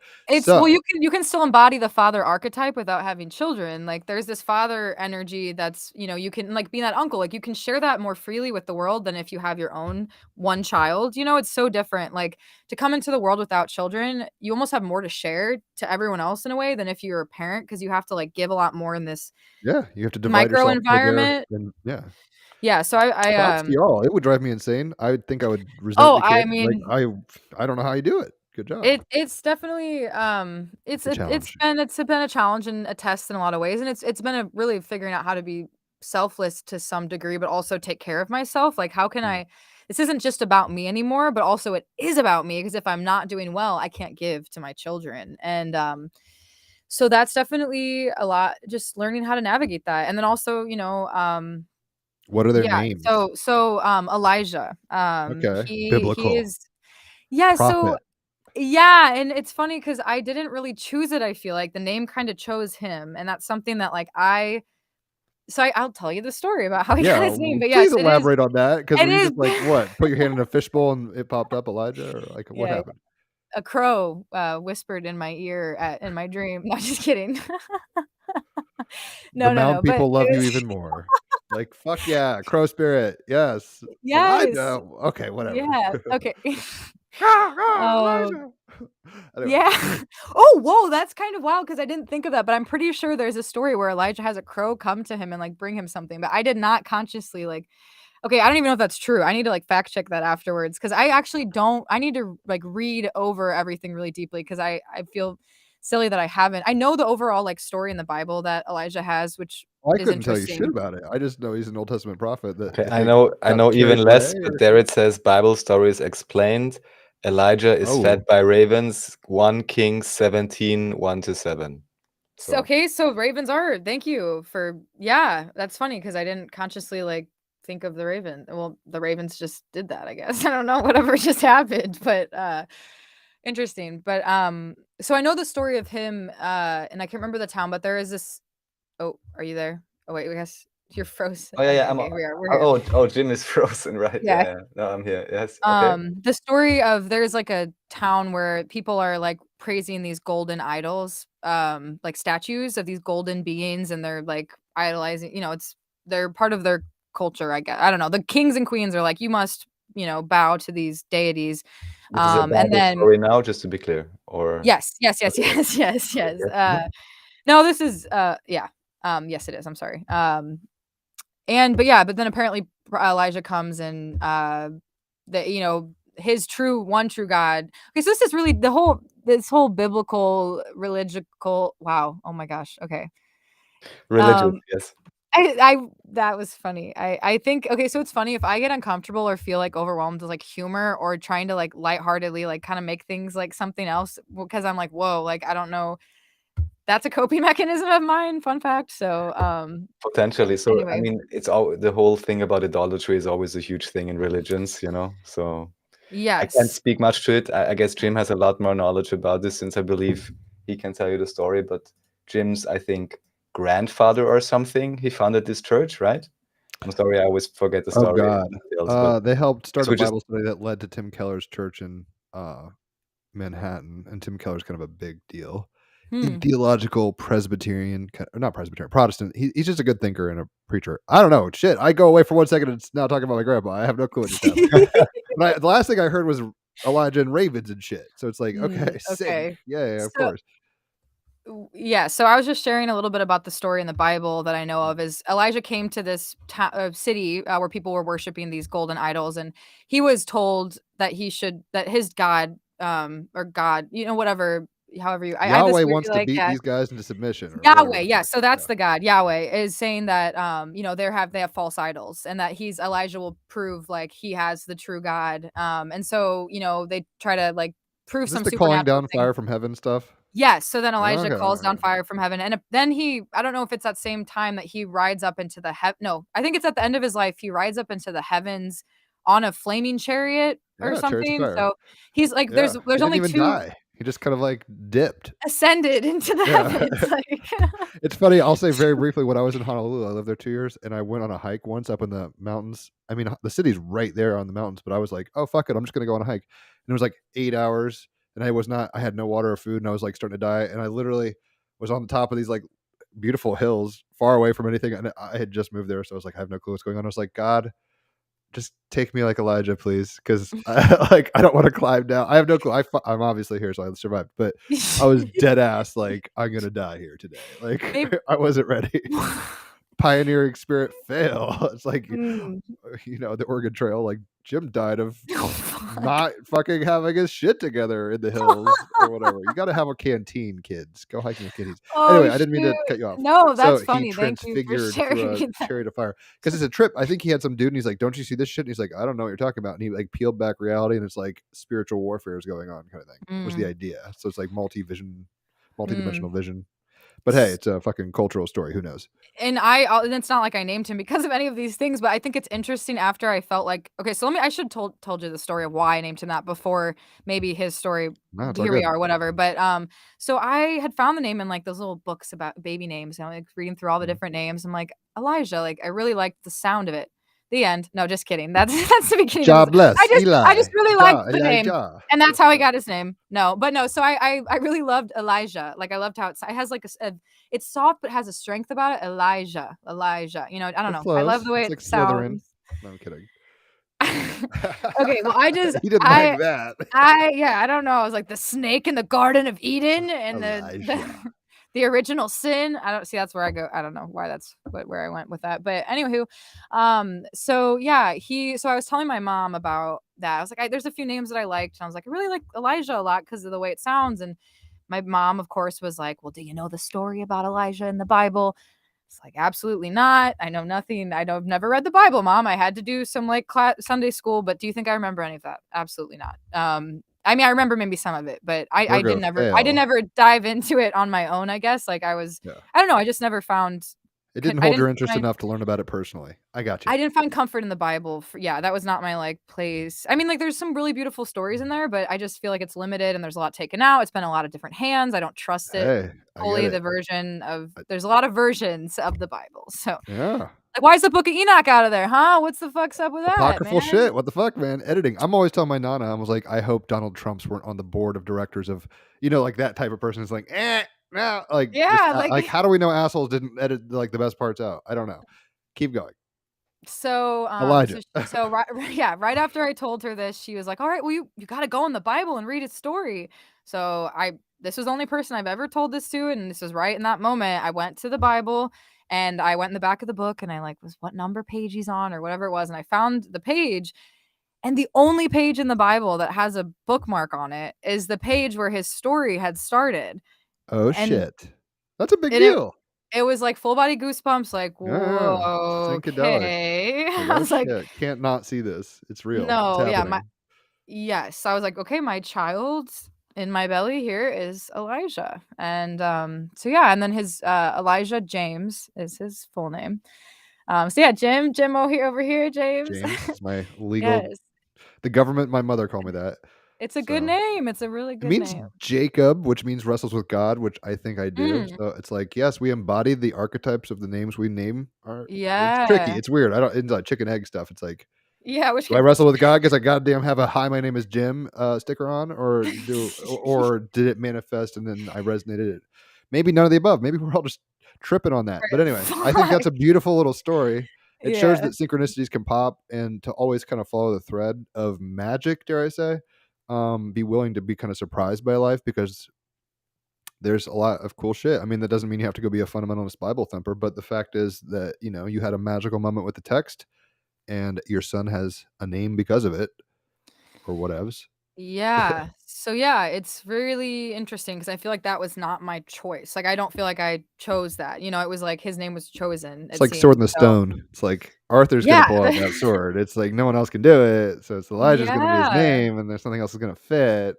Speaker 5: Well, you can still embody the father archetype without having children. Like there's this father energy that's, you can like be that uncle. Like you can share that more freely with the world than if you have your own one child. It's so different. Like to come into the world without children, you almost have more to share to everyone else in a way than if you're a parent, because you have to like give a lot more in this
Speaker 4: you have to divide
Speaker 5: micro environment. Yeah, so I
Speaker 4: y'all, it would drive me insane. I would think I would resent the kid.
Speaker 5: I mean,
Speaker 4: like I don't know how you do it. Good job.
Speaker 5: It's definitely it's been a challenge and a test in a lot of ways, and it's been a really figuring out how to be selfless to some degree, but also take care of myself. Like how can I? This isn't just about me anymore, but also it is about me, because if I'm not doing well, I can't give to my children, and so that's definitely a lot. Just learning how to navigate that, and then also
Speaker 4: what are their names?
Speaker 5: So Elijah.
Speaker 4: Okay, biblical.
Speaker 5: He is, yeah.
Speaker 4: Prophet.
Speaker 5: So. Yeah, and it's funny because I didn't really choose it. I feel like the name kind of chose him, and that's something that like I'll tell you the story about how he got his name. But
Speaker 4: please elaborate on that, because were you just like what? Put your hand in a fishbowl and it popped up Elijah, or like what happened?
Speaker 5: A crow whispered in my ear in my dream. No, just kidding.
Speaker 4: No. People love you even more. Like fuck yeah, crow spirit. Yes. Elijah. Okay, whatever.
Speaker 5: Yeah. Okay.
Speaker 4: Elijah.
Speaker 5: Yeah. Oh whoa, that's kind of wild because I didn't think of that, but I'm pretty sure there's a story where Elijah has a crow come to him and like bring him something, but I did not consciously like. Okay, I don't even know if that's true. I need to like fact check that afterwards because I actually don't. I need to like read over everything really deeply because I feel silly that I haven't. I know the overall like story in the Bible that Elijah has, which
Speaker 4: I
Speaker 5: is
Speaker 4: couldn't tell you shit
Speaker 5: interesting.
Speaker 4: about it. I just know he's an Old Testament prophet that
Speaker 3: Okay,
Speaker 4: I
Speaker 3: I
Speaker 4: think
Speaker 3: know
Speaker 4: got
Speaker 3: even
Speaker 4: carried
Speaker 3: less,
Speaker 4: away.
Speaker 3: but there it says Bible stories explained. Elijah is fed
Speaker 4: Oh,
Speaker 3: by ravens. 1 Kings 17, 1-7. So
Speaker 5: Okay, so ravens are. Thank you for. Yeah, that's funny because I didn't consciously like think of the raven. Well, the ravens just did that. I guess I don't know whatever just happened, but interesting. But so I know the story of him, and I can't remember the town, but there is this. Oh, are you there? Oh wait, I guess you're frozen.
Speaker 3: oh yeah,
Speaker 5: Okay,
Speaker 3: yeah.
Speaker 5: okay, we are. We're here.
Speaker 3: Oh, Jim is frozen, right?
Speaker 5: Yeah.
Speaker 3: Yeah, yeah. No, I'm here. Yes. Okay.
Speaker 5: The story of there's like a town where people are like praising these golden idols, like statues of these golden beings, and they're like idolizing, they're part of their culture, I guess. I don't know. The kings and queens are like, you must, bow to these deities.
Speaker 3: This is a
Speaker 5: And
Speaker 3: Bible
Speaker 5: then
Speaker 3: story now, just to be clear, or
Speaker 5: yes, yes, yes,
Speaker 3: okay.
Speaker 5: yes, yes, yes.
Speaker 3: Okay.
Speaker 5: No, this is yeah. Yes, it is. I'm sorry. But then apparently Elijah comes and his one true God. Okay, so this is really this whole biblical religical. Wow. Oh my gosh. Okay.
Speaker 3: Religious,
Speaker 5: Um,
Speaker 3: yes.
Speaker 5: I that was funny. I think okay, so it's funny if I get uncomfortable or feel like overwhelmed with like humor or trying to like lightheartedly like kind of make things like something else because I'm like, whoa, like I don't know. That's a coping mechanism of mine. Fun fact. So
Speaker 3: Potentially. So, I
Speaker 5: anyway,
Speaker 3: mean, it's all the whole thing about idolatry is always a huge thing in religions, So I can't
Speaker 5: yes.
Speaker 3: speak much to it. I guess Jim has a lot more knowledge about this since I believe he can tell you the story. But Jim's, I think, grandfather or something, he founded this church, right? I'm sorry, I always forget the
Speaker 4: oh
Speaker 3: story
Speaker 4: God.
Speaker 3: details, but
Speaker 4: They helped
Speaker 3: guess
Speaker 4: start a
Speaker 3: we just
Speaker 4: Bible study that led to Tim Keller's church in Manhattan, and Tim Keller's kind of a big deal.
Speaker 5: Hmm.
Speaker 4: Theological Presbyterian, not Presbyterian, Protestant. He's just a good thinker and a preacher. I don't know. Shit, I go away for 1 second and it's now talking about my grandpa. I have no clue what just happened. But the last thing I heard was Elijah and ravens and shit. So it's like, okay, sick.
Speaker 5: Okay.
Speaker 4: Yeah, of
Speaker 5: So
Speaker 4: course.
Speaker 5: yeah, so I was just sharing a little bit about the story in the Bible that I know of is Elijah came to this city where people were worshiping these golden idols, and he was told that that his God, or God, whatever, however I have this
Speaker 4: Yahweh
Speaker 5: weird
Speaker 4: wants to
Speaker 5: like,
Speaker 4: beat
Speaker 5: yeah,
Speaker 4: these guys into submission or whatever
Speaker 5: Yahweh,
Speaker 4: the
Speaker 5: yeah,
Speaker 4: fuck.
Speaker 5: so that's
Speaker 4: Yeah.
Speaker 5: the God. Yahweh is saying that they have false idols and that Elijah will prove like he has the true God. And so, they try to like prove
Speaker 4: Is this
Speaker 5: some
Speaker 4: the calling
Speaker 5: supernatural
Speaker 4: down
Speaker 5: thing.
Speaker 4: fire from heaven stuff?
Speaker 5: Yes, so then Elijah calls down
Speaker 4: Okay.
Speaker 5: fire from heaven, and then I don't know if it's that same time that he rides up into no, I think it's at the end of his life, he rides up into the heavens on a flaming chariot or
Speaker 4: Yeah, chariots of
Speaker 5: something,
Speaker 4: fire.
Speaker 5: so he's like,
Speaker 4: Yeah.
Speaker 5: there's
Speaker 4: He didn't
Speaker 5: only
Speaker 4: even
Speaker 5: 2
Speaker 4: die. He just kind of like dipped.
Speaker 5: ascended into the
Speaker 4: Yeah.
Speaker 5: heavens, like
Speaker 4: It's funny. I'll say very briefly when I was in Honolulu, I lived there 2 years, and I went on a hike once up in the mountains. I mean, the city's right there on the mountains, but I was like, oh, fuck it. I'm just going to go on a hike. And it was like 8 hours, and I had no water or food, and I was like starting to die. And I literally was on the top of these like beautiful hills far away from anything. And I had just moved there. So I was like, I have no clue what's going on. I was like, God, just take me like Elijah, please, because I don't want to climb down. I have no clue. I'm obviously here, so I survived. But I was dead ass like I'm gonna die here today. Like
Speaker 5: maybe
Speaker 4: I wasn't ready. Pioneering spirit fail. It's like
Speaker 5: Mm.
Speaker 4: the Oregon Trail. Like Jim died of not fucking having his shit together in the hills or whatever. You got to have a canteen, kids. Go hiking with canteens. Anyway,
Speaker 5: Oh,
Speaker 4: I didn't mean to
Speaker 5: shoot.
Speaker 4: cut you off.
Speaker 5: No,
Speaker 4: So
Speaker 5: that's
Speaker 4: he
Speaker 5: funny, thank you for
Speaker 4: transfigured through a
Speaker 5: sharing that.
Speaker 4: chariot of fire because it's a trip. I think he had some dude and he's like, "Don't you see this shit?" And he's like, "I don't know what you're talking about." And he like peeled back reality and it's like spiritual warfare is going on, kind of thing. Was the
Speaker 5: Mm,
Speaker 4: idea. So it's like
Speaker 5: mm.
Speaker 4: multi-dimensional vision. But hey, it's a fucking cultural story. Who knows?
Speaker 5: And it's not like I named him because of any of these things, but I think it's interesting after I felt like okay, so I should told you the story of why I named him that before maybe his story.
Speaker 4: No, it's all
Speaker 5: Here we
Speaker 4: good.
Speaker 5: are, whatever. But so I had found the name in like those little books about baby names, and I'm like reading through all the
Speaker 4: Mhm.
Speaker 5: different names. I'm like, Elijah, like I really liked the sound of it. The end. No, just kidding. That's that's the beginning of his
Speaker 4: Jobless,
Speaker 5: I just
Speaker 4: Eli.
Speaker 5: really liked the name.
Speaker 4: Elijah.
Speaker 5: And that's how he got his name. No, but no. So I really loved Elijah. Like I loved how it has like it's soft but has a strength about it. Elijah. I don't
Speaker 4: It's
Speaker 5: know. I love
Speaker 4: close.
Speaker 5: the way
Speaker 4: It's
Speaker 5: it
Speaker 4: like Slytherin.
Speaker 5: sounds.
Speaker 4: No, I'm kidding.
Speaker 5: Okay, well,
Speaker 4: He didn't like that.
Speaker 5: I don't know. I was like the snake in the Garden of Eden and
Speaker 4: Elijah.
Speaker 5: the original sin. I don't see that's where I go. I don't know why that's where I went with that. But anywho, so yeah, so I was telling my mom about that. I was like, there's a few names that I liked, and I was like, I really like Elijah a lot because of the way it sounds. And my mom, of course, was like, well, do you know the story about Elijah in the Bible? It's like, absolutely not. I know nothing. I've never read the Bible, Mom. I had to do some like Sunday school, but do you think I remember any of that? Absolutely not. I mean, I remember maybe some of it, but I
Speaker 4: Virgo
Speaker 5: didn't
Speaker 4: fail.
Speaker 5: ever dive into it on my own, I guess. Like
Speaker 4: Yeah.
Speaker 5: I don't know. I just never found,
Speaker 4: It didn't
Speaker 5: I
Speaker 4: hold your
Speaker 5: didn't
Speaker 4: interest
Speaker 5: find,
Speaker 4: enough to learn about it personally. I got you.
Speaker 5: I didn't find comfort in the Bible. Yeah, that was not my like place. I mean, like there's some really beautiful stories in there, but I just feel like it's limited and there's a lot taken out. It's been a lot of different hands. I don't trust it
Speaker 4: Hey, I get
Speaker 5: fully.
Speaker 4: it.
Speaker 5: There's a lot of versions of the Bible. So
Speaker 4: Yeah.
Speaker 5: like, why is the Book of Enoch out of there, huh? What's the fuck's up with that,
Speaker 4: Apocryphal
Speaker 5: man?
Speaker 4: shit. What the fuck, man? Editing. I'm always telling my nana, I was like, I hope Donald Trump's weren't on the board of directors of, like that type of person is like, no, like just
Speaker 5: Yeah, like
Speaker 4: like how do we know assholes didn't edit like the best parts out? I don't know. Keep going.
Speaker 5: so
Speaker 4: Elijah.
Speaker 5: yeah, right after I told her this, she was like, "All right, well you got to go in the Bible and read its story." So this was the only person I've ever told this to, and this was right in that moment. I went to the Bible and I went in the back of the book and I like was what number page he's on or whatever it was, and I found the page. And the only page in the Bible that has a bookmark on it is the page where his story had started.
Speaker 4: Oh
Speaker 5: And
Speaker 4: shit. That's a big
Speaker 5: it
Speaker 4: deal.
Speaker 5: it was like full body goosebumps, like,
Speaker 4: Yeah.
Speaker 5: "Whoa,
Speaker 4: Syncadelic.
Speaker 5: okay."
Speaker 4: Like,
Speaker 5: I
Speaker 4: oh
Speaker 5: was like,
Speaker 4: shit. Can't not see this. It's real. It's
Speaker 5: "No, yeah,
Speaker 4: happening.
Speaker 5: yes." I was like, "Okay, my child in my belly here is Elijah." And, so yeah, and then his, Elijah James is his full name. So yeah, Jim over here, James.
Speaker 4: James is my legal
Speaker 5: Yes.
Speaker 4: the government, my mother called me that.
Speaker 5: It's a good
Speaker 4: So
Speaker 5: name. It's a really
Speaker 4: it
Speaker 5: good
Speaker 4: means
Speaker 5: name.
Speaker 4: Jacob, which means wrestles with God, which I think I do.
Speaker 5: Mm.
Speaker 4: So it's like, yes, we embodied the archetypes of the names we name. It's tricky.
Speaker 5: Yeah.
Speaker 4: It's weird. It's like chicken egg stuff. It's like,
Speaker 5: Yeah, which
Speaker 4: do I wrestle with God because I goddamn have a "Hi, my name is Jim" sticker on, or did it manifest and then I resonated it? Maybe none of the above. Maybe we're all just tripping on that. But anyway, I think that's a
Speaker 5: Fuck.
Speaker 4: beautiful little story. It shows
Speaker 5: Yeah.
Speaker 4: that synchronicities can pop, and to always kind of follow the thread of magic, dare I say, be willing to be kind of surprised by life because there's a lot of cool shit. I mean, that doesn't mean you have to go be a fundamentalist Bible thumper, but the fact is that, you had a magical moment with the text and your son has a name because of it or whatevs.
Speaker 5: Yeah. So yeah, it's really interesting because I feel like that was not my choice. Like I don't feel like I chose that. It was like his name was chosen,
Speaker 4: It's
Speaker 5: it
Speaker 4: like Sword
Speaker 5: seems.
Speaker 4: in the
Speaker 5: So
Speaker 4: Stone. It's like Arthur's gonna
Speaker 5: yeah.
Speaker 4: pull out that sword. It's like no one else can do it, so it's Elijah's gonna be his
Speaker 5: Yeah.
Speaker 4: name, and there's something else that's gonna fit.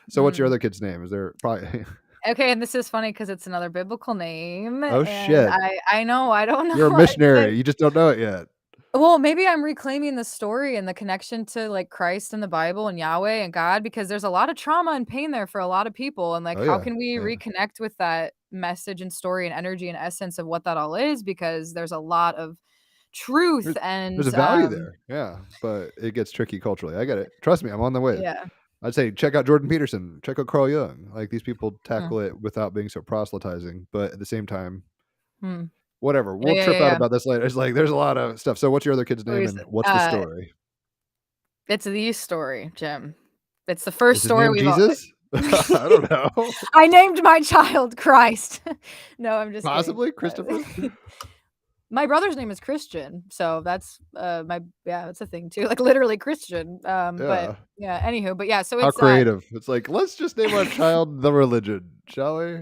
Speaker 4: So what's your
Speaker 5: Mm.
Speaker 4: other kid's name? Is there probably
Speaker 5: Okay, and this is funny because it's another biblical name,
Speaker 4: Oh
Speaker 5: and
Speaker 4: shit.
Speaker 5: I know I don't know
Speaker 4: You're a
Speaker 5: what, but
Speaker 4: missionary. You just don't know it yet.
Speaker 5: well, maybe I'm reclaiming the story and the connection to like Christ and the Bible and Yahweh and God because there's a lot of trauma and pain there for a lot of people. And like,
Speaker 4: Oh
Speaker 5: how
Speaker 4: yeah.
Speaker 5: can we
Speaker 4: Yeah.
Speaker 5: reconnect with that message and story and energy and essence of what that all is? Because there's a lot of truth
Speaker 4: There's
Speaker 5: and
Speaker 4: a value there. Yeah. But it gets tricky culturally. I get it. Trust me, I'm on the wave.
Speaker 5: yeah.
Speaker 4: I'd say check out Jordan Peterson, check out Carl Jung. Like these people
Speaker 5: Mm,
Speaker 4: tackle it without being so proselytizing, but at the same time,
Speaker 5: mm.
Speaker 4: whatever.
Speaker 5: Yeah,
Speaker 4: We'll
Speaker 5: yeah, yeah,
Speaker 4: trip out
Speaker 5: yeah.
Speaker 4: about this later. It's like there's a lot of stuff. So what's your other kid's
Speaker 5: What
Speaker 4: name
Speaker 5: you
Speaker 4: and
Speaker 5: said.
Speaker 4: what's the story?
Speaker 5: It's the story, Jim. It's the
Speaker 4: Is
Speaker 5: first
Speaker 4: his
Speaker 5: story
Speaker 4: name
Speaker 5: we've all.
Speaker 4: Jesus? I don't know.
Speaker 5: I named my child Christ. No, I'm just kidding.
Speaker 4: Possibly Christopher?
Speaker 5: My brother's name is Christian, so that's that's a thing too, like literally Christian. But
Speaker 4: Yeah.
Speaker 5: yeah, anywho, but yeah, so
Speaker 4: How
Speaker 5: it's
Speaker 4: creative. It's like, let's just name our child the religion, shall we?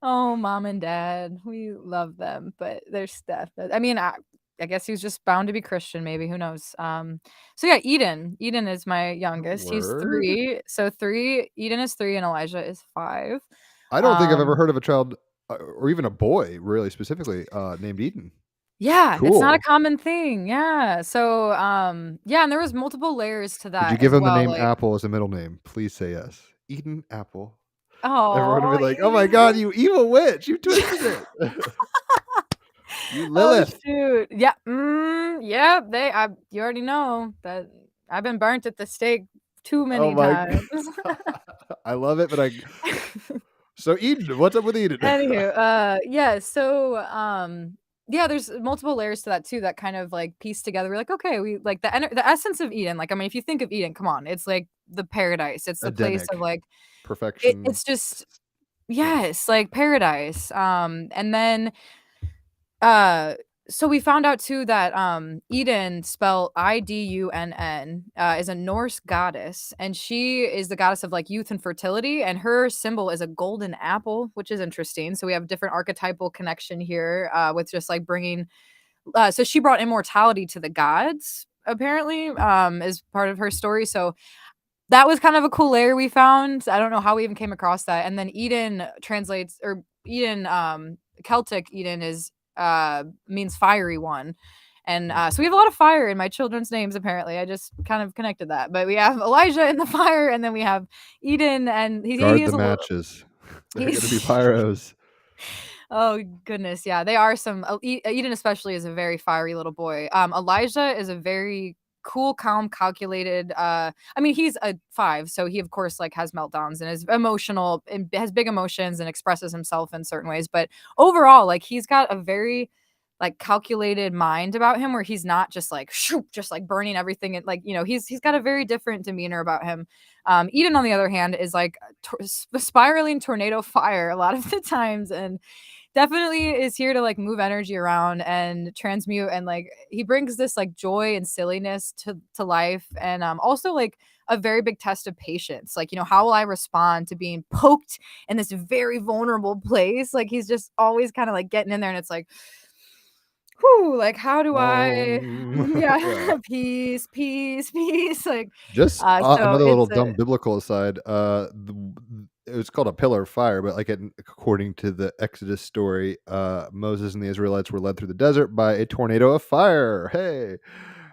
Speaker 5: oh, mom and dad, we love them, but there's stuff. I mean, I guess he's just bound to be Christian, maybe. Who knows? So yeah, Eden. Eden is my youngest. He's
Speaker 4: Word.
Speaker 5: 3. So 3. Eden is 3, and Elijah is 5.
Speaker 4: I don't think I've ever
Speaker 5: Um,
Speaker 4: heard of a child or even a boy, really specifically, named Eden.
Speaker 5: yeah, it's not a
Speaker 4: Cool.
Speaker 5: common thing. Yeah. So yeah, and there was multiple layers to
Speaker 4: Did you
Speaker 5: that
Speaker 4: give
Speaker 5: as
Speaker 4: him the
Speaker 5: well.
Speaker 4: name
Speaker 5: Like,
Speaker 4: Apple as a middle name? Please say yes. Eden Apple. Everyone would
Speaker 5: oh,
Speaker 4: be like, "Oh my god, you evil witch! You twisted it, you
Speaker 5: oh
Speaker 4: Lilith."
Speaker 5: shoot. Yeah. Yeah, you already know that I've been burnt at the stake too
Speaker 4: Oh
Speaker 5: many
Speaker 4: my
Speaker 5: times.
Speaker 4: god, I love it, but so Eden, what's up with Eden?
Speaker 5: Anywho, yeah, so yeah, there's multiple layers to that too that kind of like piece together. We're like, okay, we like the essence of Eden. Like, I mean, if you think of Eden, come on, it's like the paradise. It's the place of
Speaker 4: Edenic
Speaker 5: like
Speaker 4: perfection.
Speaker 5: it's just
Speaker 4: Yeah.
Speaker 5: yes, like paradise. And then uh so we found out too that Eden, spelled Idunn, is a Norse goddess, and she is the goddess of like youth and fertility, and her symbol is a golden apple, which is interesting. So we have a different archetypal connection here with just like bringing so she brought immortality to the gods apparently as part of her story. So that was kind of a cool layer we found. I don't know how we even came across that. And then Eden translates, or Eden, Celtic Eden is means fiery one. And so we have a lot of fire in my children's names, apparently. I just kind of connected that. But we have Elijah in the fire, and then we have Eden, and he
Speaker 4: Guard
Speaker 5: is
Speaker 4: the
Speaker 5: a little.
Speaker 4: matches. They're gonna be pyros.
Speaker 5: Oh goodness, yeah, they are some. Eden especially is a very fiery little boy. Elijah is a very cool, calm, calculated. I mean, he's a 5, so he of course like has meltdowns and is emotional and has big emotions and expresses himself in certain ways. But overall, like he's got a very like calculated mind about him, where he's not just like shoop, just like burning everything. And like he's got a very different demeanor about him. Eden, on the other hand, is like spiraling tornado fire a lot of the times, and definitely is here to like move energy around and transmute, and like he brings this like joy and silliness to life, and also like a very big test of patience. Like, how will I respond to being poked in this very vulnerable place? Like he's just always kind of like getting in there, and it's like, whew, like how do I yeah,
Speaker 4: Yeah.
Speaker 5: peace, peace, peace. Like
Speaker 4: Just
Speaker 5: so
Speaker 4: another little
Speaker 5: it's a
Speaker 4: dumb biblical aside. It was called a pillar of fire, but like according to the Exodus story, Moses and the Israelites were led through the desert by a tornado of fire. Hey,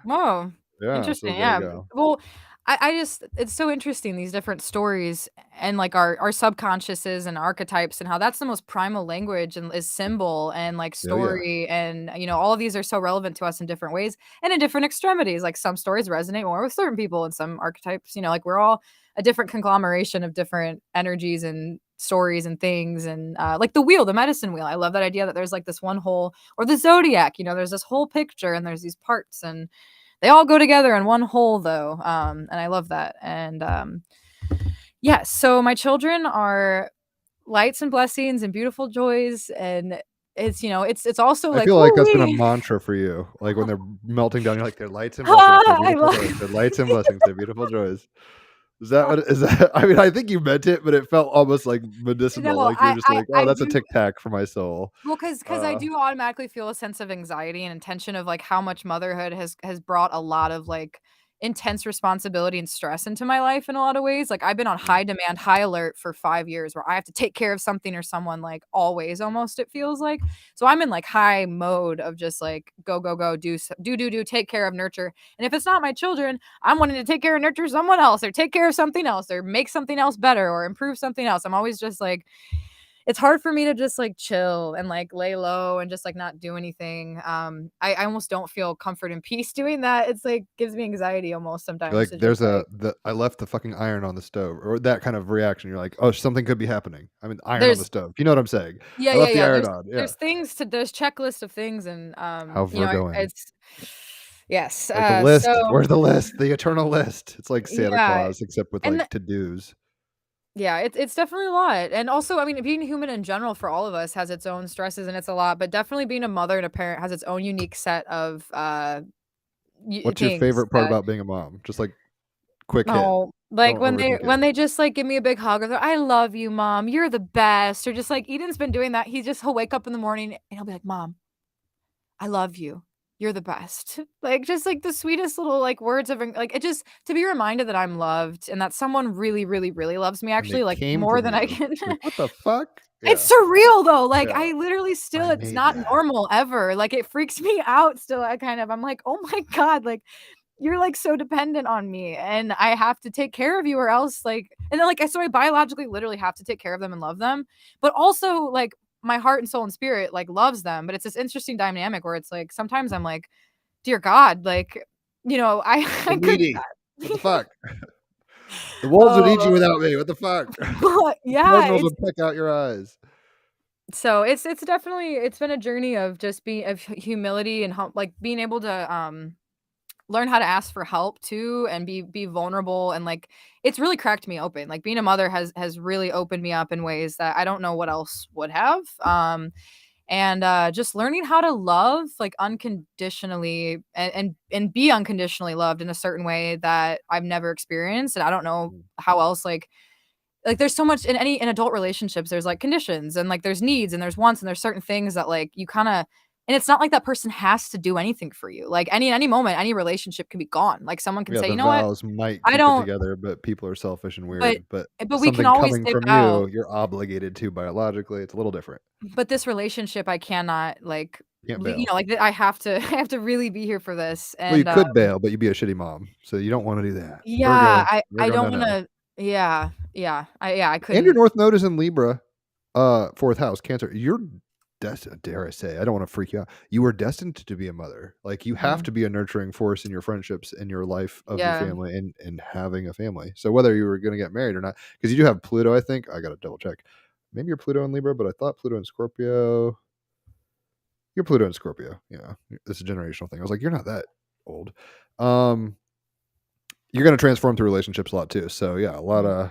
Speaker 5: whoa,
Speaker 4: yeah. So
Speaker 5: interesting.
Speaker 4: there you
Speaker 5: Yeah.
Speaker 4: go.
Speaker 5: Well, I just it's so interesting, these different stories and like our subconsciouses and archetypes, and how that's the most primal language and is symbol and like
Speaker 4: Oh yeah.
Speaker 5: story, and all of these are so relevant to us in different ways and in different extremities. Like some stories resonate more with certain people, and some archetypes, like we're all a different conglomeration of different energies and stories and things. And like the wheel, the medicine wheel, I love that idea that there's like this one whole, or the zodiac, there's this whole picture and there's these parts, and they all go together in one whole though. And I love that. And yeah, so my children are lights and blessings and beautiful joys, and it's also
Speaker 4: I
Speaker 5: like
Speaker 4: feel like that's been a
Speaker 5: woo-wee.
Speaker 4: mantra for you. Like when they're melting down, you're like, they're lights and blessings, they're
Speaker 5: I
Speaker 4: beautiful
Speaker 5: love
Speaker 4: joys, they're lights and blessings, they're beautiful joys. Is that what is that? I mean, I think you meant it, but it felt almost like medicinal.
Speaker 5: no,
Speaker 4: Like you're just like, oh,
Speaker 5: I
Speaker 4: that's a
Speaker 5: do.
Speaker 4: tic tac for my soul.
Speaker 5: Well, because I
Speaker 4: Uh,
Speaker 5: do automatically feel a sense of anxiety and intention of, like, how much motherhood has brought a lot of, like, intense responsibility and stress into my life in a lot of ways. Like, I've been on high demand, high alert for 5 years, where I have to take care of something or someone, like, always almost, it feels like. So I'm in, like, high mode of just, like, go, go, go, do, take care of, nurture. And if it's not my children, I'm wanting to take care and nurture someone else, or take care of something else, or make something else better, or improve something else. I'm always just, like, it's hard for me to just like chill and like lay low and just like not do anything. I almost don't feel comfort and peace doing that. It's like gives me anxiety almost
Speaker 4: you're
Speaker 5: sometimes
Speaker 4: like,
Speaker 5: to just
Speaker 4: there's
Speaker 5: like
Speaker 4: I left the fucking iron on the stove, or that kind of reaction. You're like, oh, something could be happening. I mean, iron on the
Speaker 5: there's
Speaker 4: stove. You know what I'm saying?
Speaker 5: yeah,
Speaker 4: I
Speaker 5: yeah,
Speaker 4: left the
Speaker 5: yeah.
Speaker 4: iron on. Yeah.
Speaker 5: There's checklist of things, and
Speaker 4: How Virgoing.
Speaker 5: it's yes.
Speaker 4: Like the
Speaker 5: So
Speaker 4: list. Where's the list? The eternal list. It's like Santa
Speaker 5: yeah,
Speaker 4: Claus, except with
Speaker 5: and
Speaker 4: like to-dos.
Speaker 5: yeah, it's definitely a lot. And also, I mean, being human in general for all of us has its own stresses, and it's a lot. But definitely being a mother and a parent has its own unique set of
Speaker 4: What's your
Speaker 5: things
Speaker 4: favorite part
Speaker 5: that.
Speaker 4: about being a mom? Just like quick hit.
Speaker 5: Oh, like
Speaker 4: Don't overthink it.
Speaker 5: when they just like give me a big hug, or they're, "I love you, mom. You're the best." Or just like Eden's been doing that. He'll wake up in the morning and he'll be like, "Mom, I love you. You're the best." Like just like the sweetest little like words of like it just to be reminded that I'm loved and that someone really, really, really loves me
Speaker 4: And they
Speaker 5: actually like
Speaker 4: came
Speaker 5: more
Speaker 4: from
Speaker 5: than I
Speaker 4: you.
Speaker 5: can.
Speaker 4: Like, what the fuck? Yeah.
Speaker 5: It's surreal though. Like
Speaker 4: Yeah.
Speaker 5: I literally still
Speaker 4: I
Speaker 5: it's
Speaker 4: made
Speaker 5: not
Speaker 4: that.
Speaker 5: normal ever. Like it freaks me out still. I'm like, "Oh my God, like you're like so dependent on me and I have to take care of you or else like." And then like I biologically literally have to take care of them and love them. But also like my heart and soul and spirit like loves them. But it's this interesting dynamic where it's like sometimes I'm like, dear God, like, I
Speaker 4: So
Speaker 5: I could
Speaker 4: needy. What the fuck? The wolves would eat you
Speaker 5: oh,
Speaker 4: without me. What the fuck?
Speaker 5: but
Speaker 4: The
Speaker 5: yeah,
Speaker 4: cardinals would peck out your eyes.
Speaker 5: So it's definitely it's been a journey of just being of humility and like being able to learn how to ask for help too and be vulnerable and like it's really cracked me open. Like being a mother has really opened me up in ways that I don't know what else would have. And just learning how to love like unconditionally and be unconditionally loved in a certain way that I've never experienced and I don't know how else like there's so much in adult relationships there's like conditions and like there's needs and there's wants and there's certain things that like you kind of and it's not like that person has to do anything for you. Like any moment any relationship can be gone. Like someone can
Speaker 4: Yeah,
Speaker 5: say,
Speaker 4: the
Speaker 5: "You know what?
Speaker 4: vows might
Speaker 5: I
Speaker 4: keep it
Speaker 5: don't."
Speaker 4: together, but people are selfish and
Speaker 5: But
Speaker 4: weird. But
Speaker 5: we can
Speaker 4: something
Speaker 5: always
Speaker 4: coming
Speaker 5: say
Speaker 4: from
Speaker 5: vow.
Speaker 4: you, you're obligated to biologically. It's a little different.
Speaker 5: But this relationship I cannot like
Speaker 4: Can't
Speaker 5: you
Speaker 4: bail.
Speaker 5: know like I have to I have to really be here for this
Speaker 4: Well, you
Speaker 5: and
Speaker 4: could bail, but you'd be a shitty mom, so you don't want to do that.
Speaker 5: yeah, I
Speaker 4: Virgo,
Speaker 5: don't
Speaker 4: no, no.
Speaker 5: wanna yeah, I
Speaker 4: And your
Speaker 5: couldn't.
Speaker 4: North Node is in Libra, fourth house, Cancer. You're destined. Dare I say? I don't want to freak you out. You were destined to be a mother. Like you have
Speaker 5: Mhm.
Speaker 4: to be a nurturing force in your friendships, in your life of your
Speaker 5: Yeah.
Speaker 4: family, and having a family. So whether you were going to get married or not, because you do have Pluto, I think I got to double check. Maybe you're Pluto in Libra, but I thought Pluto in Scorpio. You're Pluto in Scorpio. Yeah, it's a generational thing. I was like, you're not that old. Um, you're going to transform through relationships a lot too. So yeah, a lot
Speaker 5: Mhm.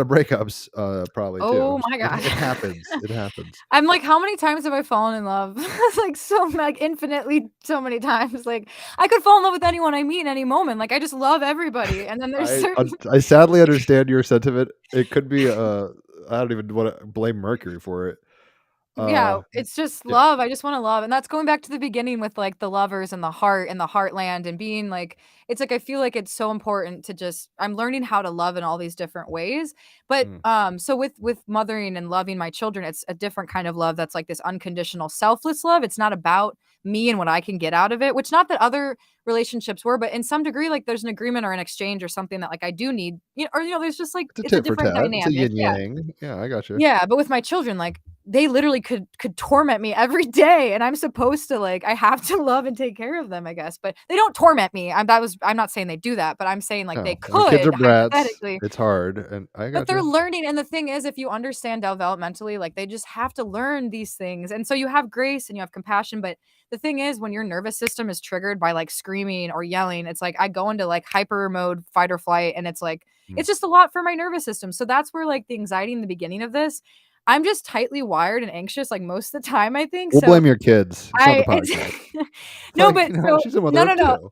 Speaker 4: of breakups, probably too.
Speaker 5: Oh my god.
Speaker 4: It happens. It happens.
Speaker 5: I'm like, how many times have I fallen in love? Like so like infinitely so many times. Like I could fall in love with anyone I meet in any moment. Like I just love everybody. And then there's certain
Speaker 4: I sadly understand your sentiment. It could be I don't even want to blame Mercury for it.
Speaker 5: yeah,
Speaker 4: Uh
Speaker 5: it's just
Speaker 4: yeah.
Speaker 5: love. I just wanna love, and that's going back to the beginning with, like, the lovers and the heart and the heartland and being, like it's, like, I feel like it's so important to just I'm learning how to love in all these different ways, but,
Speaker 4: Mm,
Speaker 5: so with mothering and loving my children, it's a different kind of love that's, like, this unconditional selfless love. It's not about me and what I can get out of it, which not that other relationships were, but in some degree, like, there's an agreement or an exchange or something that, like, I do need, or, there's just, like
Speaker 4: it's a
Speaker 5: it's a
Speaker 4: tit for
Speaker 5: different
Speaker 4: tat. It's a
Speaker 5: dynamic.
Speaker 4: yin
Speaker 5: Yeah.
Speaker 4: yang. Yeah, I got you.
Speaker 5: Yeah, but with my children, like, they literally could torment me every day, and I'm supposed to, like I have to love and take care of them, I guess, but they don't torment me. I'm not saying they do that, but I'm saying, like, they
Speaker 4: No, when kids are
Speaker 5: could
Speaker 4: brats,
Speaker 5: hypothetically,
Speaker 4: it's hard, and I
Speaker 5: but
Speaker 4: got
Speaker 5: they're
Speaker 4: you.
Speaker 5: learning, and the thing is, if you understand developmentally, like, they just have to learn these things, and so you have grace and you have compassion, but the thing is, when your nervous system is triggered by, like, screaming or yelling, it's like I go into, like, hyper mode, fight or flight, and it's like
Speaker 4: Mm.
Speaker 5: it's just a lot for my nervous system, so that's where, like, the anxiety in the beginning of this I'm just tightly wired and anxious, like, most of the time, I think,
Speaker 4: We'll
Speaker 5: so
Speaker 4: blame your kids. It's not the
Speaker 5: I it's
Speaker 4: podcast.
Speaker 5: No,
Speaker 4: Like,
Speaker 5: but so
Speaker 4: she's a
Speaker 5: no,
Speaker 4: mother
Speaker 5: no,
Speaker 4: of
Speaker 5: no.
Speaker 4: 2.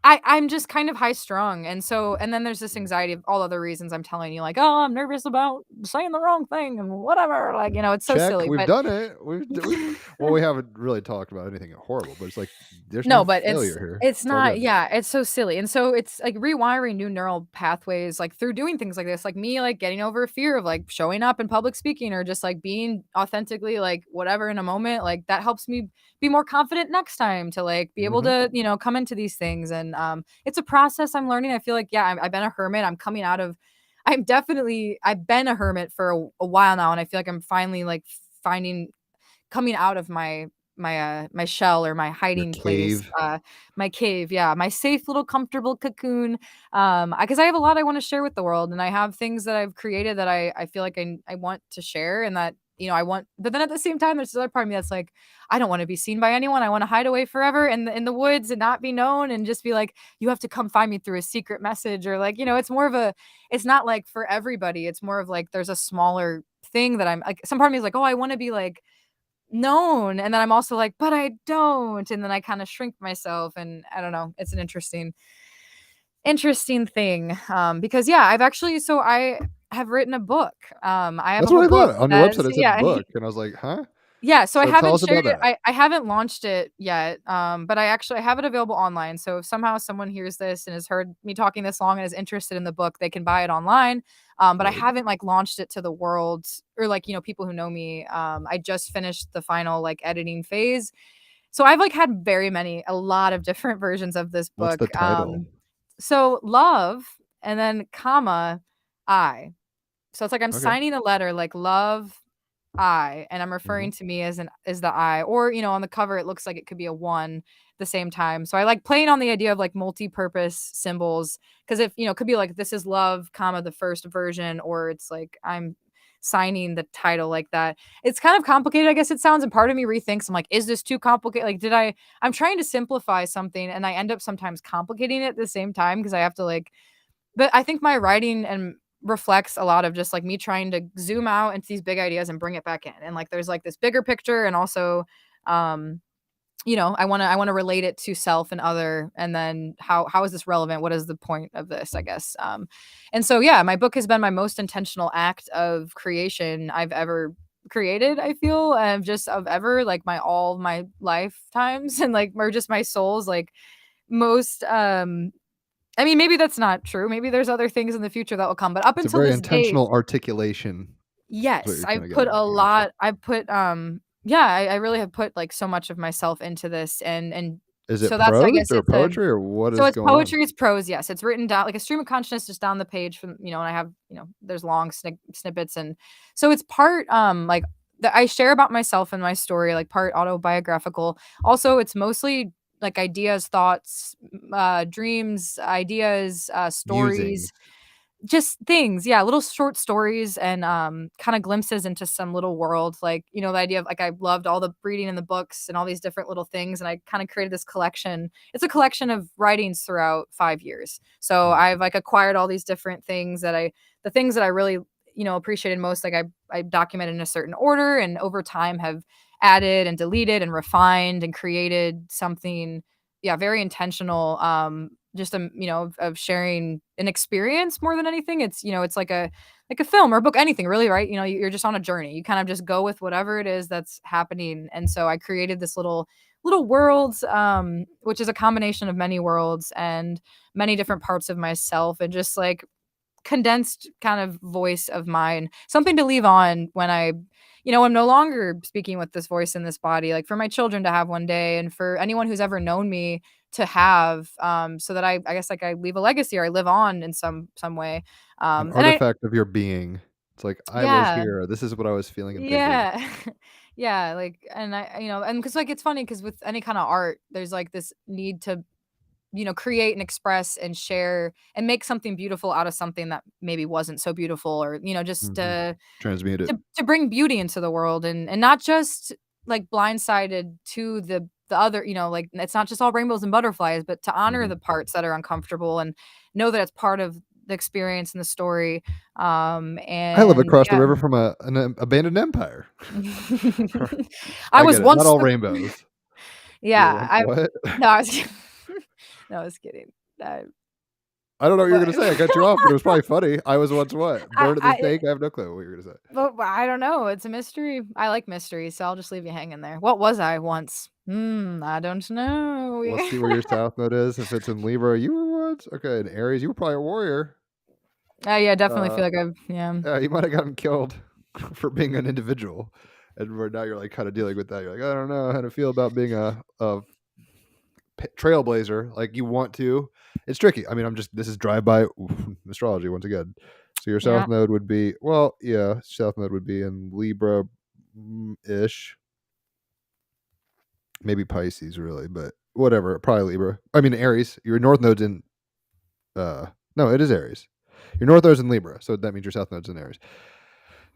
Speaker 5: I'm just kind of high strung, and so and then there's this
Speaker 4: Mm.
Speaker 5: anxiety of all other reasons I'm telling you, like, "Oh, I'm nervous about saying the wrong thing and whatever," like, it's so
Speaker 4: Check.
Speaker 5: silly,
Speaker 4: We've
Speaker 5: but
Speaker 4: done it. Well, we haven't really talked about anything horrible, but it's like there's no
Speaker 5: no, but
Speaker 4: failure here.
Speaker 5: it's
Speaker 4: It's all
Speaker 5: not
Speaker 4: good.
Speaker 5: yeah, it's so silly, and so it's, like, rewiring new neural pathways, like, through doing things like this, like me, like, getting over a fear of, like, showing up in public speaking or just, like, being authentically, like, whatever in a moment, like, that helps me be more confident next time to, like, be able
Speaker 4: Mhm.
Speaker 5: to, come into these things, and, it's a process I'm learning. I feel like, yeah, I've been a hermit, I'm coming out of I've been a hermit for a while now, and I feel like I'm finally, like, finding coming out of my shell or my
Speaker 4: Your
Speaker 5: hiding place,
Speaker 4: cave.
Speaker 5: my cave, yeah, my safe little comfortable cocoon, because I have a lot I wanna share with the world, and I have things that I've created that I feel like I want to share and that, I want but then at the same time, there's this other part of me that's like, I don't wanna be seen by anyone, I wanna hide away forever in the woods and not be known and just be like, "You have to come find me through a secret message," or like, it's more of a it's not like for everybody, it's more of like there's a smaller thing that I'm like some part of me is like, "Oh, I wanna be like known," and then I'm also like, "But I don't," and then I kinda shrink myself, and I don't know, it's an interesting thing, because, yeah, I have written a book, I have a
Speaker 4: That's
Speaker 5: whole
Speaker 4: what I
Speaker 5: book
Speaker 4: thought. On your
Speaker 5: that's
Speaker 4: website, it said
Speaker 5: yeah.
Speaker 4: book, and I was like, huh?
Speaker 5: Yeah, so I
Speaker 4: So tell
Speaker 5: haven't
Speaker 4: us
Speaker 5: shared
Speaker 4: about
Speaker 5: it.
Speaker 4: that.
Speaker 5: I haven't launched it yet, but I have it available online. So if somehow someone hears this and has heard me talking this long and is interested in the book, they can buy it online. But I
Speaker 4: Word.
Speaker 5: haven't like launched it to the world or like, people who know me. I just finished the final like editing phase. So I've like had a lot of different versions of this
Speaker 4: What's
Speaker 5: book.
Speaker 4: the title?
Speaker 5: So love and then comma I. So it's like I'm
Speaker 4: Okay.
Speaker 5: signing a letter like love I, and I'm
Speaker 4: Mhm.
Speaker 5: referring to me as the I, or on the cover it looks like it could be a one at the same time. So I like playing on the idea of like multi-purpose symbols because if it could be like this is love, comma the first version, or it's like I'm signing the title like that. It's kind of complicated, I guess it sounds, and part of me rethinks, I'm like, is this too complicated? Like, I'm trying to simplify something and I end up sometimes complicating it at the same time because I have to like, but I think my writing and reflects a lot of just like me trying to zoom out into these big ideas and bring it back in. And like, there's like this bigger picture and also, I want to relate it to self and other, and then how is this relevant? What is the point of this, I guess? And so, yeah, my book has been my most intentional act of creation I've ever created. I feel of ever, like all my lifetimes and like, or just my soul's like most, I mean, maybe that's not true. Maybe there's other things in the future that will come, but up
Speaker 4: It's a
Speaker 5: until
Speaker 4: very
Speaker 5: this date,
Speaker 4: intentional articulation.
Speaker 5: yes,
Speaker 4: I've
Speaker 5: I really have put like so much of myself into this, and
Speaker 4: Is it
Speaker 5: so that's, I
Speaker 4: prose
Speaker 5: guess
Speaker 4: or
Speaker 5: it's a,
Speaker 4: poetry or what
Speaker 5: so
Speaker 4: is
Speaker 5: it's
Speaker 4: going on?
Speaker 5: poetry, it's prose, yes. It's written down like a stream of consciousness just down the page from, and I have, there's long snippets, and so it's part like that I share about myself and my story, like part autobiographical. Also, it's mostly like ideas, thoughts, dreams, ideas, stories,
Speaker 4: Musings.
Speaker 5: just things, yeah, little short stories and kind of glimpses into some little world, like the idea of like I loved all the reading in the books and all these different little things, and I kind of created this collection. It's a collection of writings throughout 5 years, so I've like acquired all these different things the things that I really appreciated most, like I documented in a certain order, and over time have added and deleted and refined and created something, yeah, very intentional, just of sharing an experience more than anything. It's it's like a film or a book, anything really, right? You're just on a journey. You kind of just go with whatever it is that's happening. And so I created this little worlds, which is a combination of many worlds and many different parts of myself, and just like condensed kind of voice of mine, something to leave on when I'm no longer speaking with this voice in this body, like for my children to have one day, and for anyone who's ever known me to have, so that I guess like I leave a legacy or I live on in some way.
Speaker 4: An
Speaker 5: And I
Speaker 4: artifact of your being. It's like, I was
Speaker 5: Yeah.
Speaker 4: here. This is what I was feeling and thinking.
Speaker 5: Yeah. Yeah, like, and I and cuz like it's funny cuz with any kind of art there's like this need to create and express and share and make something beautiful out of something that maybe wasn't so beautiful, or just
Speaker 4: Transmute it.
Speaker 5: to bring beauty into the world, and not just like blindsided to the other, like it's not just all rainbows and butterflies, but to honor the parts that are uncomfortable and know that it's part of the experience and the story. And
Speaker 4: I live across the
Speaker 5: yeah.
Speaker 4: river from an abandoned empire.
Speaker 5: I was
Speaker 4: get it.
Speaker 5: once
Speaker 4: Not all
Speaker 5: the-
Speaker 4: rainbows.
Speaker 5: Yeah,
Speaker 4: What?
Speaker 5: no, I was no, I was kidding.
Speaker 4: I don't know what you're
Speaker 5: But-
Speaker 4: gonna say. I cut you off, but it was probably funny. I was once what? Bird at the
Speaker 5: I-
Speaker 4: stake? I have no clue what you're gonna say.
Speaker 5: But I don't know. It's a mystery. I like mysteries, so I'll just leave you hanging there. What was I once? I don't know.
Speaker 4: Let's see where your south node is. If it's in Libra, you were once. Okay, in Aries, you were probably a warrior.
Speaker 5: Yeah, definitely feel like
Speaker 4: Yeah, you might have gotten killed for being an individual. And right now you're like kind of dealing with that. You're like, I don't know how to feel about being a trailblazer. Like you want to. It's tricky. I mean, this is drive-by astrology once again. So your south node would be, south node would be in Libra-ish. Maybe Pisces, really, but whatever. Probably Libra. I mean, Aries. Your north node's in, no, it is Aries. Your north node's in Libra, so that means your south node's in Aries.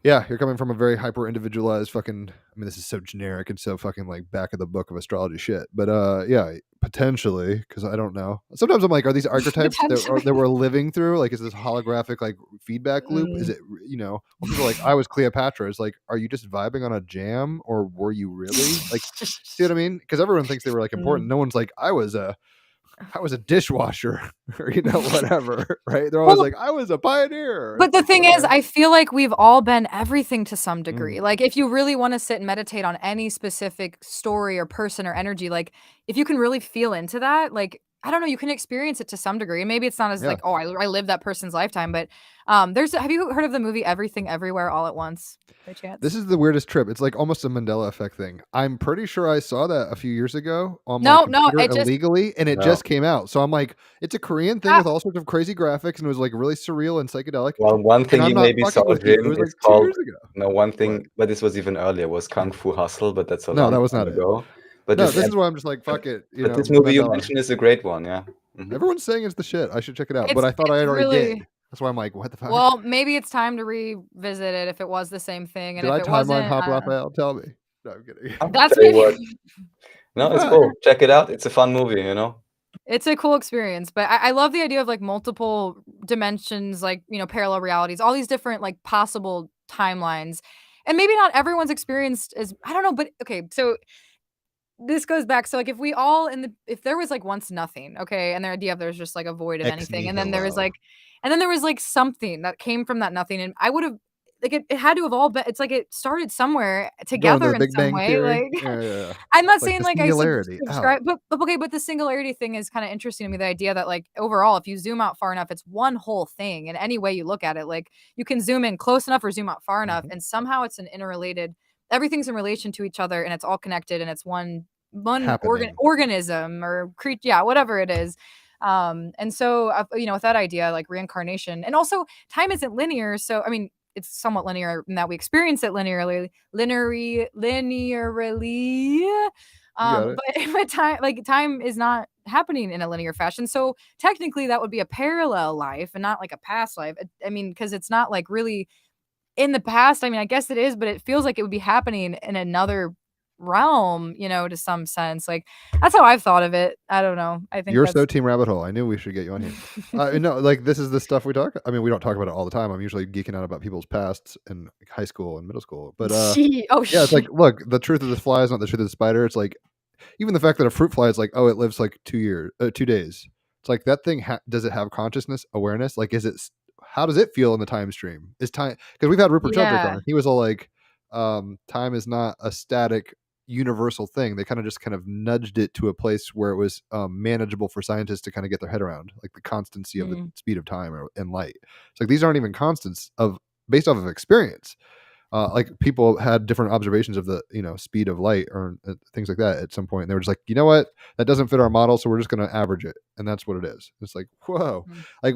Speaker 4: Yeah, you're coming from a very hyper individualized fucking. I mean, this is so generic and so fucking like back of the book of astrology shit. But yeah, potentially, because I don't know. Sometimes I'm like, are these archetypes that we're living through? Like, is this holographic like feedback loop? Is it when people are like, I was Cleopatra? It's like, are you just vibing on a jam, or were you really? Like, see what I mean? Because everyone thinks they were like important. No one's like, I was a dishwasher or whatever, right? They're always like, I was a pioneer.
Speaker 5: But the thing is, I feel like we've all been everything to some degree. Like if you really want to sit and meditate on any specific story or person or energy, like if you can really feel into that, like I don't know, you can experience it to some degree. And maybe it's not as like, oh, I lived that person's lifetime, but have you heard of the movie Everything Everywhere All at Once by chance?
Speaker 4: This is the weirdest trip. It's like almost a Mandela effect thing. I'm pretty sure I saw that a few years ago on my computer illegally, and it just came out. So I'm like, it's a Korean thing with all sorts of crazy graphics, and it was like really surreal and psychedelic.
Speaker 3: Well, one thing you maybe saw, Jim,
Speaker 4: it was like
Speaker 3: is
Speaker 4: 2
Speaker 3: called,
Speaker 4: years ago.
Speaker 3: No, one thing, but this was even earlier, was Kung Fu Hustle, but that's a
Speaker 4: No,
Speaker 3: long
Speaker 4: that was
Speaker 3: time
Speaker 4: not
Speaker 3: ago. But
Speaker 4: this is why I'm just like, fuck it.
Speaker 3: This movie you mentioned is a great one, yeah.
Speaker 4: Everyone's saying it's the shit. I should check it out,
Speaker 5: It's-
Speaker 4: but I thought I had already did. That's why I'm like, what the fuck?
Speaker 5: Well, maybe it's time to revisit it if it was the same thing, and
Speaker 4: Did
Speaker 5: if
Speaker 4: I
Speaker 5: it
Speaker 4: timeline
Speaker 5: wasn't,
Speaker 4: hop,
Speaker 5: I don't know.
Speaker 4: Raphael? Tell me. No, I'm kidding.
Speaker 3: I'll
Speaker 5: That's
Speaker 3: tell you
Speaker 5: maybe
Speaker 3: what. No, it's
Speaker 4: What?
Speaker 3: cool. Check it out. It's a fun movie, you know?
Speaker 5: it's a cool experience, but I love the idea of, like, multiple dimensions, like, parallel realities, all these different, like, possible timelines, and maybe not everyone's experienced as I don't know, but okay, so this goes back so, like, if there was, like, once nothing, okay, and the idea of there's just, like, a void of
Speaker 4: Ex
Speaker 5: anything, and then there was,
Speaker 4: nihilo.
Speaker 5: like something that came from that nothing, and I would've like, it had to have all been it's like it started somewhere
Speaker 4: Going to
Speaker 5: together
Speaker 4: the
Speaker 5: in
Speaker 4: Big
Speaker 5: some
Speaker 4: Bang
Speaker 5: way,
Speaker 4: Theory?
Speaker 5: like,
Speaker 4: Yeah, yeah, yeah.
Speaker 5: I'm not
Speaker 4: Like
Speaker 5: saying,
Speaker 4: the
Speaker 5: like, I
Speaker 4: singularity.
Speaker 5: subscribe
Speaker 4: Out.
Speaker 5: but okay, but the singularity thing is kinda interesting to me, the idea that, like, overall, if you zoom out far enough, it's one whole thing in any way you look at it, like, you can zoom in close enough or zoom out far enough,
Speaker 4: Mhm.
Speaker 5: and somehow it's an interrelated everything's in relation to each other, and it's all connected, and it's one
Speaker 4: Happening.
Speaker 5: organism or yeah, whatever it is. And so, with that idea, like reincarnation, and also time isn't linear. So, I mean, it's somewhat linear in that we experience it linearly.
Speaker 4: You got it.
Speaker 5: But time is not happening in a linear fashion. So technically, that would be a parallel life and not like a past life. I mean, because it's not like really in the past. I mean, I guess it is, but it feels like it would be happening in another realm, to some sense. Like that's how I've thought of it. I don't know. I think
Speaker 4: You're so
Speaker 5: that's
Speaker 4: team rabbit hole. I knew we should get you on here. No, like this is the stuff we talk. I mean, we don't talk about it all the time. I'm usually geeking out about people's pasts in like, high school and middle school. But
Speaker 5: oh
Speaker 4: yeah, it's like,
Speaker 5: shit.
Speaker 4: look, the truth of the fly is not the truth of the spider. It's like even the fact that a fruit fly is like, oh, it lives like 2 days. It's like that thing. Does it have consciousness, awareness? Like, how does it feel in the time stream? Is time because we've had Rupert Sheldrake
Speaker 5: Yeah.
Speaker 4: on. He was all like, time is not a static universal thing. They kind of nudged it to a place where it was manageable for scientists to kind of get their head around, like the constancy of the
Speaker 5: Mm.
Speaker 4: speed of time and light. It's like these aren't even constants based off of experience. Like people had different observations of the speed of light or things like that at some point, and they were just like, you know what, that doesn't fit our model, so we're just going to average it, and that's what it is. It's like, whoa,
Speaker 5: Mm.
Speaker 4: like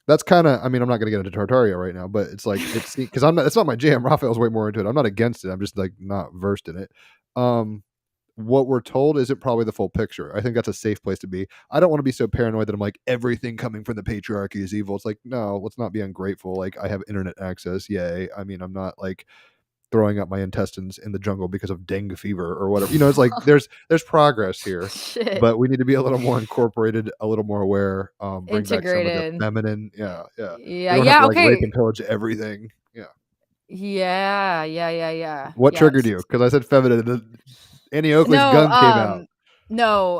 Speaker 4: that's kind of. I mean, I'm not going to get into Tartaria right now, but it's like it's because I'm not. It's not my jam. Raphael's way more into it. I'm not against it. I'm just like not versed in it. What we're told isn't probably the full picture. I think that's a safe place to be. I don't want to be so paranoid that I'm like everything coming from the patriarchy is evil. It's like, no, let's not be ungrateful. Like I have internet access. Yay. I mean, I'm not like throwing up my intestines in the jungle because of dengue fever or whatever. It's like there's progress here,
Speaker 5: Shit.
Speaker 4: but we need to be a little more incorporated, a little more aware, bring back some of the
Speaker 5: Integrated.
Speaker 4: feminine. Yeah, yeah.
Speaker 5: Yeah,
Speaker 4: We don't have
Speaker 5: yeah,
Speaker 4: to like rape
Speaker 5: okay.
Speaker 4: and pillage everything. Yeah.
Speaker 5: Yeah.
Speaker 4: What triggered
Speaker 5: Yes.
Speaker 4: you? Because I said feminine. And Annie Oakley's
Speaker 5: No,
Speaker 4: gun came out.
Speaker 5: no,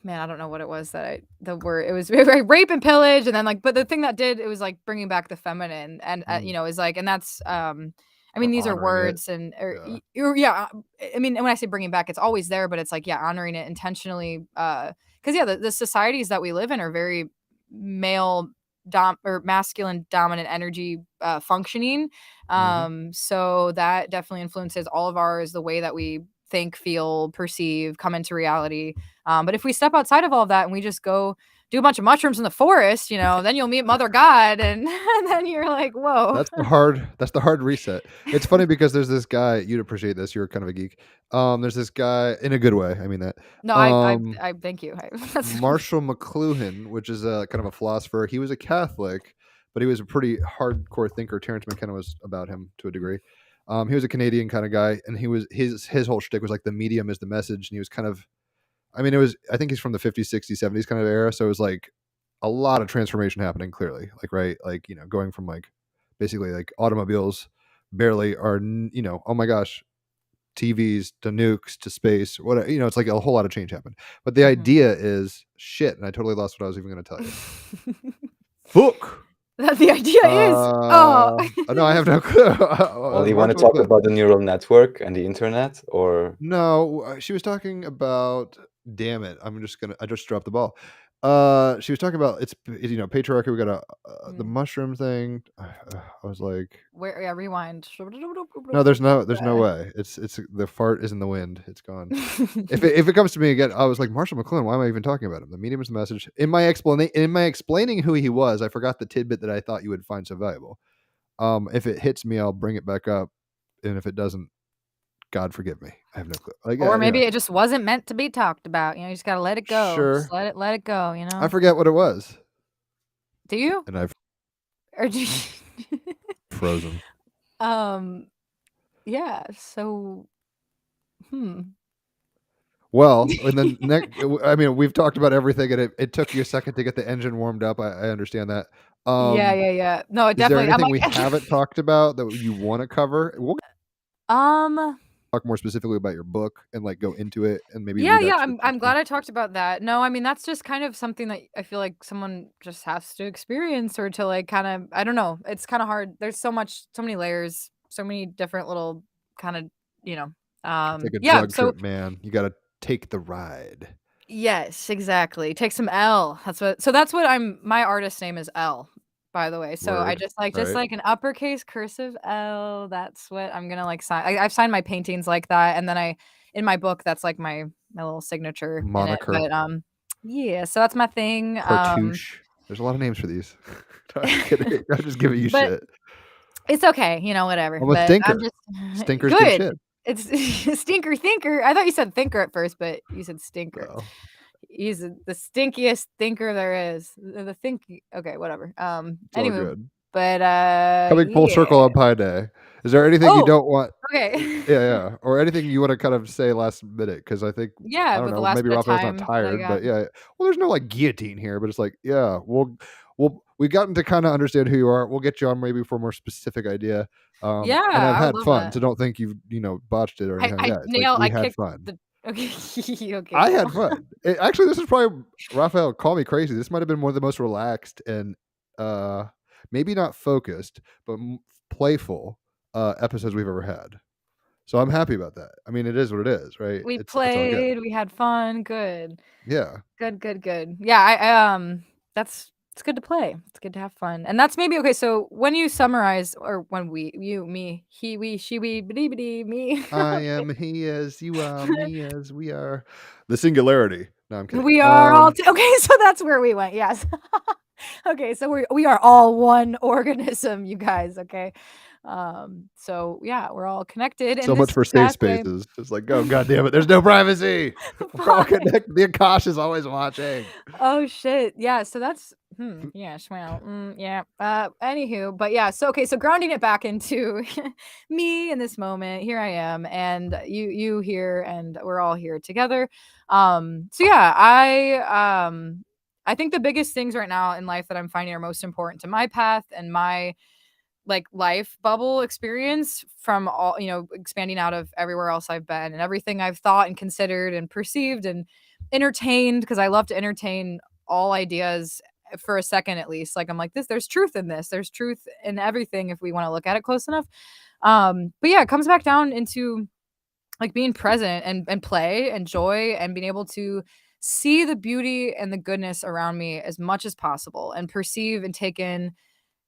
Speaker 5: man, I don't know what it was the word it was rape and pillage, and then but the thing that did it was like bringing back the feminine, and is like, and that's I mean
Speaker 4: Or
Speaker 5: these are
Speaker 4: honoring it.
Speaker 5: words and
Speaker 4: Yeah.
Speaker 5: yeah, I mean, and when I say bringing back, it's always there, but it's like honoring it intentionally, because the societies that we live in are very male or masculine dominant energy functioning, so that definitely influences all of ours, the way that we think, feel, perceive, come into reality. But if we step outside of all of that and we just go do a bunch of mushrooms in the forest, then you'll meet Mother God, and, and then you're like, whoa.
Speaker 4: That's the hard reset. It's funny because there's this guy, you'd appreciate this, you're kind of a geek. There's this guy in a good way. I mean that.
Speaker 5: No, I thank you.
Speaker 4: Marshall McLuhan, which is a kind of a philosopher. He was a Catholic, but he was a pretty hardcore thinker. Terrence McKenna was about him to a degree. He was a Canadian kind of guy, and he was his whole shtick was like the medium is the message, and he was kind of, I mean, I think he's from the 50s, 60s, 70s kind of era, so it was like a lot of transformation happening clearly, like right, like going from like basically like automobiles barely are oh my gosh, TVs to nukes to space, whatever. It's like a whole lot of change happened. But the idea is shit, and I totally lost what I was even going to tell you. Fuck.
Speaker 5: That the idea is. Oh.
Speaker 4: No, I have no clue.
Speaker 3: Well, you want to talk about the neural network and the internet, or
Speaker 4: no? She was talking about. Damn it! I just dropped the ball. She was talking about it's patriarchy. We got the mushroom thing. I was like,
Speaker 5: where? Yeah, rewind.
Speaker 4: No, there's no way. It's the fart is in the wind. It's gone. if it comes to me again, I was like, Marshall McLuhan. Why am I even talking about him? The medium is the message. In my explaining who he was, I forgot the tidbit that I thought you would find so valuable. If it hits me, I'll bring it back up, and if it doesn't, God forgive me. I have no clue. Like,
Speaker 5: or maybe it just wasn't meant to be talked about. You just gotta let it go.
Speaker 4: Sure.
Speaker 5: Just let it go.
Speaker 4: I forget what it was.
Speaker 5: Do you?
Speaker 4: And
Speaker 5: Or do
Speaker 4: Frozen.
Speaker 5: yeah, so
Speaker 4: Well, and then next, I mean, we've talked about everything, and it took you a second to get the engine warmed up. I understand that.
Speaker 5: Yeah. No, it
Speaker 4: Is there
Speaker 5: definitely I'm
Speaker 4: anything we
Speaker 5: like
Speaker 4: haven't talked about that you want to cover? We'll
Speaker 5: um
Speaker 4: talk more specifically about your book and like go into it and maybe
Speaker 5: yeah,
Speaker 4: read
Speaker 5: yeah,
Speaker 4: excerpts and
Speaker 5: I'm
Speaker 4: stuff.
Speaker 5: glad I talked about that. No, I mean that's just kind of something that I feel like someone just has to experience or to like kind of I don't know. It's kind of hard. There's so many layers, so many different little kind of, you know.
Speaker 4: It's like a
Speaker 5: Yeah,
Speaker 4: drug
Speaker 5: so
Speaker 4: trip, man. You got to take the ride.
Speaker 5: yes, exactly. Take some L. That's what my artist name is L, by the way. So I
Speaker 4: Word,
Speaker 5: just
Speaker 4: right?
Speaker 5: like an uppercase cursive L. That's what I'm gonna like sign. I've signed my paintings like that, and then in my book that's like my little signature in it.
Speaker 4: Moniker,
Speaker 5: But yeah, so that's my thing.
Speaker 4: cartouche. There's a lot of names for these. I'm kidding. I'm just giving you
Speaker 5: But
Speaker 4: shit.
Speaker 5: it's okay, whatever.
Speaker 4: I'm a
Speaker 5: But I'm
Speaker 4: stinker.
Speaker 5: just
Speaker 4: Stinkers get
Speaker 5: good.
Speaker 4: shit.
Speaker 5: It's stinker thinker. I thought you said thinker at first, but you said stinker.
Speaker 4: No,
Speaker 5: He's the stinkiest thinker there is. The thinky okay, whatever.
Speaker 4: it's all
Speaker 5: Anywho,
Speaker 4: good.
Speaker 5: but
Speaker 4: Coming full
Speaker 5: yeah.
Speaker 4: circle on Pi Day. Is there anything you
Speaker 5: Oh,
Speaker 4: don't want?
Speaker 5: okay.
Speaker 4: Yeah, or anything you want to kind of say last minute? Because I think I
Speaker 5: Yeah,
Speaker 4: don't
Speaker 5: with the
Speaker 4: know.
Speaker 5: last
Speaker 4: Maybe
Speaker 5: bit of
Speaker 4: Raphael's not
Speaker 5: time that I
Speaker 4: tired,
Speaker 5: got.
Speaker 4: but yeah. Well, there's no like guillotine here, but it's like yeah, we've gotten to kind of understand who you are. We'll get you on maybe for a more specific idea. And
Speaker 5: Yeah,
Speaker 4: I've
Speaker 5: I would
Speaker 4: had
Speaker 5: love
Speaker 4: fun,
Speaker 5: that.
Speaker 4: so don't think you've botched it or anything like that. It's like we
Speaker 5: I
Speaker 4: had
Speaker 5: kicked
Speaker 4: fun.
Speaker 5: the okay. Okay,
Speaker 4: I
Speaker 5: cool.
Speaker 4: had fun. Actually, this is probably Raphael. Call me crazy. This might have been one of the most relaxed and maybe not focused, but playful episodes we've ever had. So I'm happy about that. I mean, it is what it is, right?
Speaker 5: We
Speaker 4: It's all good.
Speaker 5: played, we had fun, good.
Speaker 4: Yeah.
Speaker 5: Good. Yeah, it's good to play. It's good to have fun. And that's maybe okay, so when you summarize or when you, me, he, we, she, we, biddy, biddy, me.
Speaker 4: I am he as you are, me as we are. The singularity. No, I'm kidding.
Speaker 5: We are all okay, so that's where we went. Yes. Okay, so we are all one organism, you guys, okay? So yeah, we're all connected
Speaker 4: So
Speaker 5: in
Speaker 4: much
Speaker 5: this
Speaker 4: for safe
Speaker 5: pathway.
Speaker 4: spaces. It's like, oh god damn it, there's no privacy. We're all
Speaker 5: Fuck.
Speaker 4: connected. The Akash is always watching.
Speaker 5: Oh shit. Yeah, so that's yeah, well, yeah. Anywho, but yeah, so okay, so grounding it back into me in this moment, here I am, and you here, and we're all here together. So yeah, I think the biggest things right now in life that I'm finding are most important to my path and my like life bubble experience from all expanding out of everywhere else I've been and everything I've thought and considered and perceived and entertained because I love to entertain all ideas for a second at least. Like I'm like there's truth in this. There's truth in everything if we want to look at it close enough. But yeah, it comes back down into like being present and play and joy and being able to see the beauty and the goodness around me as much as possible and perceive and take in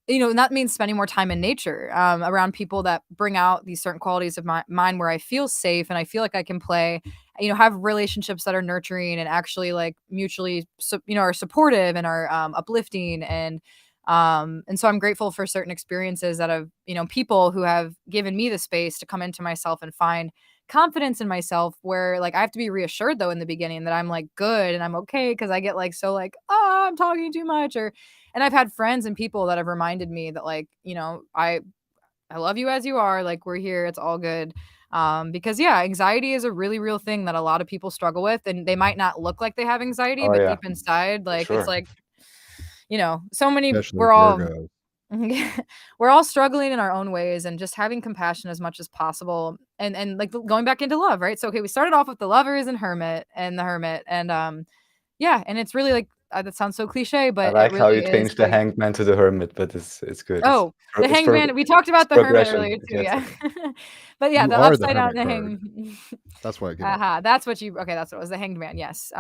Speaker 5: and that means spending more time in nature, around people that bring out these certain qualities of mine where I feel safe and I feel like I can play, have relationships that are nurturing and actually like mutually, are supportive and are uplifting. And so I'm grateful for certain experiences that have, people who have given me the space to come into myself and find confidence in myself where like I have to be reassured though in the beginning that I'm like good and I'm okay because I get like so like oh I'm talking too much and I've had friends and people that have reminded me that like I love you as you are, like we're here, it's all good. Because yeah, anxiety is a really real thing that a lot of people struggle with and they might not look like they have anxiety
Speaker 3: Oh
Speaker 5: but
Speaker 3: yeah,
Speaker 5: deep inside
Speaker 3: for
Speaker 5: like it's
Speaker 3: sure.
Speaker 5: like so many
Speaker 4: Especially
Speaker 5: we're all
Speaker 4: Virgo.
Speaker 5: we're all struggling in our own ways and just having compassion as much as possible and like going back into love, right? So okay, we started off with the lovers and the hermit and yeah, and it's really like that sounds so cliche,
Speaker 3: I
Speaker 5: but it
Speaker 3: like how
Speaker 5: really
Speaker 3: you
Speaker 5: is
Speaker 3: changed the
Speaker 5: like
Speaker 3: hanged man to the hermit, but it's good.
Speaker 5: oh, the hangman. We talked
Speaker 3: It's
Speaker 5: about the hermit
Speaker 3: progression.
Speaker 5: earlier too,
Speaker 3: Yes,
Speaker 5: yeah.
Speaker 3: okay.
Speaker 5: But yeah,
Speaker 4: You
Speaker 5: the
Speaker 4: are the
Speaker 5: upside down,
Speaker 4: hermit
Speaker 5: the
Speaker 4: card.
Speaker 5: hang.
Speaker 4: That's why it came up.
Speaker 5: That's what you. Okay, that's what it was. The hanged man. Yes.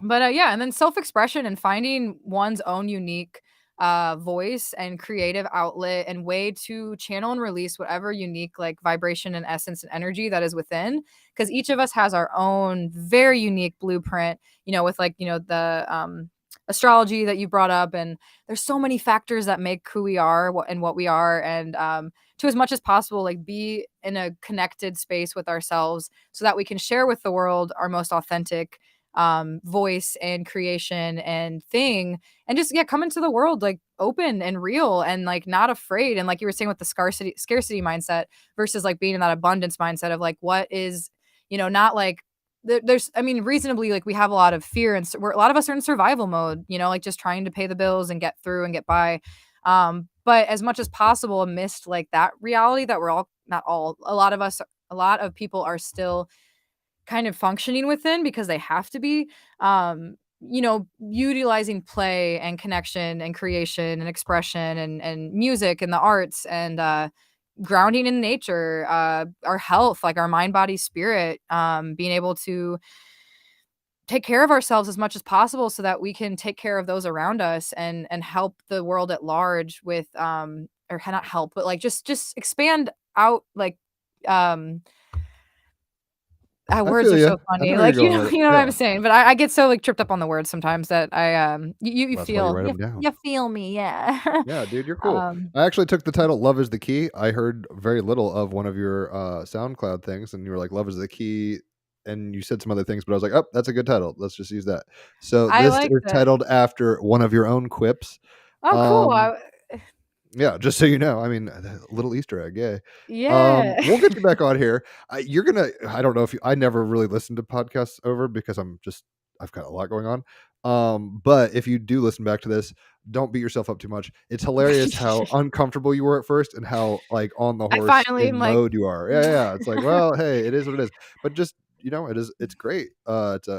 Speaker 5: But yeah, and then self-expression and finding one's own unique voice and creative outlet and way to channel and release whatever unique like vibration and essence and energy that is within because each of us has our own very unique blueprint with like the astrology that you brought up and there's so many factors that make who we are what we are and to as much as possible like be in a connected space with ourselves so that we can share with the world our most authentic voice and creation and thing and just come into the world like open and real and like not afraid. And like you were saying with the scarcity mindset versus like being in that abundance mindset of like what is, not like there's, I mean, reasonably, like we have a lot of fear and a lot of us are in survival mode, like just trying to pay the bills and get through and get by. But as much as possible amidst like that reality that we're all, not all, a lot of people are still kind of functioning within because they have to be, utilizing play and connection and creation and expression and music and the arts and grounding in nature, our health, like our mind, body, spirit, being able to take care of ourselves as much as possible so that we can take care of those around us and help the world at large with or not help, but like just expand out like
Speaker 4: I
Speaker 5: words
Speaker 4: feel
Speaker 5: are
Speaker 4: you.
Speaker 5: so
Speaker 4: I know
Speaker 5: funny.
Speaker 4: where you're
Speaker 5: Like,
Speaker 4: going with it.
Speaker 5: what I'm
Speaker 4: Yeah.
Speaker 5: saying, but I get so like tripped up on the words sometimes that I you
Speaker 4: That's why you
Speaker 5: feel
Speaker 4: write them down.
Speaker 5: you feel me, yeah.
Speaker 4: Yeah, dude, you're cool.
Speaker 5: um
Speaker 4: I actually took the title "Love is the Key." I heard very little of one of your SoundCloud things, and you were like, "Love is the key," and you said some other things, but I was like, "Oh, that's a good title. Let's just use that." So
Speaker 5: I
Speaker 4: this
Speaker 5: like
Speaker 4: is
Speaker 5: that.
Speaker 4: titled after one of your own quips.
Speaker 5: Oh, cool.
Speaker 4: Um, yeah, just so you know, I mean, a little Easter egg, yay.
Speaker 5: Yeah.
Speaker 4: We'll get you back on here. You're gonna. I don't know if you. I never really listened to podcasts over because I've got a lot going on. But if you do listen back to this, don't beat yourself up too much. It's hilarious how uncomfortable you were at first and how like on the
Speaker 5: I
Speaker 4: horse
Speaker 5: finally am
Speaker 4: in
Speaker 5: like
Speaker 4: mode you are. Yeah, yeah. It's like, well, hey, it is what it is. But just it's great.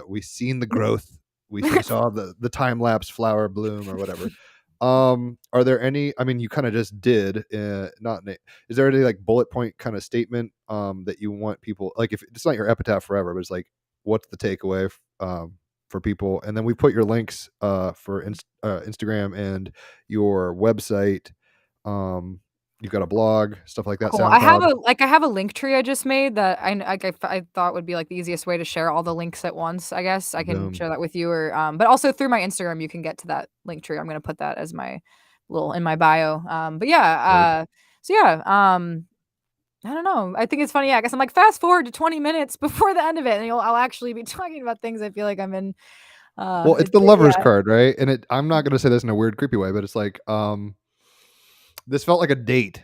Speaker 4: We've seen the growth. We saw the time lapse flower bloom or whatever. Are there any? I mean, you kind of just did. Not. Is there any like bullet point kind of statement that you want people like? If it's not your epitaph forever, but it's like, what's the takeaway for people? And then we put your links for Instagram and your website. You've got a blog, stuff like that.
Speaker 5: cool. I have
Speaker 4: SoundCloud.
Speaker 5: a link tree I just made that I thought would be like the easiest way to share all the links at once. I guess I can
Speaker 4: Boom.
Speaker 5: share that with you, or but also through my Instagram you can get to that link tree. I'm gonna put that as my little in my bio. But yeah, so yeah, I don't know. I think it's funny. Yeah, I guess I'm like fast forward to 20 minutes before the end of it, and I'll actually be talking about things I feel like I'm in.
Speaker 4: Well, it's the lover's card, right? And I'm not going to say this in a weird, creepy way, but it's like this felt like a date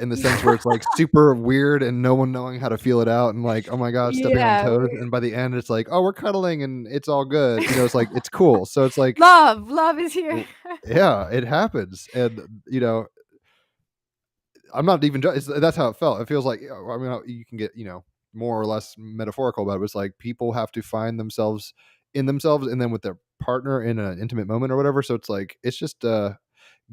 Speaker 4: in the sense where it's like super weird and no one knowing how to feel it out and like, oh my god, stepping on
Speaker 5: Yeah,
Speaker 4: toes. And by the end, it's like, oh, we're cuddling and it's all good. It's like it's cool. So it's like
Speaker 5: love is here.
Speaker 4: yeah, it happens, and I'm not even. That's how it felt. It feels like I mean, you can get more or less metaphorical about it. But it's like people have to find themselves in themselves, and then with their partner in an intimate moment or whatever. So it's like it's just a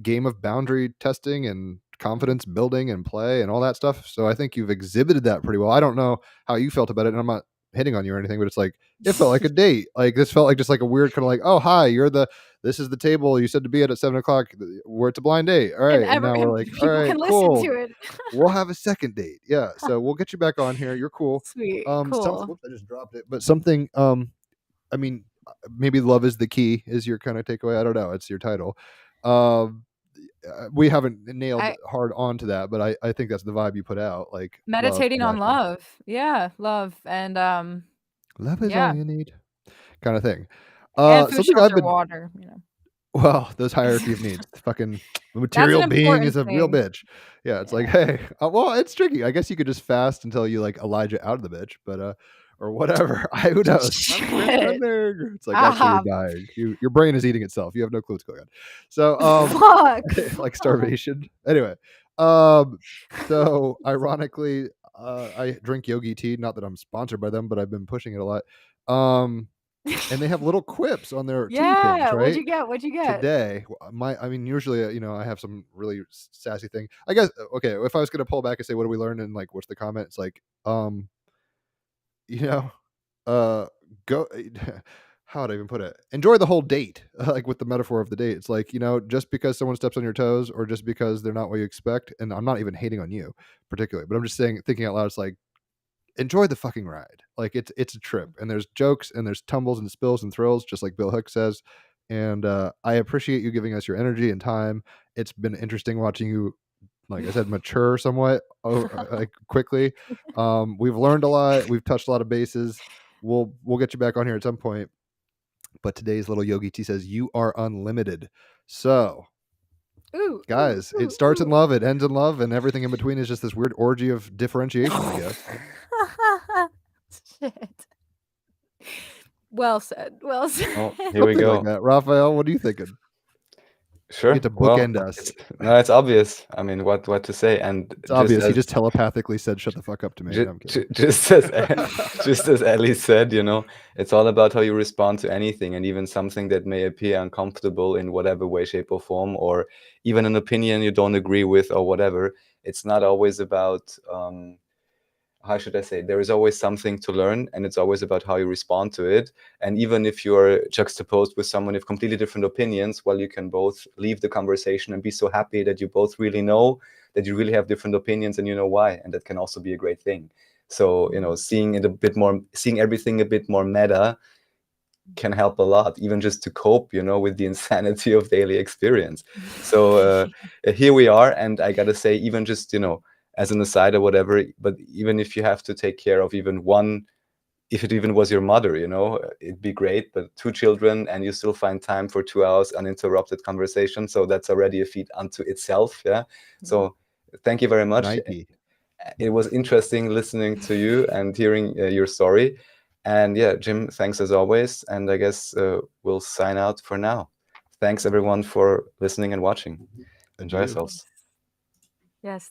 Speaker 4: game of boundary testing and confidence building and play and all that stuff. So I think you've exhibited that pretty well. I don't know how you felt about it, and I'm not hitting on you or anything, but it's like it felt like a date. Like this felt like just like a weird kind of like, oh hi, this is the table you said to be at 7:00. We're at a blind date. All right. And now we're like, all
Speaker 5: people
Speaker 4: right,
Speaker 5: can
Speaker 4: cool.
Speaker 5: listen to it.
Speaker 4: We'll have a second date. Yeah. So we'll get you back on here. You're cool.
Speaker 5: Sweet.
Speaker 4: Whoops, I just dropped it. But something, I mean, maybe love is the key is your kind of takeaway. I don't know. It's your title. We haven't nailed hard onto that, but I think that's the vibe you put out. Like
Speaker 5: meditating on love. Yeah. Love. And
Speaker 4: love is all you need. Kind of thing.
Speaker 5: And food,
Speaker 4: something
Speaker 5: shelter, water,
Speaker 4: Well, those hierarchy of needs. Fucking material being is a real bitch. Yeah, it's like, hey, well, it's tricky. I guess you could just fast until you like Elijah out of the bitch, but or whatever. Who knows? It's like actually you're dying. Your brain is eating itself. You have no clue what's going on. So
Speaker 5: fuck.
Speaker 4: like starvation. Anyway, so ironically, I drink yogi tea. Not that I'm sponsored by them, but I've been pushing it a lot. And they have little quips on their tea things, right?
Speaker 5: What'd you get?
Speaker 4: Today, I mean, usually, I have some really sassy thing. I guess, okay, if I was going to pull back and say, what do we learn? And like, what's the comment? It's like, go, how would I even put it? Enjoy the whole date, like with the metaphor of the date. It's like, just because someone steps on your toes or just because they're not what you expect. And I'm not even hating on you particularly, but I'm just saying, thinking out loud, it's like, enjoy the fucking ride. Like it's a trip, and there's jokes and there's tumbles and spills and thrills, just like Bill Hicks says. And I appreciate you giving us your energy and time. It's been interesting watching you, like I said, mature somewhat like quickly. We've learned a lot. We've touched a lot of bases. We'll get you back on here at some point. But today's little Yogi T says you are unlimited. So
Speaker 5: Ooh,
Speaker 4: Guys, it starts in love, it ends in love, and everything in between is just this weird orgy of differentiation, I guess.
Speaker 5: Shit. Well said. Well said.
Speaker 3: Oh, here we
Speaker 4: Something
Speaker 3: go.
Speaker 4: like that. Raphael, what are you thinking?
Speaker 3: Sure.
Speaker 4: You get to
Speaker 3: Well,
Speaker 4: bookend us.
Speaker 3: it's obvious. I mean, what to say? And
Speaker 4: It's obvious. He
Speaker 3: as,
Speaker 4: just telepathically said, "Shut the fuck up" to me. No, I'm kidding.
Speaker 3: just as just as Ellie said, you know, it's all about how you respond to anything, and even something that may appear uncomfortable in whatever way, shape, or form, or even an opinion you don't agree with, or whatever. It's not always about how should I say? There is always something to learn, and it's always about how you respond to it. And even if you're juxtaposed with someone with completely different opinions, well, you can both leave the conversation and be so happy that you both really know that you really have different opinions and you know why. And that can also be a great thing. So, you know, seeing everything a bit more meta can help a lot, even just to cope, you know, with the insanity of daily experience. So here we are. And I gotta say, even just, you know, as an aside or whatever, but even if you have to take care of even one, if it even was your mother, you know, it'd be great. But 2 children, and you still find time for 2 hours uninterrupted conversation, so that's already a feat unto itself. Yeah. So thank you very much.
Speaker 4: Nike.
Speaker 3: It was interesting listening to you and hearing your story. And yeah, Jim, thanks as always. And I guess we'll sign out for now. Thanks everyone for listening and watching. Enjoy
Speaker 4: Adieu.
Speaker 3: yourselves.
Speaker 5: Yes.